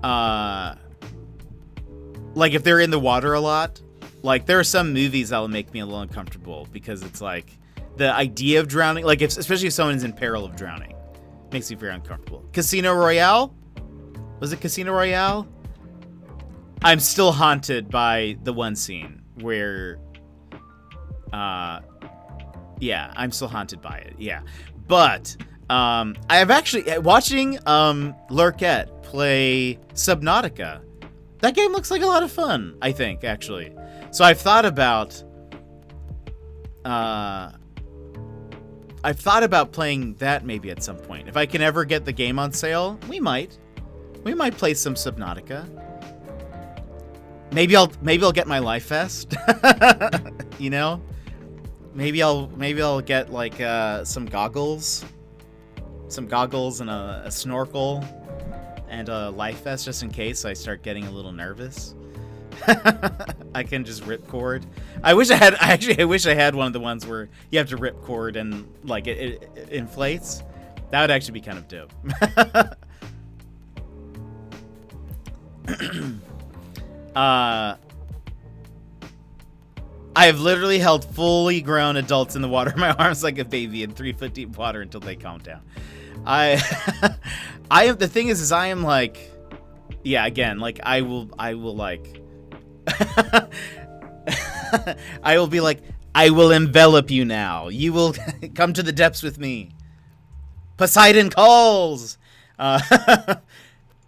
if they're in the water a lot. Like, there are some movies that'll make me a little uncomfortable, because it's, like, the idea of drowning, like, especially if someone's in peril of drowning, makes me very uncomfortable. Casino Royale? Was it Casino Royale? I'm still haunted by the one scene where, yeah, I'm still haunted by it, yeah. But, I have actually, watching, Lurkette play Subnautica, that game looks like a lot of fun, I think, actually. So I've thought about playing that maybe at some point. If I can ever get the game on sale, we might play some Subnautica. Maybe I'll get my Life Vest. You know? Maybe I'll get like some goggles and a snorkel and a Life Vest, just in case I start getting a little nervous. I can just rip cord. I wish I had one of the ones where you have to rip cord and like it inflates. That would actually be kind of dope. I have literally held fully grown adults in the water in my arms like a baby in 3 foot deep water until they calm down. I am, the thing is I am like, yeah, again, like I will like I will be like, I will envelop you now. You will come to the depths with me. Poseidon calls. Have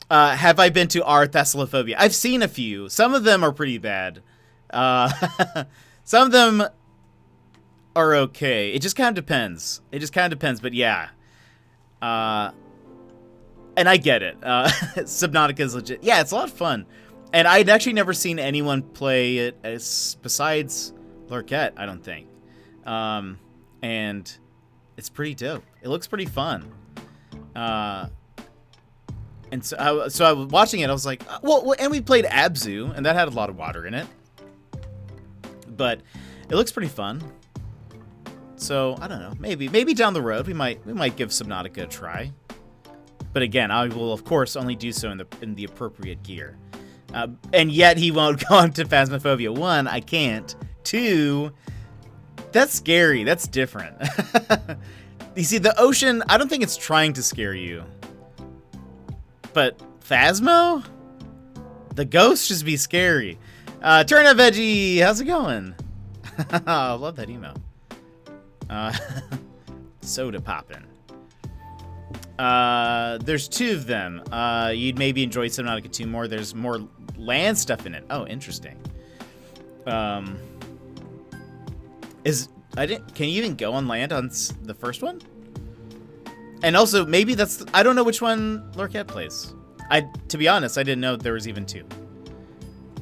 I been to our Thessalophobia? I've seen a few. Some of them are pretty bad. Some of them are okay. It just kind of depends. But yeah. And I get it. Subnautica is legit. Yeah, it's a lot of fun. And I'd actually never seen anyone play it besides Lurkette, I don't think. And it's pretty dope. It looks pretty fun. And so I was watching it, I was like, well, and we played Abzu, and that had a lot of water in it. But it looks pretty fun. So, I don't know. Maybe down the road we might give Subnautica a try. But again, I will of course only do so in the appropriate gear. And yet he won't go on to Phasmophobia. 1, I can't. 2, that's scary. That's different. You see, the ocean, I don't think it's trying to scare you. But Phasmo? The ghosts just be scary. Turnip Veggie, how's it going? I love that email. Soda poppin'. There's 2 of them. You'd maybe enjoy Subnautica 2 more. There's more land stuff in it. Oh, interesting. Can you even go on land on the first one? And also, maybe I don't know which one Lurkette plays. To be honest, I didn't know there was even 2.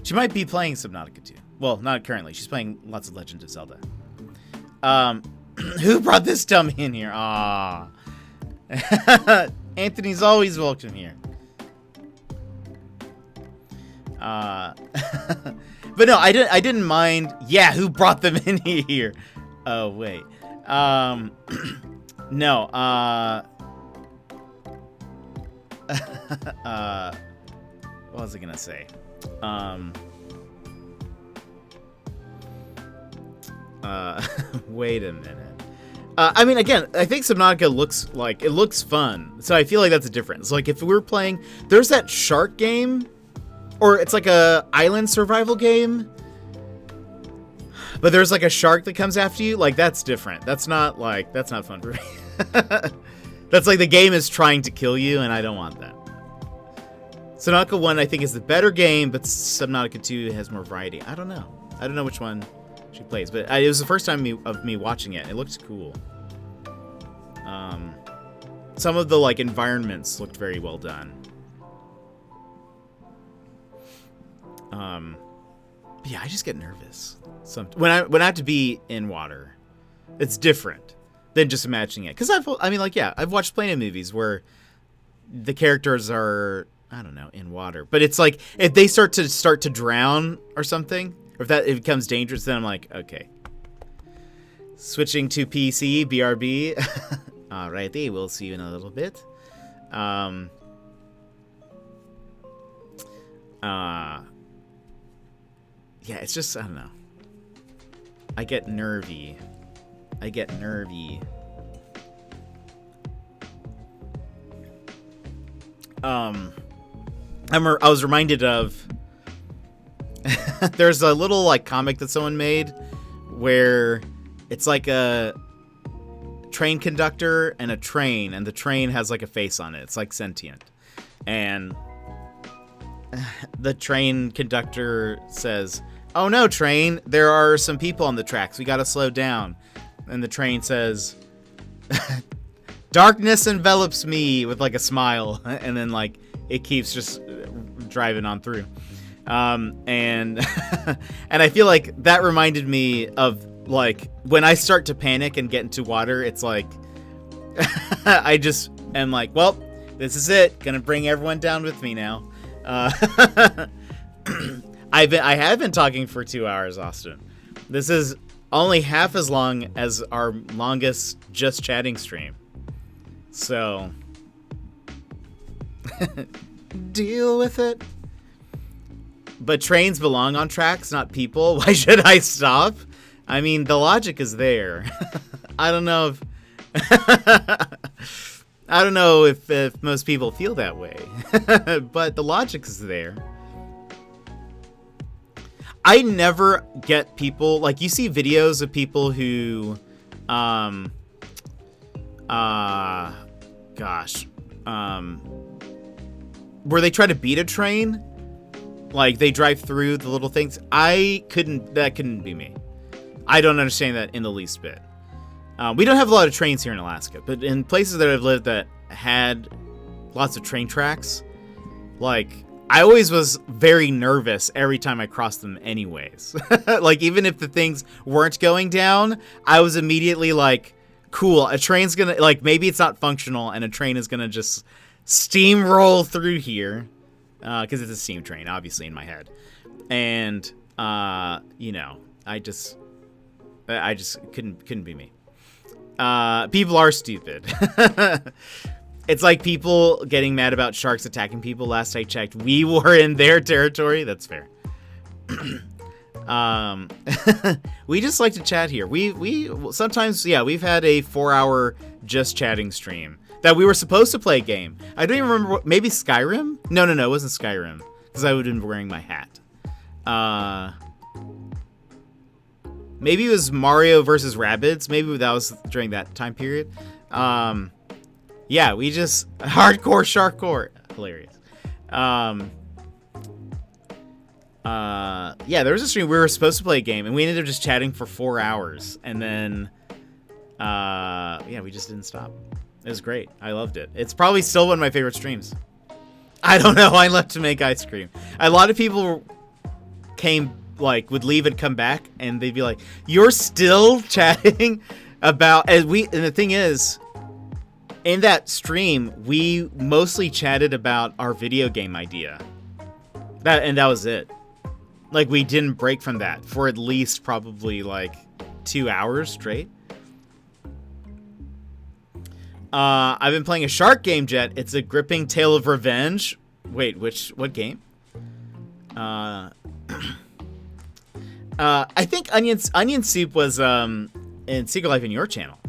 She might be playing Subnautica 2. Well, not currently. She's playing lots of Legend of Zelda. Who brought this dummy in here? Ah. Anthony's always welcome here. But no, I didn't mind. Yeah, who brought them in here? Oh wait. No. What was I gonna say? Wait a minute. I mean, again, I think Subnautica looks fun, so I feel like that's a difference. Like, if we were playing, there's that shark game, or it's like a island survival game, but there's like a shark that comes after you. Like, that's different. That's not fun for me. That's like the game is trying to kill you, and I don't want that. Subnautica 1, I think, is the better game, but Subnautica 2 has more variety. I don't know which one she plays, but it was the first time of me watching it. It looked cool. Some of the like environments looked very well done. Yeah, I just get nervous. When I have to be in water, it's different than just imagining it. Because I've watched plenty of movies where the characters are, I don't know, in water, but it's like if they start to drown or something, or if it becomes dangerous, then I'm like, okay. Switching to PC, BRB. Alrighty, we'll see you in a little bit. Yeah, it's just, I don't know. I get nervy. I was reminded of there's a little like comic that someone made where it's like a train conductor and a train, and the train has like a face on it. It's like sentient. And the train conductor says, "Oh no, train, there are some people on the tracks. We gotta slow down." And the train says, "Darkness envelops me," with like a smile. And then like it keeps just driving on through. And and I feel like that reminded me of like when I start to panic and get into water, it's like I just am like, well, this is it. Gonna bring everyone down with me now. I have been talking for 2 hours, Austin. This is only half as long as our longest just chatting stream. So deal with it. But trains belong on tracks, not people. Why should I stop? I mean, the logic is there. I don't know if most people feel that way. But the logic is there. I never get people, like, you see videos of people who where they try to beat a train. Like, they drive through the little things. That couldn't be me. I don't understand that in the least bit. We don't have a lot of trains here in Alaska, but in places that I've lived that had lots of train tracks, like, I always was very nervous every time I crossed them anyways. Like, even if the things weren't going down, I was immediately like, cool, a train's gonna, like, maybe it's not functional and a train is gonna just steamroll through here. Because it's a steam train, obviously, in my head. And, I just couldn't be me. People are stupid. It's like people getting mad about sharks attacking people. Last I checked, we were in their territory. That's fair. We just like to chat here. We sometimes, we've had a 4-hour just chatting stream that we were supposed to play a game. I don't even remember. Maybe Skyrim? No, it wasn't Skyrim, because I would have been wearing my hat. Maybe it was Mario versus Rabbids. Maybe that was during that time period. We just hardcore sharkcore. Hilarious. There was a stream we were supposed to play a game, and we ended up just chatting for 4 hours, and then we just didn't stop. It was great. I loved it. It's probably still one of my favorite streams. I don't know. I left to make ice cream. A lot of people would leave and come back, and they'd be like, "You're still chatting about?" And the thing is, in that stream, we mostly chatted about our video game idea. That was it. Like, we didn't break from that for at least probably like 2 hours straight. I've been playing a shark game, Jet. It's a gripping tale of revenge. Wait, what game? I think Onion Soup was in Secret Life in your channel.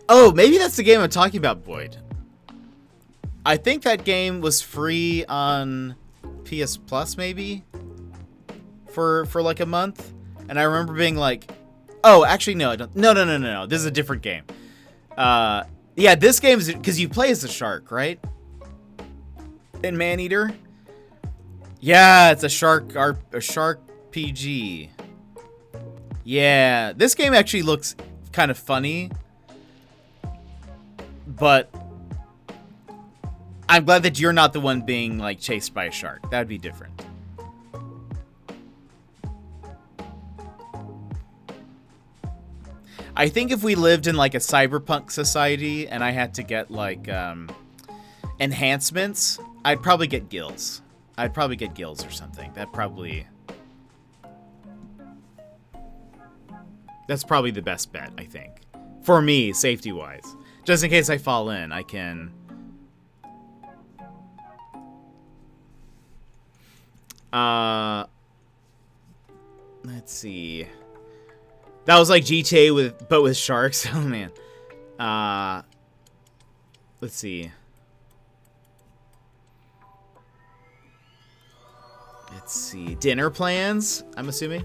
Oh, maybe that's the game I'm talking about, Boyd. I think that game was free on PS Plus, maybe for like a month, and I remember being like, "Oh, actually, no, I don't. No. This is a different game." Yeah, this game is because you play as a shark, right? In Maneater. Yeah, it's a shark PG. Yeah, this game actually looks kind of funny, but I'm glad that you're not the one being like chased by a shark. That'd be different. I think if we lived in like a cyberpunk society and I had to get like enhancements, I'd probably get gills. I'd probably get gills or something. That's probably the best bet, I think. For me, safety-wise. Just in case I fall in, I can... Let's see. That was like GTA but with sharks. Oh, man. Let's see. Let's see. Dinner plans, I'm assuming.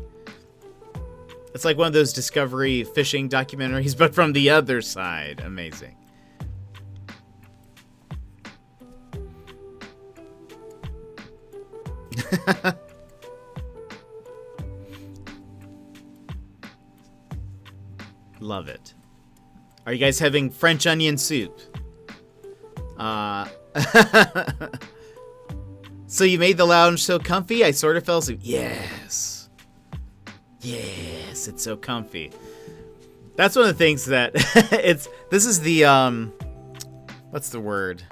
It's like one of those Discovery fishing documentaries, but from the other side. Amazing. Love it. Are you guys having French onion soup? So you made the lounge so comfy, I sort of fell asleep. Yes. Yes, it's so comfy. That's one of the things that this is the what's the word?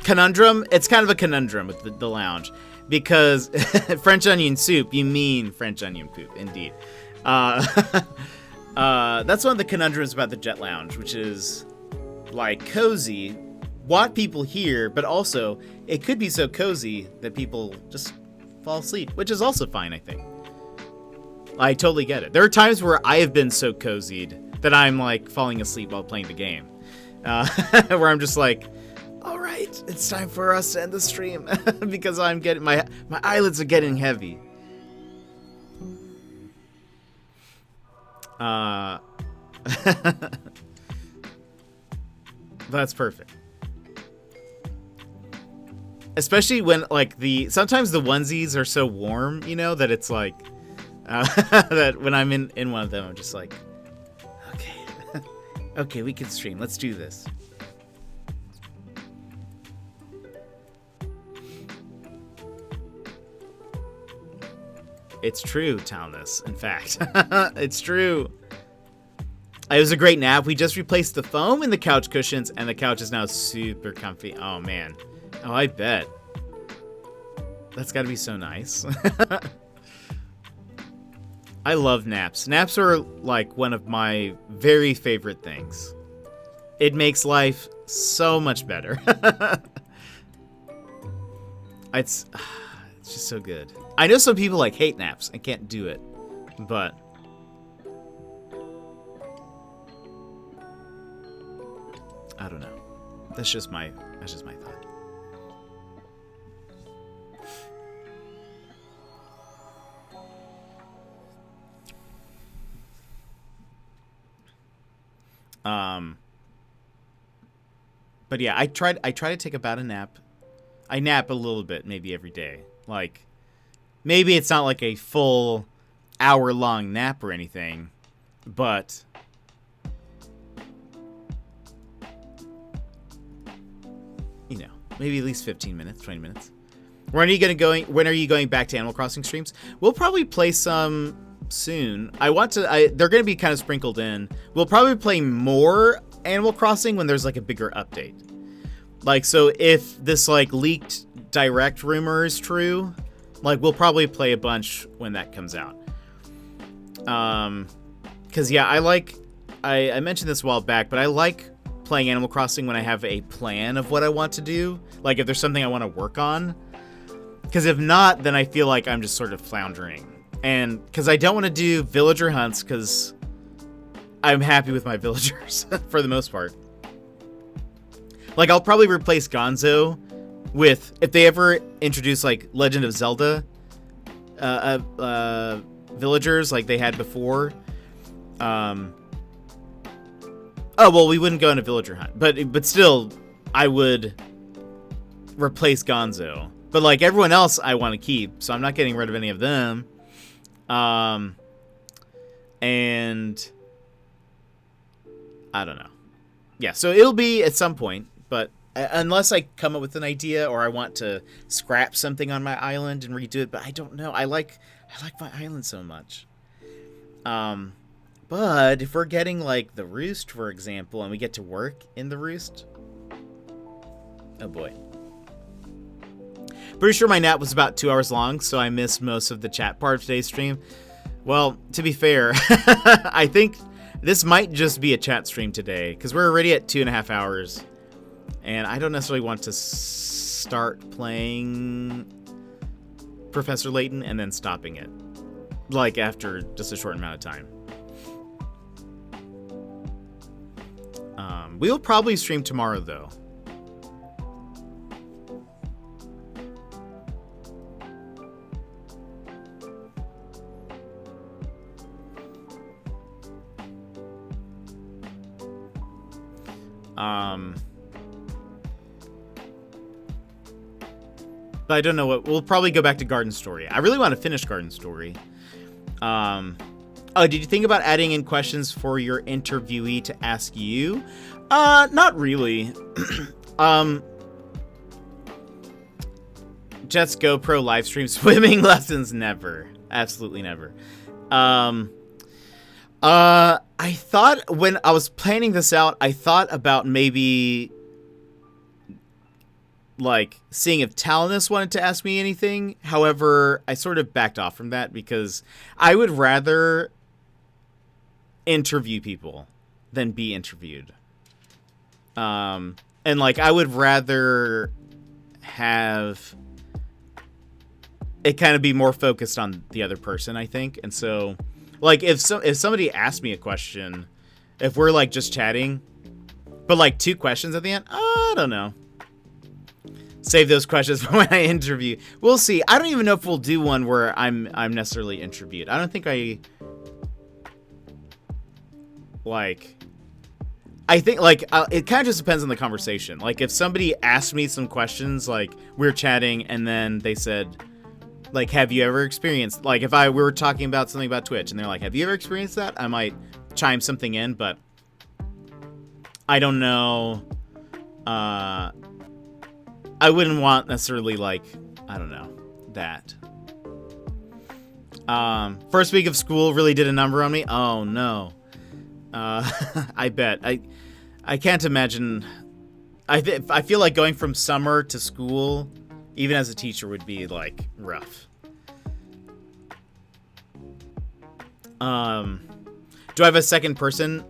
Conundrum. It's kind of a conundrum with the lounge. Because French onion soup, you mean French onion poop, indeed. That's one of the conundrums about the Jet Lounge, which is, like, cozy, what people hear, but also, it could be so cozy that people just fall asleep, which is also fine, I think. I totally get it. There are times where I have been so cozied that I'm, like, falling asleep while playing the game. Where I'm just like... All right, it's time for us to end the stream because I'm getting my eyelids are getting heavy. That's perfect. Especially when like sometimes the onesies are so warm, you know, that it's like that when I'm in one of them, I'm just like, okay, okay, we can stream. Let's do this. It's true, Talnus. In fact, it's true. It was a great nap. We just replaced the foam in the couch cushions, and the couch is now super comfy. Oh, man. Oh, I bet. That's got to be so nice. I love naps. Naps are, like, one of my very favorite things. It makes life so much better. It's just so good. I know some people like hate naps and can't do it, but I don't know. That's just my thought. But yeah, I try to take about a nap. I nap a little bit, maybe every day. Like, maybe it's not like a full hour-long nap or anything, but you know, maybe at least 15 minutes, 20 minutes. When are you going back to Animal Crossing streams? We'll probably play some soon. They're going to be kind of sprinkled in. We'll probably play more Animal Crossing when there's like a bigger update. Like, so if this like leaked direct rumor is true, like we'll probably play a bunch when that comes out. 'Cause yeah, I like I mentioned this a while back, but I like playing Animal Crossing when I have a plan of what I want to do. Like if there's something I want to work on. Because if not, then I feel like I'm just sort of floundering. And because I don't want to do villager hunts because I'm happy with my villagers for the most part. Like I'll probably replace Gonzo with, if they ever introduce like Legend of Zelda villagers like they had before. Oh, well, we wouldn't go on a villager hunt. But still, I would replace Gonzo. But, like, everyone else I want to keep, so I'm not getting rid of any of them. And I don't know. Yeah, so it'll be at some point, but unless I come up with an idea or I want to scrap something on my island and redo it, but I don't know. I like my island so much. But if we're getting, like, the Roost, for example, and we get to work in the Roost... Oh, boy. Pretty sure my nap was about 2 hours long, so I missed most of the chat part of today's stream. Well, to be fair, I think this might just be a chat stream today, because we're already at 2.5 hours, and I don't necessarily want to start playing Professor Layton and then stopping it, like, after just a short amount of time. We will probably stream tomorrow, though. But I don't know what... We'll probably go back to Garden Story. I really want to finish Garden Story. Oh, did you think about adding in questions for your interviewee to ask you? Not really. Jet's GoPro live stream swimming lessons? Never. Absolutely never. I thought when I was planning this out, I thought about maybe like seeing if Talinus wanted to ask me anything. However, I sort of backed off from that because I would rather interview people than be interviewed. And like I would rather have it kind of be more focused on the other person, I think. And so like if somebody asked me a question, if we're like just chatting, but like 2 questions at the end, I don't know. Save those questions for when I interview. We'll see. I don't even know if we'll do one where I'm necessarily interviewed. I don't think I think like it kind of just depends on the conversation. Like if somebody asked me some questions, like we were chatting and then they said, like, have you ever experienced, like if we were talking about something about Twitch and they're like, have you ever experienced that? I might chime something in, but I don't know. I wouldn't want necessarily like, I don't know, that. First week of school really did a number on me. Oh no. I bet. I can't imagine. I feel like going from summer to school, even as a teacher, would be like rough. Do I have a second person?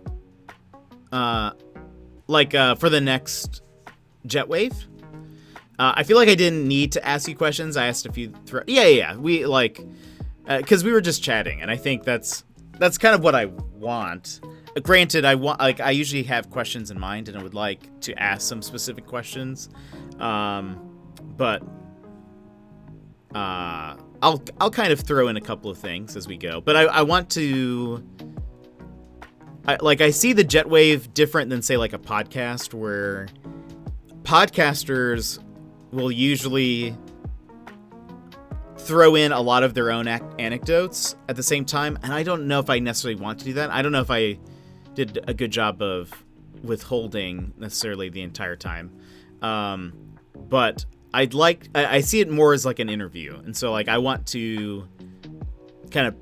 For the next Jetwave? I feel like I didn't need to ask you questions. I asked a few. Yeah. We like, because we were just chatting, and I think that's kind of what I want. Granted, I usually have questions in mind, and I would like to ask some specific questions. But I'll kind of throw in a couple of things as we go. But I want to. I see the Jetwave different than say like a podcast, where podcasters will usually throw in a lot of their own anecdotes at the same time, and I don't know if I necessarily want to do that. I don't know if I did a good job of withholding necessarily the entire time, but I see it more as like an interview, and so like I want to kind of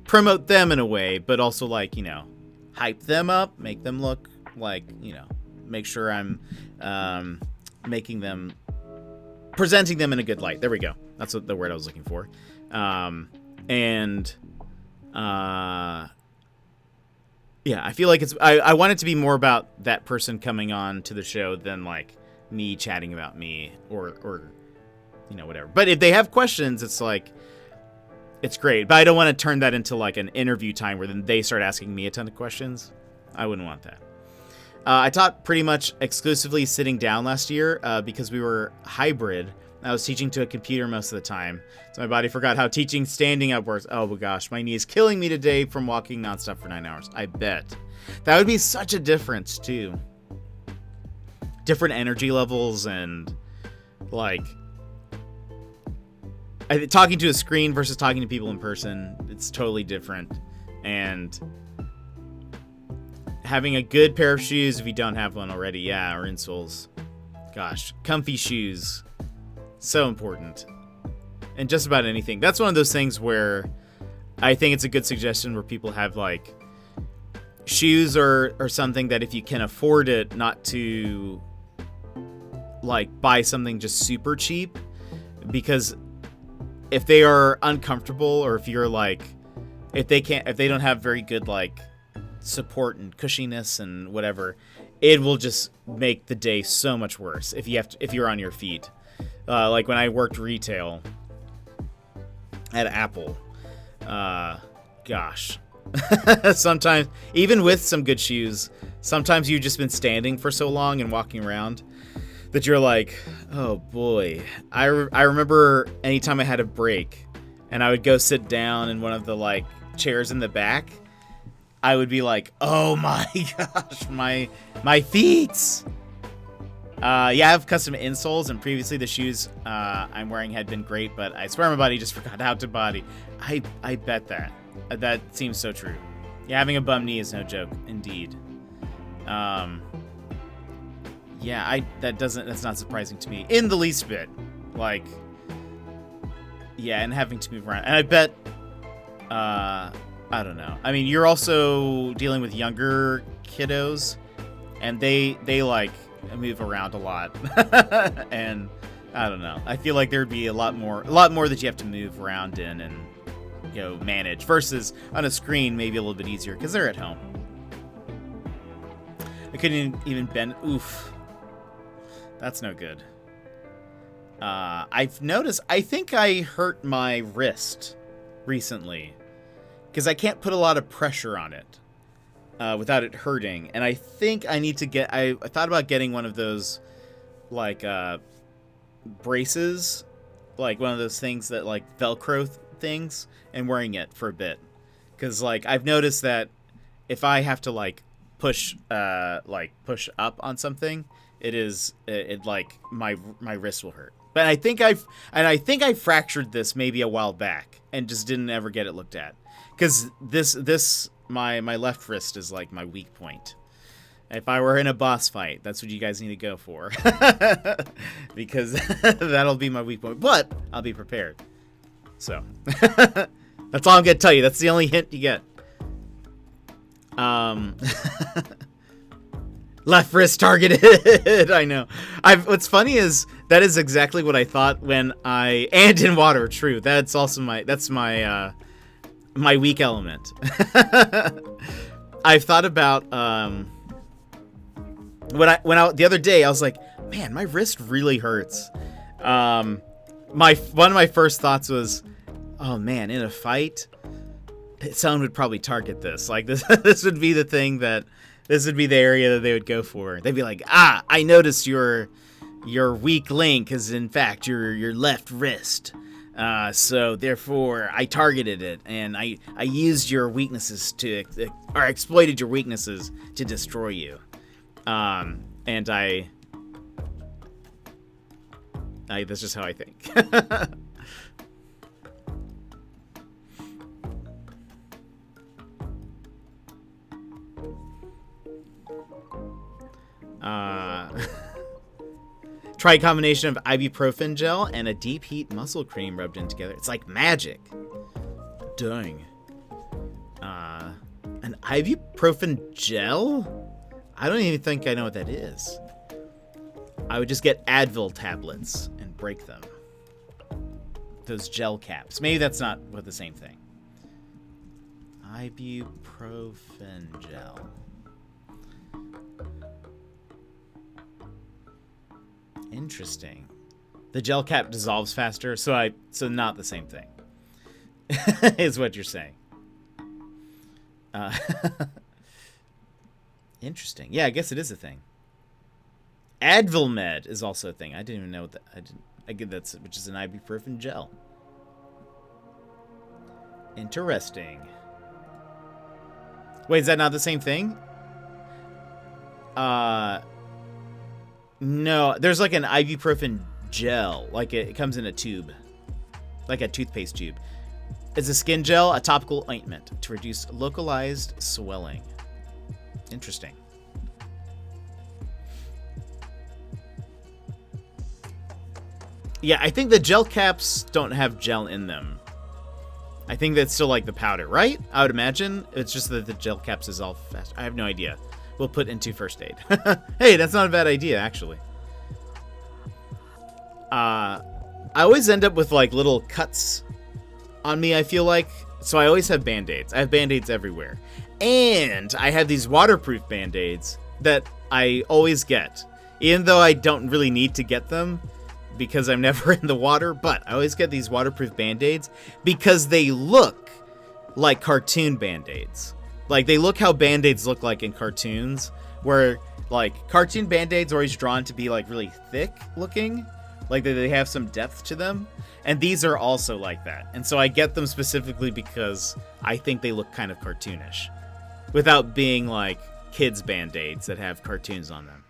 promote them in a way, but also like, you know, hype them up, make them look like, you know, make sure I'm presenting them in a good light. There we go. That's what the word I was looking for. Yeah, I feel like I want it to be more about that person coming on to the show than like me chatting about me or whatever. But if they have questions, it's like, it's great. But I don't want to turn that into like an interview time where then they start asking me a ton of questions. I wouldn't want that. I taught pretty much exclusively sitting down last year because we were hybrid. I was teaching to a computer most of the time, so my body forgot how teaching standing up works. Oh my gosh, my knee is killing me today from walking nonstop for 9 hours. I bet. That would be such a difference, too. Different energy levels and, like, talking to a screen versus talking to people in person, it's totally different. And having a good pair of shoes if you don't have one already, yeah, or insoles. Gosh, comfy shoes. So important. And just about anything. That's one of those things where I think it's a good suggestion where people have like shoes or something that if you can afford it, not to like buy something just super cheap, because if they are uncomfortable or if you're like if they don't have very good like support and cushiness and whatever, it will just make the day so much worse if you're on your feet. Like when I worked retail at Apple, gosh, sometimes even with some good shoes, sometimes you've just been standing for so long and walking around that you're like, oh boy. I remember anytime I had a break and I would go sit down in one of the like chairs in the back, I would be like, oh my gosh, my feet. Yeah, I have custom insoles, and previously the shoes I'm wearing had been great, but I swear my body just forgot how to body. I bet that. That seems so true. Yeah, having a bum knee is no joke, indeed. Yeah, that's not surprising to me in the least bit. Like, yeah, and having to move around. And I bet, I don't know. I mean, you're also dealing with younger kiddos, and they like move around a lot. And I don't know. I feel like there'd be a lot more that you have to move around in and manage versus on a screen, maybe a little bit easier because they're at home. I couldn't even bend. Oof. That's no good. I've noticed, I think I hurt my wrist recently because I can't put a lot of pressure on it without it hurting. And I think I need to I thought about getting one of those like braces, like one of those things that like Velcro things, and wearing it for a bit. Because like I've noticed that if I have to like push up on something, it like my wrist will hurt. But I think I fractured this maybe a while back and just didn't ever get it looked at. Because my left wrist is like my weak point. If I were in a boss fight, that's what you guys need to go for. Because that'll be my weak point. But I'll be prepared. So that's all I'm gonna tell you. That's the only hint you get. Left wrist targeted. I know. What's funny is that is exactly what I thought when and in water. True. That's also my weak element. I've thought about when I the other day I was like, man, my wrist really hurts. One of my first thoughts was, oh man, in a fight, someone would probably target this. Like this would be the thing this would be the area that they would go for. They'd be like, I noticed your weak link is in fact your left wrist. So therefore I targeted it and I used your weaknesses or exploited your weaknesses to destroy you. And that's just how I think. Try a combination of ibuprofen gel and a deep heat muscle cream rubbed in together. It's like magic. Dang. An ibuprofen gel? I don't even think I know what that is. I would just get Advil tablets and break them. Those gel caps. Maybe that's not the same thing. Ibuprofen gel. Interesting. The gel cap dissolves faster, so not the same thing. Is what you're saying. Interesting. Yeah, I guess it is a thing. Advil Med is also a thing. I didn't even know what that. I get that's which is an ibuprofen gel. Interesting. Wait, is that not the same thing? No, there's like an ibuprofen gel. Like it comes in a tube. Like a toothpaste tube. It's a skin gel, a topical ointment to reduce localized swelling. Interesting. Yeah, I think the gel caps don't have gel in them. I think that's still like the powder, right? I would imagine. It's just that the gel caps is all fast. I have no idea. We'll put into first aid. Hey, that's not a bad idea, actually. I always end up with like little cuts on me, I feel like. So I always have Band-Aids. I have Band-Aids everywhere. And I have these waterproof Band-Aids that I always get. Even though I don't really need to get them because I'm never in the water. But I always get these waterproof Band-Aids because they look like cartoon Band-Aids. Like, they look how Band-Aids look like in cartoons. Where, like, cartoon Band-Aids are always drawn to be, like, really thick looking. Like, they have some depth to them. And these are also like that. And so I get them specifically because I think they look kind of cartoonish. Without being, like, kids' Band-Aids that have cartoons on them.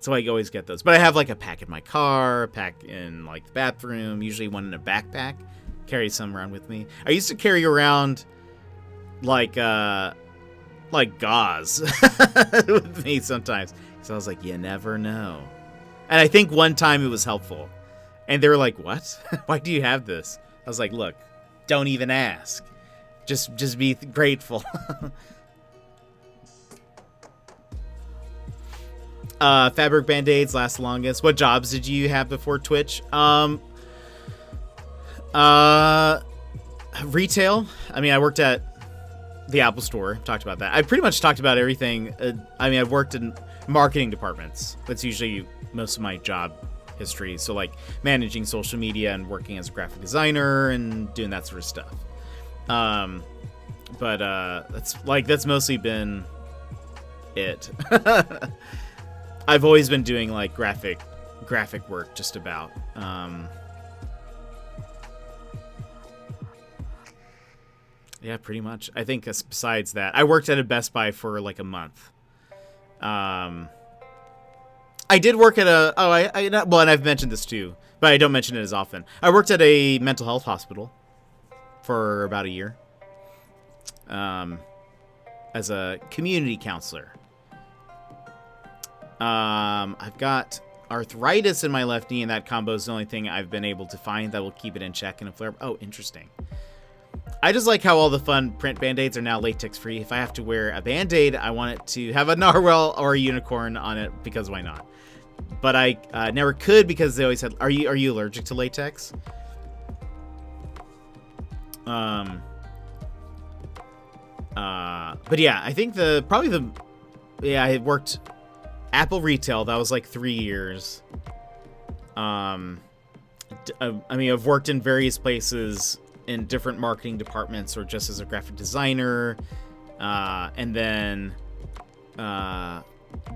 So I always get those. But I have, like, a pack in my car, a pack in, like, the bathroom. Usually one in a backpack. Carry some around with me. I used to carry around, like gauze with me sometimes. So I was like, you never know. And I think one time it was helpful. And they were like, what? Why do you have this? I was like, look, don't even ask. Just be grateful. Fabric Band-Aids last longest. What jobs did you have before Twitch? Retail. I mean, I worked at the Apple Store. Talked about that. I pretty much talked about everything. I mean, I've worked in marketing departments. That's usually most of my job history. So, like, managing social media and working as a graphic designer and doing that sort of stuff. But that's mostly been it. I've always been doing, like, graphic work, just about. Yeah, pretty much. I think besides that, I worked at a Best Buy for like a month. I did work at well, and I've mentioned this too, but I don't mention it as often. I worked at a mental health hospital for about a year, as a community counselor. I've got arthritis in my left knee, and that combo is the only thing I've been able to find that will keep it in check in a flare. Oh, interesting. I just like how all the fun print Band-Aids are now latex free. If I have to wear a Band-Aid, I want it to have a narwhal or a unicorn on it, because why not? But I never could because they always had. Are you allergic to latex? But yeah, I think I had worked Apple retail. That was like 3 years. I mean, I've worked in various places in different marketing departments or just as a graphic designer, and then the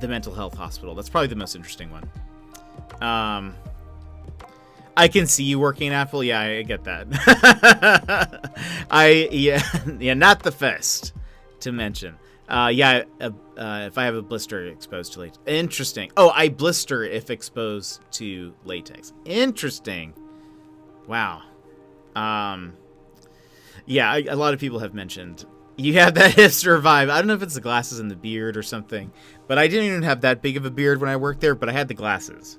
mental health hospital. That's probably the most interesting one. I can see you working at Apple. Yeah, I get that. Yeah, not the first to mention. If I have a blister exposed to latex. Interesting. Oh, I blister if exposed to latex. Interesting. Wow. Yeah, a lot of people have mentioned you have that hipster vibe. I don't know if it's the glasses and the beard or something, but I didn't even have that big of a beard when I worked there, but I had the glasses.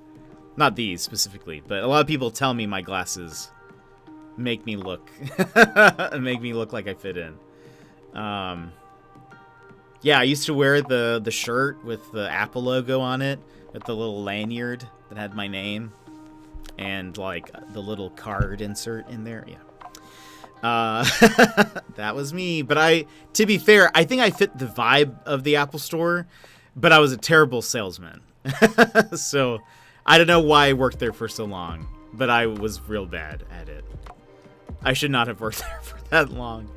Not these specifically, but a lot of people tell me my glasses make me look like I fit in. Yeah, I used to wear the shirt with the Apple logo on it, with the little lanyard that had my name, and like the little card insert in there. Yeah. That was me. But to be fair, I think I fit the vibe of the Apple Store, but I was a terrible salesman. So I don't know why I worked there for so long, but I was real bad at it. I should not have worked there for that long.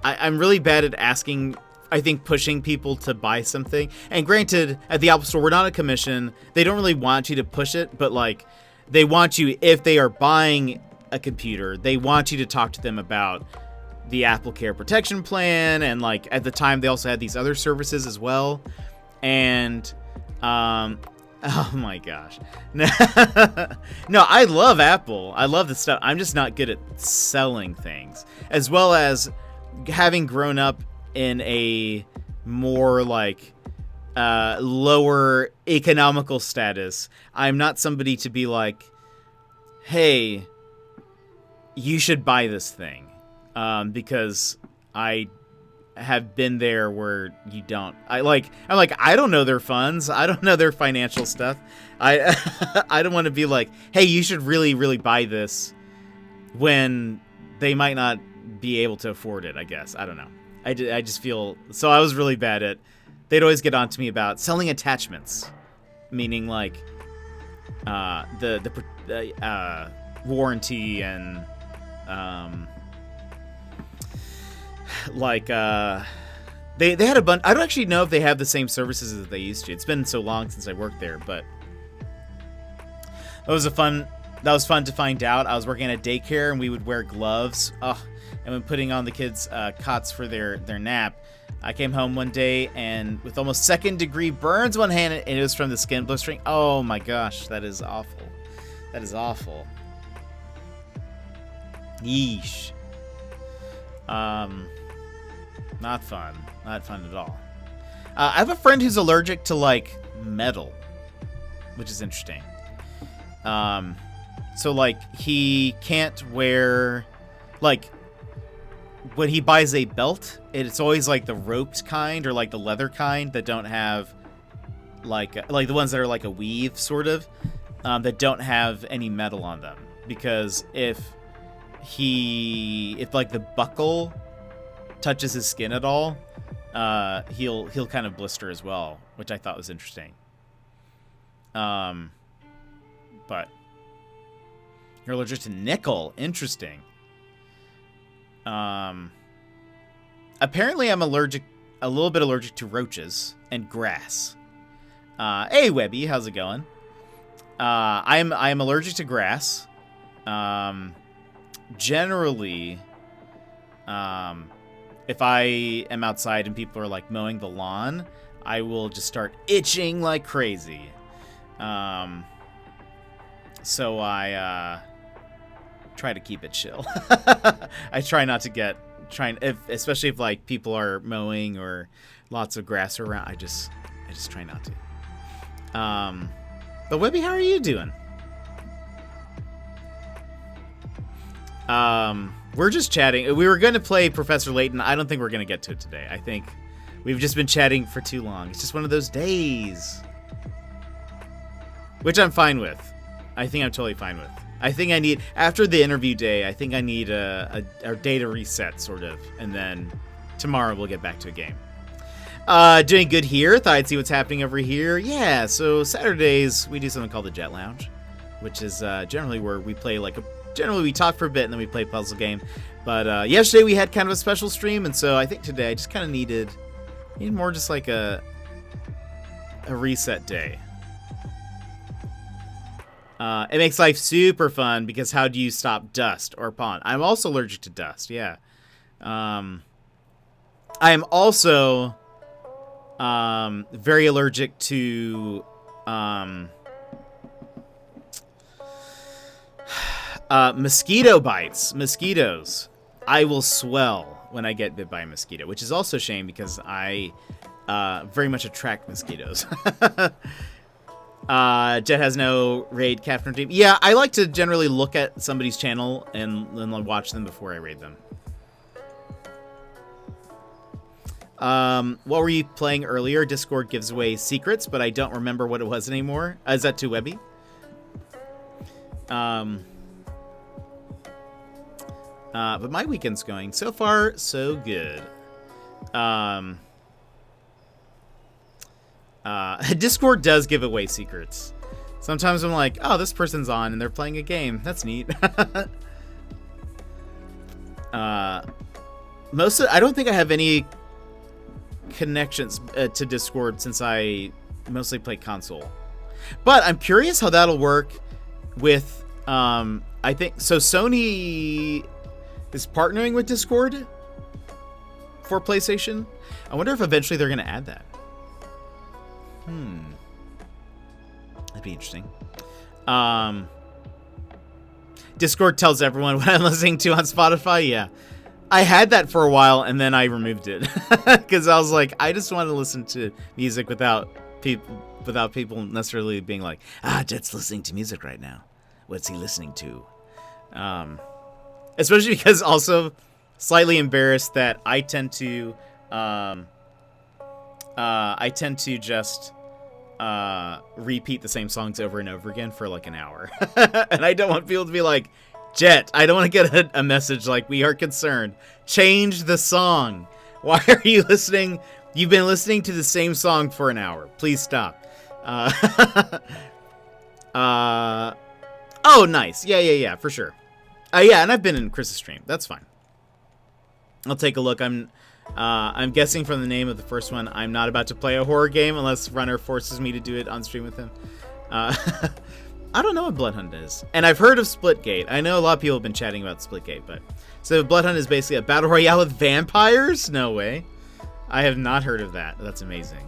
I'm really bad at asking, I think, pushing people to buy something. And granted, at the Apple Store, we're not a commission. They don't really want you to push it, but like, they want you, if they are buying a computer, they want you to talk to them about the Apple Care Protection Plan. And like, at the time, they also had these other services as well. And, oh my gosh. No, I love Apple. I love the stuff. I'm just not good at selling things. As well as having grown up in a more like lower economical status, I'm not somebody to be like, hey, you should buy this thing. Because I have been there where you don't. I'm like, I don't know their funds. I don't know their financial stuff. I don't want to be like, hey, you should really, really buy this when they might not be able to afford it, I guess. I don't know. I just feel, so I was really bad at, they'd always get on to me about selling attachments, meaning like the warranty and like they had a bunch. I don't actually know if they have the same services as they used to. It's been so long since I worked there, but that was fun to find out. I was working at a daycare and we would wear gloves. And when putting on the kids' cots for their nap, I came home one day and with almost second-degree burns one hand, and it was from the skin blistering. Oh my gosh, that is awful. That is awful. Yeesh. Not fun. Not fun at all. I have a friend who's allergic to like metal, which is interesting. So like he can't wear, like, when he buys a belt, it's always like the roped kind or like the leather kind that don't have like the ones that are like a weave sort of, that don't have any metal on them, because if like the buckle touches his skin at all, he'll kind of blister as well, which I thought was interesting. But you're allergic to nickel. Interesting. Apparently I'm a little bit allergic to roaches and grass. Hey Webby, how's it going? I am allergic to grass. Generally, if I am outside and people are like mowing the lawn, I will just start itching like crazy. So I try to keep it chill. I try not to get especially if like people are mowing or lots of grass around. I just try not to. But Webby, how are you doing? We're just chatting. We were going to play Professor Layton. I don't think we're going to get to it today. I think we've just been chatting for too long. It's just one of those days, which I'm fine with. I think I'm totally fine with. I think I need, after the interview day, I think I need a data reset, sort of. And then tomorrow we'll get back to a game. Doing good here. Thought I'd see what's happening over here. Yeah, so Saturdays we do something called the Jet Lounge, which is generally where we play generally we talk for a bit and then we play a puzzle game. But yesterday we had kind of a special stream, and so I think today I just kind of needed more just like a reset day. It makes life super fun because how do you stop dust or pollen? I'm also allergic to dust, yeah. I am also very allergic to mosquito bites. Mosquitoes. I will swell when I get bit by a mosquito, which is also a shame because I very much attract mosquitoes. Jet has no raid captain team. Yeah, I like to generally look at somebody's channel and watch them before I raid them. What were you playing earlier? Discord gives away secrets, but I don't remember what it was anymore. Is that too webby? But my weekend's going so far so good. Discord does give away secrets. Sometimes I'm like, oh, this person's on and they're playing a game. That's neat. I don't think I have any connections to Discord since I mostly play console. But I'm curious how that'll work with, I think, so Sony is partnering with Discord for PlayStation. I wonder if eventually they're going to add that. That'd be interesting. Discord tells everyone what I'm listening to on Spotify. Yeah. I had that for a while and then I removed it because I was like, I just want to listen to music without people necessarily being like, Jet's listening to music right now. What's he listening to? Especially because also slightly embarrassed that I tend to just repeat the same songs over and over again for like an hour. And I don't want people to be like, Jet, I don't want to get a message like, we are concerned. Change the song. Why are you listening? You've been listening to the same song for an hour. Please stop. Oh, nice. Yeah, for sure. Yeah, and I've been in Chris's stream. That's fine. I'll take a look. I'm guessing from the name of the first one, I'm not about to play a horror game unless Runner forces me to do it on stream with him. I don't know what Bloodhunt is. And I've heard of Splitgate. I know a lot of people have been chatting about Splitgate, but... So Bloodhunt is basically a battle royale with vampires? No way. I have not heard of that. That's amazing.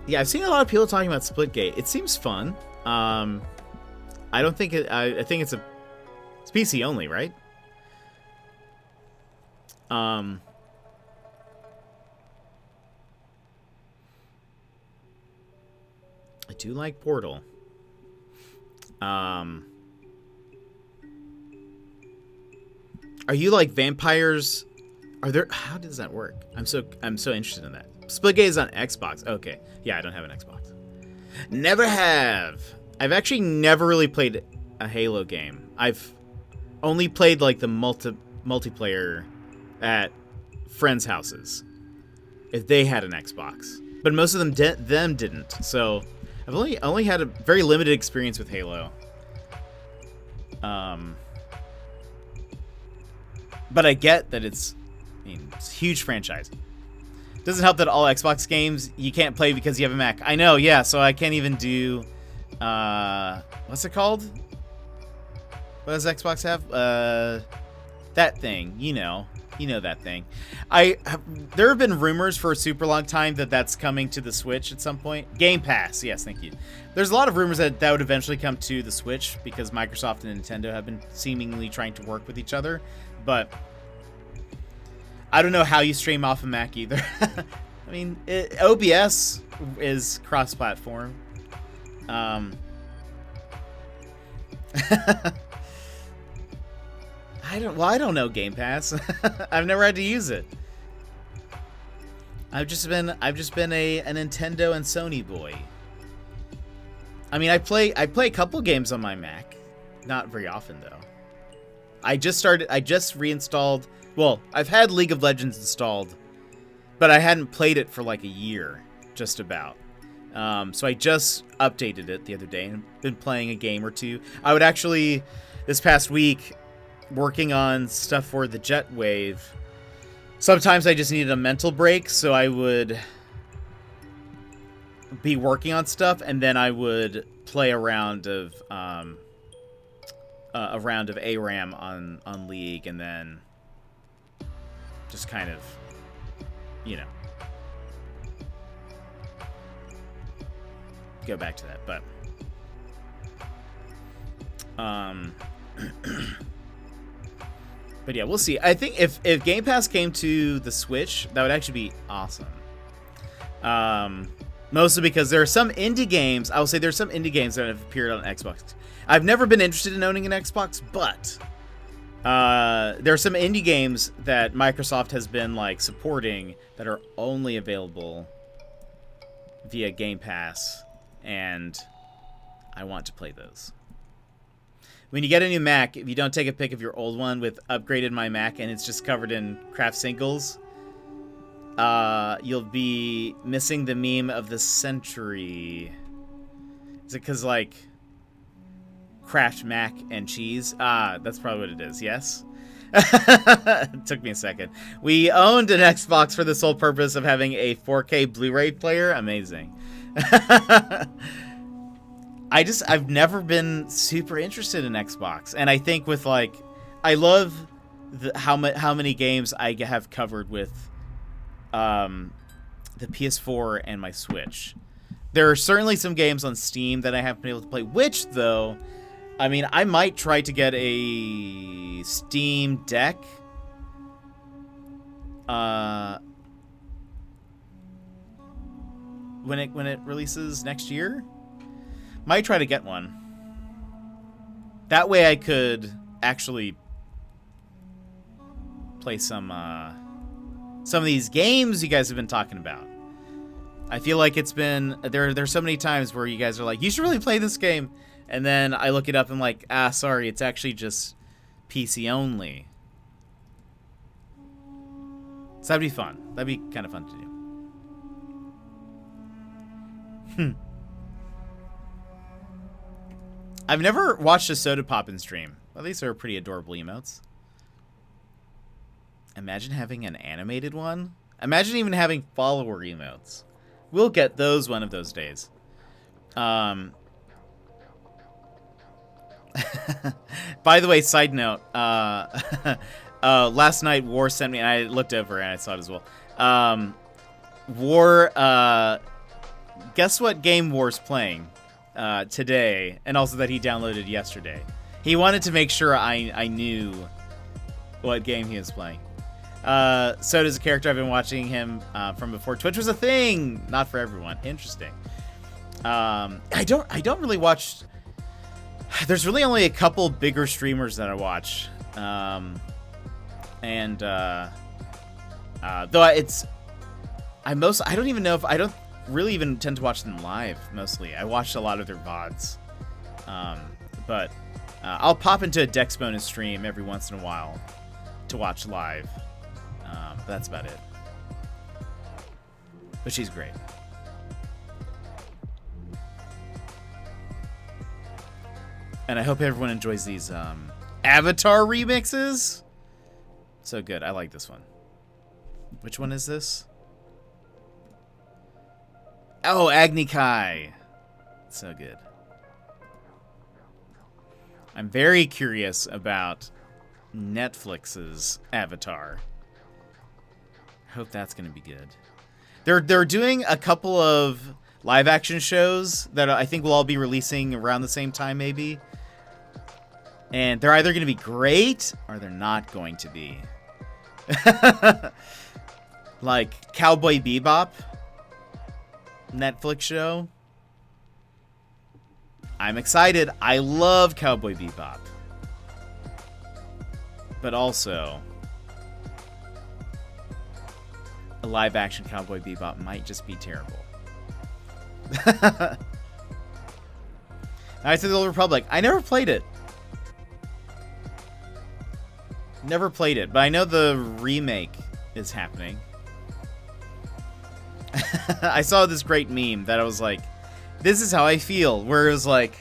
Yeah, I've seen a lot of people talking about Splitgate. It seems fun. I don't think it... I think it's PC only, right? I do like Portal. Are you like vampires? Are there? How does that work? I'm so interested in that. Splitgate is on Xbox. Okay, yeah, I don't have an Xbox. Never have. I've actually never really played a Halo game. I've only played like the multiplayer at friends' houses if they had an Xbox, but most of them didn't. So I've only had a very limited experience with Halo. But I get that it's a huge franchise. Doesn't help that all Xbox games you can't play because you have a Mac. I know, yeah. So I can't even do what's it called? What does Xbox have? That thing, you know that thing. There have been rumors for a super long time that that's coming to the Switch at some point. Game Pass, yes, thank you. There's a lot of rumors that would eventually come to the Switch because Microsoft and Nintendo have been seemingly trying to work with each other, but I don't know how you stream off a Mac either. I mean, OBS is cross-platform. I don't know Game Pass. I've never had to use it. I've just been a Nintendo and Sony boy. I mean, I play a couple games on my Mac, not very often though. I just reinstalled. Well, I've had League of Legends installed, but I hadn't played it for like a year, just about. So I just updated it the other day and been playing a game or two. I would actually, this past week, working on stuff for the Jet Wave, sometimes I just needed a mental break, so I would be working on stuff, and then I would play a round of ARAM on League, and then just kind of, go back to that. But but yeah, we'll see. I think if Game Pass came to the Switch, that would actually be awesome. Mostly because there are some indie games. I will say there's some indie games that have appeared on Xbox. I've never been interested in owning an Xbox, but There are some indie games that Microsoft has been like supporting that are only available via Game Pass, and I want to play those. When you get a new Mac, if you don't take a pic of your old one with upgraded my Mac and it's just covered in craft singles, you'll be missing the meme of the century. Is it because, like, Kraft mac and cheese? That's probably what it is, yes? It took me a second. We owned an Xbox for the sole purpose of having a 4K Blu-ray player. Amazing. I've never been super interested in Xbox. And I think with, like, I love how many games I have covered with the PS4 and my Switch. There are certainly some games on Steam that I haven't been able to play, which, though, I mean, I might try to get a Steam Deck. When it releases next year. Might try to get one. That way I could actually play some of these games you guys have been talking about. I feel like it's been there's so many times where you guys are like, you should really play this game, and then I look it up and I'm like, sorry, it's actually just PC only. So that'd be fun. That'd be kind of fun to do. I've never watched a Soda Poppin' stream. Well, these are pretty adorable emotes. Imagine having an animated one. Imagine even having follower emotes. We'll get those one of those days. By the way, side note. Last night, War sent me, and I looked over and I saw it as well. War, guess what game War's playing today, and also that he downloaded yesterday. He wanted to make sure I knew what game he was playing. So does a character I've been watching him from before Twitch was a thing. Not for everyone. Interesting. I don't really watch. There's really only a couple bigger streamers that I watch, though I don't even know if I don't really even tend to watch them live. Mostly, I watched a lot of their VODs, but I'll pop into a Dex bonus stream every once in a while to watch live. But that's about it. But she's great. And I hope everyone enjoys these Avatar remixes. So good. I like this one. Which one is this? Oh, Agni Kai. So good. I'm very curious about Netflix's Avatar. I hope that's going to be good. They're doing a couple of live action shows that I think will all be releasing around the same time, maybe. And they're either going to be great or they're not going to be. Like Cowboy Bebop, Netflix show. I'm excited. I love Cowboy Bebop. But also, a live action Cowboy Bebop might just be terrible. Knights of the Old Republic. I never played it. Never played it, but I know the remake is happening. I saw this great meme that I was like, this is how I feel. Where it was like,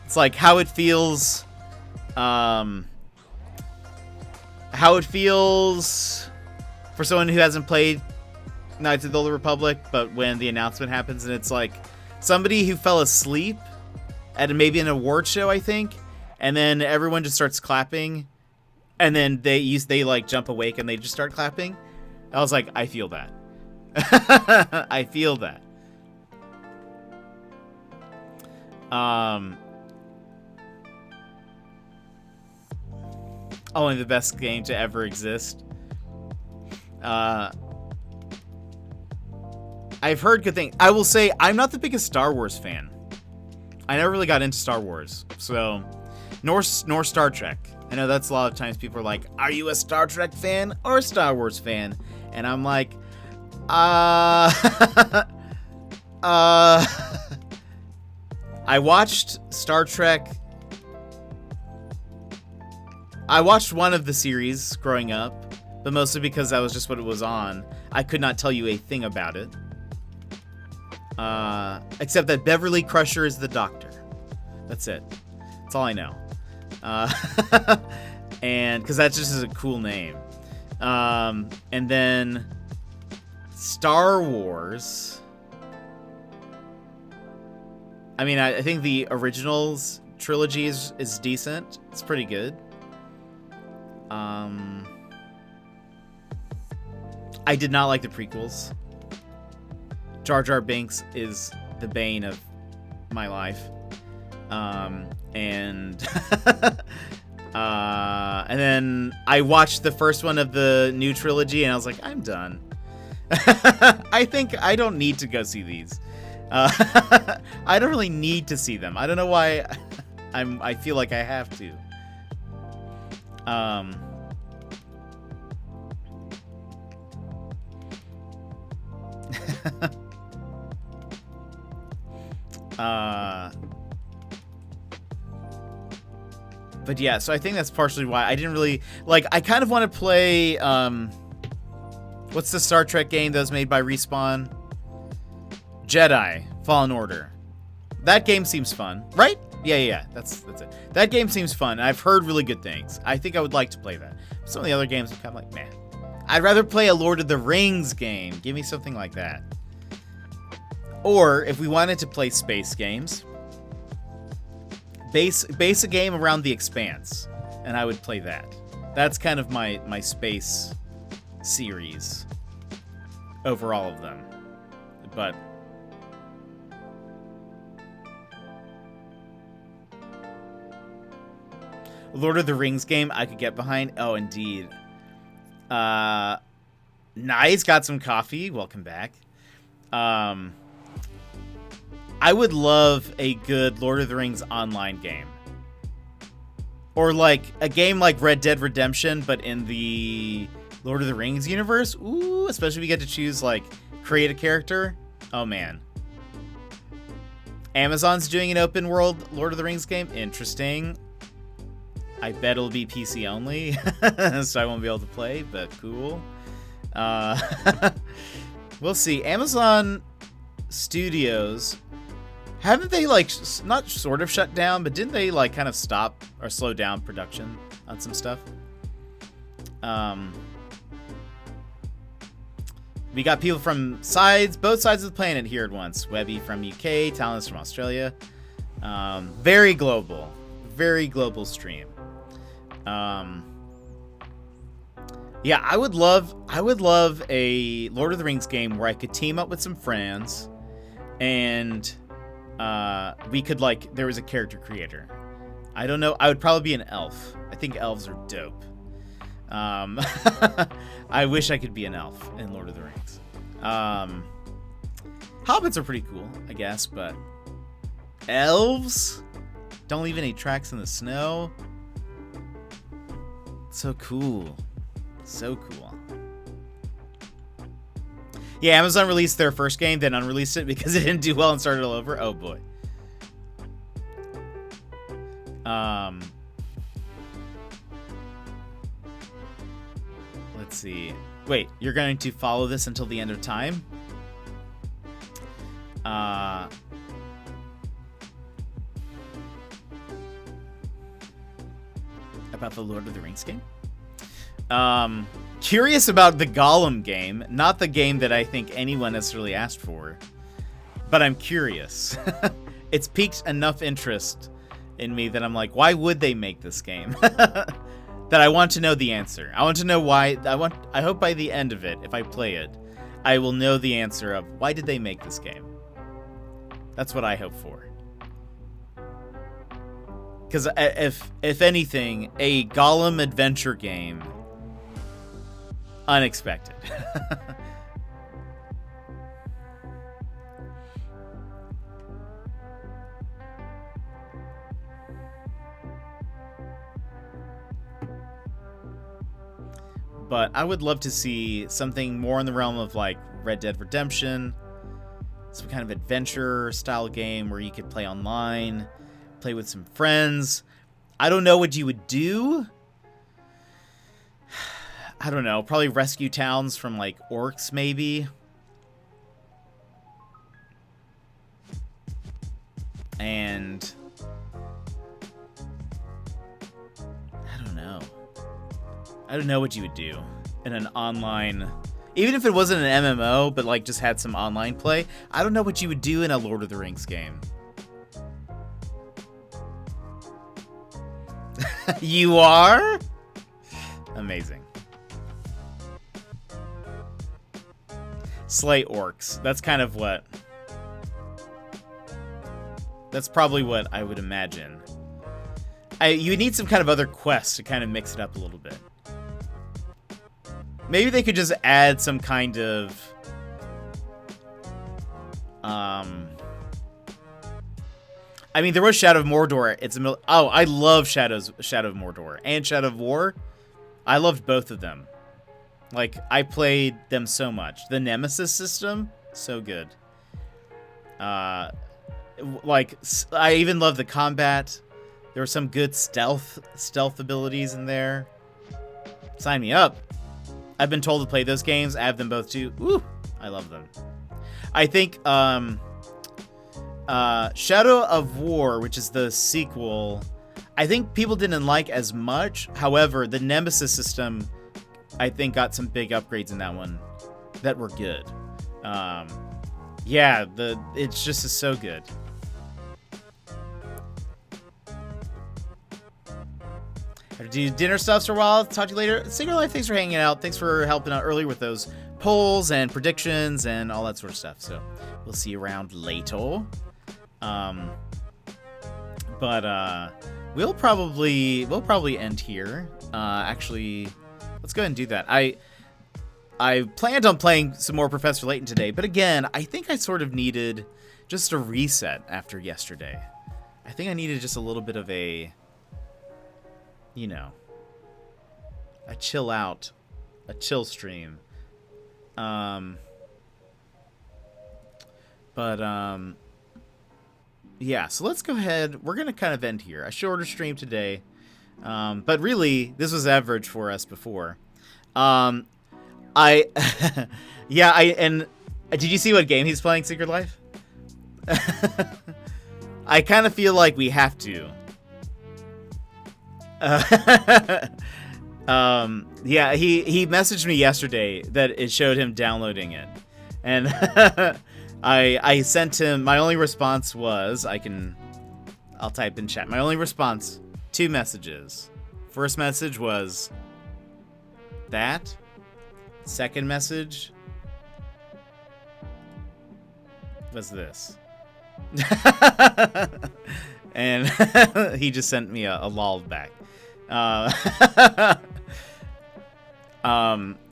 it's like how it feels, for someone who hasn't played Knights of the Old Republic, but when the announcement happens and it's like somebody who fell asleep at maybe an award show, I think, and then everyone just starts clapping, and then they like jump awake and they just start clapping. I was like, I feel that. I feel that. Only the best game to ever exist. I've heard good things. I will say I'm not the biggest Star Wars fan. I never really got into Star Wars, so nor Star Trek. I know that's a lot of times people are like, are you a Star Trek fan or a Star Wars fan? And I'm like, I watched Star Trek. I watched one of the series growing up, but mostly because that was just what it was on. I could not tell you a thing about it. Except that Beverly Crusher is the Doctor. That's it. That's all I know. And because that just is a cool name. And then Star Wars. I mean, I think the originals trilogy is decent. It's pretty good. I did not like the prequels. Jar Jar Binks is the bane of my life. And and then I watched the first one of the new trilogy, and I was like, I'm done. I think I don't need to go see these. I don't really need to see them. I don't know why I feel like I have to. But yeah, so I think that's partially why I didn't really like. I kind of want to play what's the Star Trek game that was made by Respawn? Jedi Fallen Order. That game seems fun, right? Yeah, that's it. That game seems fun. I've heard really good things. I think I would like to play that. Some of the other games I'm kind of like, man. I'd rather play a Lord of the Rings game. Give me something like that. Or if we wanted to play space games, base a game around The Expanse, and I would play that. That's kind of my space series over all of them. But Lord of the Rings game I could get behind. Oh, indeed. Nice, got some coffee. Welcome back. I would love a good Lord of the Rings online game. Or like a game like Red Dead Redemption, but in the Lord of the Rings universe. Ooh, especially if we get to choose, like, create a character. Oh, man. Amazon's doing an open world Lord of the Rings game. Interesting. I bet it'll be PC only, so I won't be able to play, but cool. We'll see. Amazon Studios, haven't they, like, not sort of shut down, but didn't they, like, kind of stop or slow down production on some stuff? We got people from both sides of the planet here at once. Webby from UK, Talon's from Australia. Very global stream. Yeah, I would love a Lord of the Rings game where I could team up with some friends, and we could, like, there was a character creator. I don't know. I would probably be an elf. I think elves are dope. I wish I could be an elf in Lord of the Rings. Hobbits are pretty cool, I guess, but elves don't leave any tracks in the snow. So cool. So cool. Yeah, Amazon released their first game, then unreleased it because it didn't do well and started all over. Oh boy. Let's see. Wait, you're going to follow this until the end of time? About the Lord of the Rings game? Curious about the Gollum game. Not the game that I think anyone necessarily asked for. But I'm curious. It's piqued enough interest in me that I'm like, why would they make this game? That I want to know the answer. I want to know why. I hope by the end of it, if I play it, I will know the answer of why did they make this game. That's what I hope for. Because if anything, a Gollum adventure game, unexpected. But I would love to see something more in the realm of like Red Dead Redemption, some kind of adventure style game where you could play online, play with some friends. I don't know what you would do. I don't know, probably rescue towns from like orcs maybe. And I don't know what you would do in an online, even if it wasn't an MMO, but like just had some online play. I don't know what you would do in a Lord of the Rings game. You are? Amazing. Slay orcs. That's kind of what... That's probably what I would imagine. You would need some kind of other quests to kind of mix it up a little bit. Maybe they could just add some kind of... I mean, there was Shadow of Mordor. I love Shadow of Mordor and Shadow of War. I loved both of them. Like, I played them so much. The Nemesis system, so good. Like, I even love the combat. There were some good stealth abilities in there. Sign me up. I've been told to play those games. I have them both too. Woo! I love them. I think Shadow of War, which is the sequel, I think people didn't like as much. However, the Nemesis system, I think, got some big upgrades in that one that were good. Yeah, it's just so good. Have to do dinner stuff for a while. Talk to you later. Secret Life, thanks for hanging out. Thanks for helping out earlier with those polls and predictions and all that sort of stuff. So we'll see you around later. But we'll probably end here. Actually, let's go ahead and do that. I planned on playing some more Professor Layton today, but again, I think I sort of needed just a reset after yesterday. I think I needed just a little bit of a, you know, a chill stream. Yeah, so let's go ahead. We're going to kind of end here. A shorter stream today. But really, this was average for us before. And did you see what game he's playing, Secret Life? I kind of feel like we have to. Yeah, he messaged me yesterday that it showed him downloading it. And I sent him, my only response was, I'll type in chat. My only response, 2 messages. First message was that. Second message was this. And he just sent me a lol back.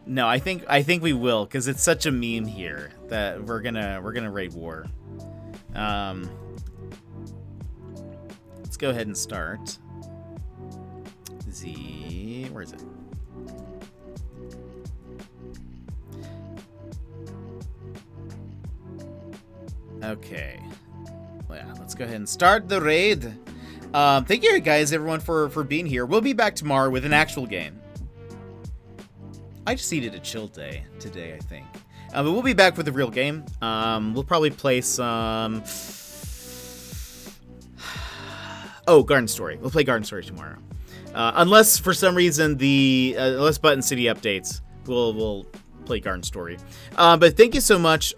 No, I think we will, because it's such a meme here that we're gonna raid war. Let's go ahead and start. Where is it? Okay. Well, yeah, let's go ahead and start the raid. Thank you guys, everyone, for being here. We'll be back tomorrow with an actual game. I just needed a chill day today, I think. But we'll be back with a real game. We'll probably play some... Oh, Garden Story. We'll play Garden Story tomorrow. Unless, for some reason, unless Button City updates, we'll play Garden Story. But thank you so much,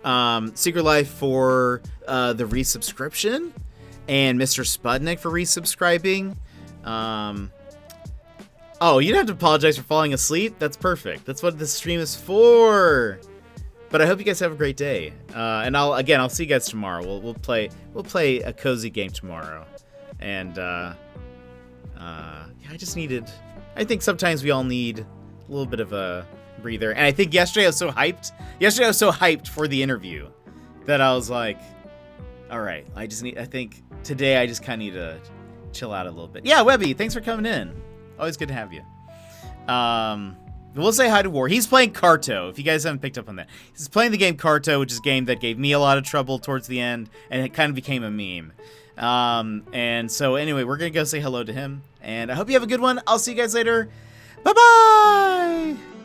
Secret Life, for the resubscription, and Mr. Spudnik for resubscribing. Oh, you don't have to apologize for falling asleep. That's perfect. That's what this stream is for. But I hope you guys have a great day. And I'll see you guys tomorrow. We'll play a cozy game tomorrow. And yeah, I think sometimes we all need a little bit of a breather. And I think yesterday I was so hyped for the interview that I was like, all right, I think today I just kind of need to chill out a little bit. Yeah, Webby, thanks for coming in. Always good to have you. We'll say hi to War. He's playing Carto, if you guys haven't picked up on that. He's playing the game Carto, which is a game that gave me a lot of trouble towards the end, and it kind of became a meme. And so anyway, we're going to go say hello to him, and I hope you have a good one. I'll see you guys later. Bye-bye!